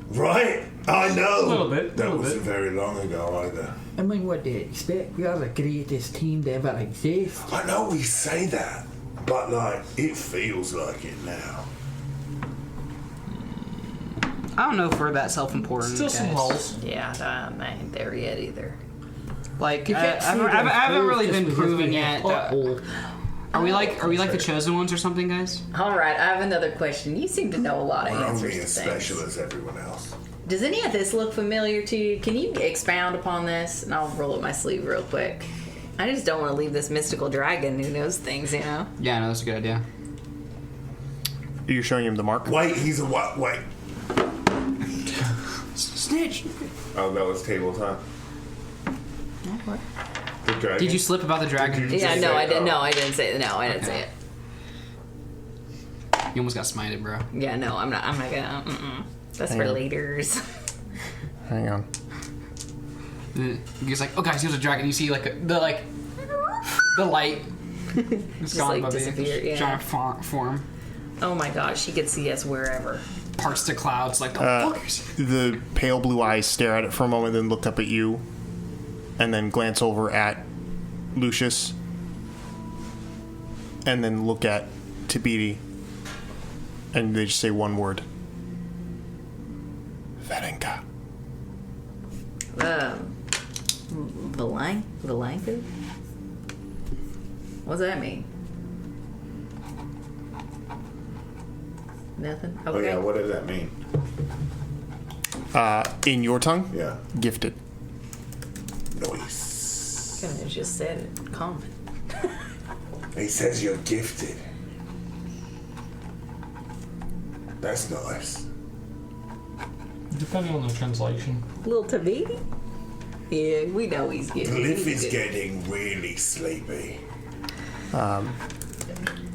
Right? I know. A little bit. That wasn't very long ago either. I mean, what do you expect? We are the greatest team to ever exist. I know we say that, but like, it feels like it now. I don't know if we're that self-important. Still some guys. holes. Yeah, I ain't there yet either. Like, I haven't really been proven yet. Are we like the chosen ones or something, guys? All right, I have another question. You seem to know a lot of We're answers only to as special things. as everyone else. Does any of this look familiar to you? Can you expound upon this? And I'll roll up my sleeve real quick. I just don't want to leave this mystical dragon who knows things, you know? Yeah, no, that's a good idea. Are you showing him the mark? Wait, he's a what? Wait. Snitch. Oh, that was table time. The dragon? Did you slip about the dragon? Yeah, just no, say, I didn't. oh. No, I didn't say it. No, I didn't say it. You almost got smited, bro. Yeah, no, I'm not gonna. That's Hang for on. leaders. Hang on. He's like, oh guys, here's a dragon. You see the light. It's Just, gone like, above disappear, the yeah. giant form. Oh my gosh, she could see us wherever. Parts to clouds. Like, the fuck is it? The pale blue eyes stare at it for a moment, then look up at you, and then glance over at Lucius, and then look at Tabidi, and they just say one word. Varenka. Valanka? What's that mean? Nothing? Okay. Oh yeah, what does that mean? In your tongue? Yeah. Gifted. Nice. Couldn't have just said it. Common. He says you're gifted. That's nice. Depending on the translation. Little Tabidi? Yeah, we know he's getting. Cliff is getting really sleepy.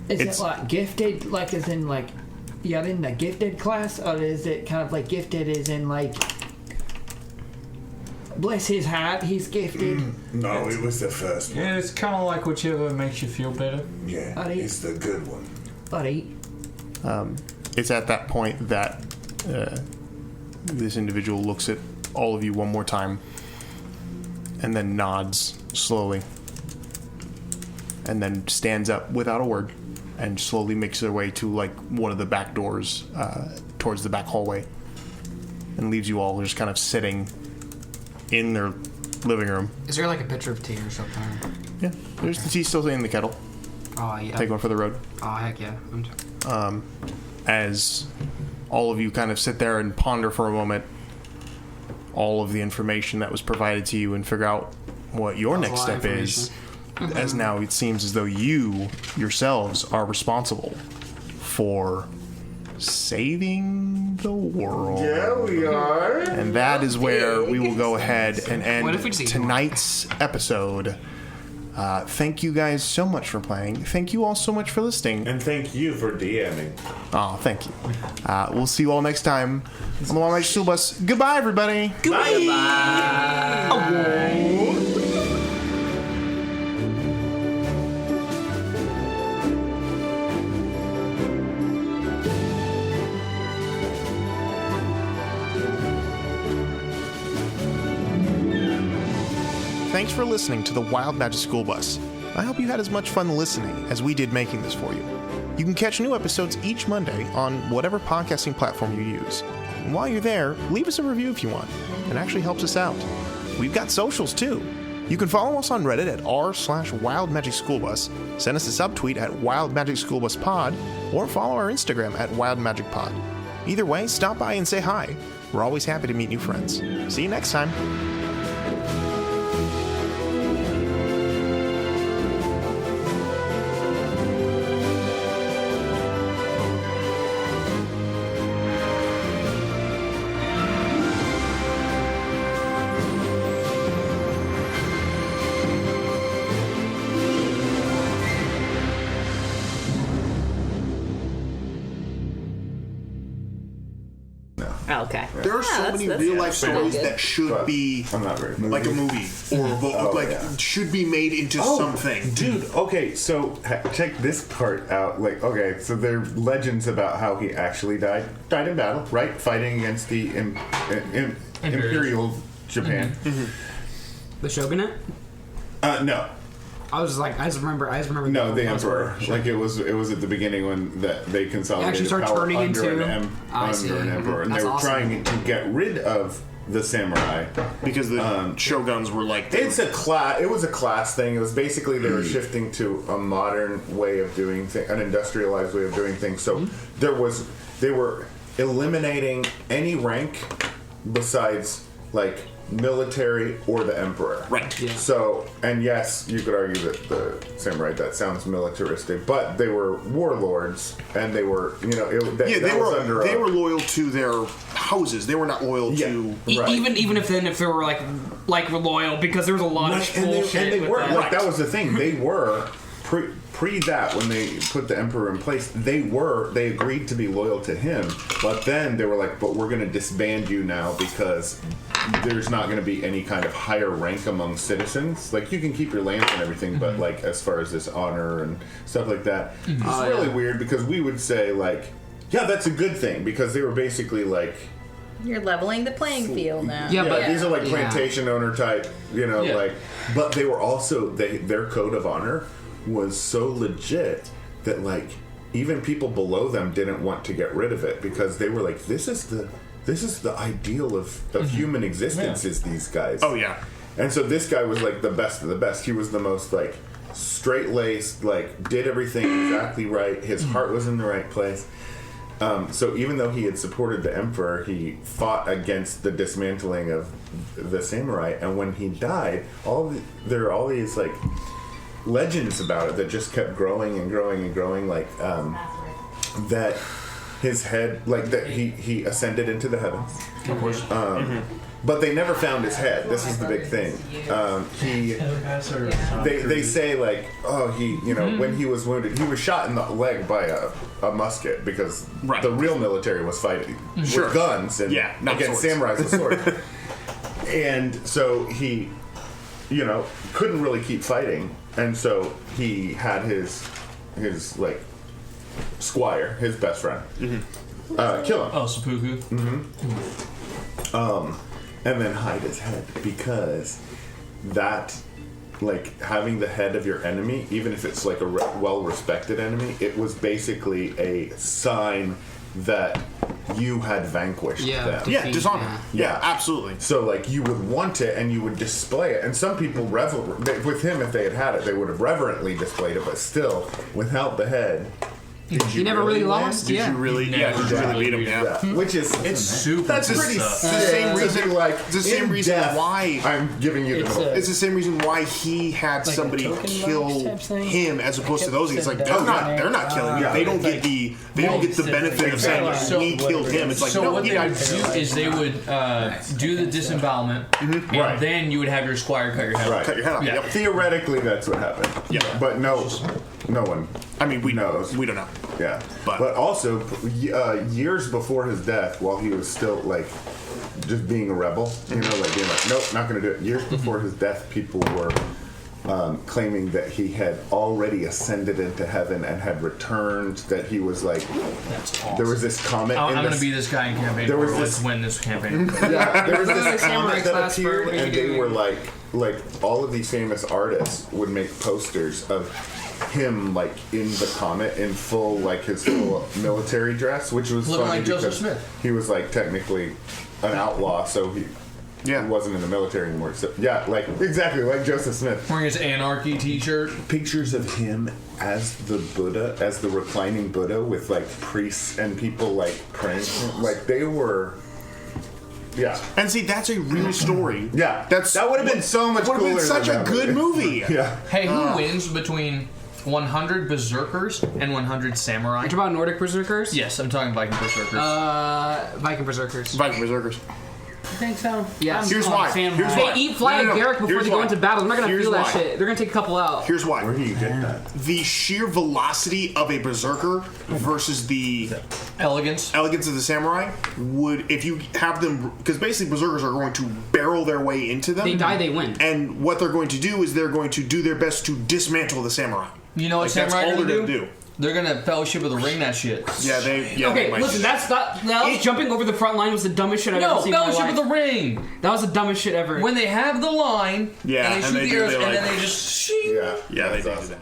Is It's- it like gifted, like as in like you're in the gifted class, or is it kind of like gifted as in like bless his heart, he's gifted? No, it was the first one. Yeah, it's kind of like whichever makes you feel better. Yeah, Alright. it's the good one. Alright. It's at that point that this individual looks at all of you one more time and then nods slowly and then stands up without a word and slowly makes their way to like one of the back doors towards the back hallway and leaves you all just kind of sitting in their living room. Is there like a pitcher of tea or something? Yeah, there's the tea still in the kettle. Oh yeah. Take one for the road. Oh heck yeah. As all of you kind of sit there and ponder for a moment all of the information that was provided to you and figure out what your That was next a lot of step is, as now it seems as though you yourselves are responsible for saving the world. Yeah, we are. And that is where we will go ahead and What end if we just eat tonight's episode. Thank you guys so much for playing. Thank you all so much for listening. And thank you for DMing. Oh, thank you. We'll see you all next time on the Wild Magic School Bus. Goodbye, everybody. Thanks for listening to the Wild Magic School Bus. I hope you had as much fun listening as we did making this for you. You can catch new episodes each Monday on whatever podcasting platform you use. And while you're there, leave us a review if you want. It actually helps us out. We've got socials too. You can follow us on Reddit at r/WildMagicSchoolBus, send us a subtweet at WildMagicSchoolBusPod, or follow our Instagram at WildMagicPod. Either way, stop by and say hi. We're always happy to meet new friends. See you next time. Okay. There are so many real life stories good. that should But be I'm not very like a movie or a book, should be made into something. Dude, okay, so check this part out. Like, okay, so there are legends about how he actually died in battle, right? Fighting against the Imperial Japan. The shogunate? No. I was like, I just remember. No, the emperor. Like it was at the beginning when they consolidated actually started power turning under into- under an emperor, and That's they were awesome. trying to get rid of the samurai Because the shoguns were like... It's a class. It was a class thing. It was basically they were shifting to a modern way of doing things, an industrialized way of doing things. So they were eliminating any rank besides like military or the emperor. Right. Yeah. So, and yes, you could argue that the samurai, that sounds militaristic, but they were warlords, and they were, you know, they were loyal to their houses. They were not loyal to... Right. Even if they were like loyal, because there was a lot of bullshit. And they with were that. like that was the thing. They were pre that when they put the emperor in place. They agreed to be loyal to him, but then they were like, "But we're going to disband you now because there's not going to be any kind of higher rank among citizens. Like you can keep your lands and everything, but like as far as this honor and stuff like that, it's really weird because we would say like, yeah, that's a good thing because they were basically like." You're leveling the playing field now. Yeah, but these are like plantation owner type, you know, Yeah. like. But they were also their code of honor was so legit that like even people below them didn't want to get rid of it because they were like, this is the ideal of human existence is these guys. Oh yeah. And so this guy was like the best of the best. He was the most like straight laced, like did everything exactly right. His heart was in the right place. So even though he had supported the emperor, he fought against the dismantling of the samurai. And when he died, there are all these like legends about it that just kept growing and growing and growing. Like that his head, like that he ascended into the heavens. Of course. But they never found his head. This is the big thing. They say like, oh, when he was wounded, he was shot in the leg by a musket because the real military was fighting with guns and against samurais with swords. And so he, couldn't really keep fighting, and so he had his like squire, his best friend, kill him. Oh, seppuku. And then hide his head because that, like, having the head of your enemy, even if it's like a well-respected enemy, it was basically a sign that you had vanquished them. Yeah, dishonor. Yeah, absolutely. So, like, you would want it and you would display it. And some people with him, if they had it, they would have reverently displayed it. But still, without the head, he never really lost. Did you really? Yeah, did you really beat him? Yeah. Which is it's super. That's pretty. It's the same reason. Like it's the same reason why I'm giving you the middle. It's the same reason why he had Like somebody a token kill type thing? him as opposed to those. He's like, Kept they're not killing you. Yeah. They don't get the benefit of saying Exactly. we killed him. It's like So no, what he they died. would do is they would do the disembowelment, and Right. then you would have your squire cut your head off. Cut your head off. Yeah. Yep. Theoretically, that's what happened. Yeah. But no one. I mean, we knows. We don't know. Yeah. But also, years before his death, while he was still like just being a rebel, like being like, nope, not going to do it. Years before his death, people were claiming that he had already ascended into heaven and had returned. That he was like, That's awesome. there was this comment. I'm going to be this guy in campaign. There was Let's this- win this campaign. Yeah, there was This is this a samurai comment that class for appeared, what are you and they doing? were like all of these famous artists would make posters of him like in the comet in full like his full military dress, which was Looking funny like Joseph because Smith. he was like technically an outlaw, so he wasn't in the military anymore. So like exactly like Joseph Smith. Wearing his anarchy t-shirt. Pictures of him as the Buddha, as the reclining Buddha, with like priests and people like praying, like they were. Yeah. And see, that's a real story. Yeah. That would have been so much would have cooler. been such than a that good movie. Yeah. Hey, who wins between 100 berserkers and 100 samurai? You talking about Nordic berserkers? Yes, I'm talking Viking berserkers. Viking berserkers. Viking berserkers. think so? Yes. Here's why. Samurai. Here's They why. eat fly No, at Garrick before Here's they go why. into battle. They're not gonna Here's feel that why. shit. They're gonna take a couple out. Here's why. Where do you get that? The sheer velocity of a berserker versus the Elegance. elegance of the samurai would, if you have them, because basically berserkers are going to barrel their way into them. They die, they win. And what they're going to do is they're going to do their best to dismantle the samurai. You know what Like, that's samurai all are they're gonna gonna do? do. They're gonna Fellowship of the Ring that shit. Yeah, they Okay, might listen, do that was jumping over the front line was the dumbest shit I've No, ever seen in my Fellowship life. of the Ring. That was the dumbest shit ever. When they have the line, Yeah, and they and shoot they the do, arrows, they and then like- they just shoot. Yeah, they do awesome. that.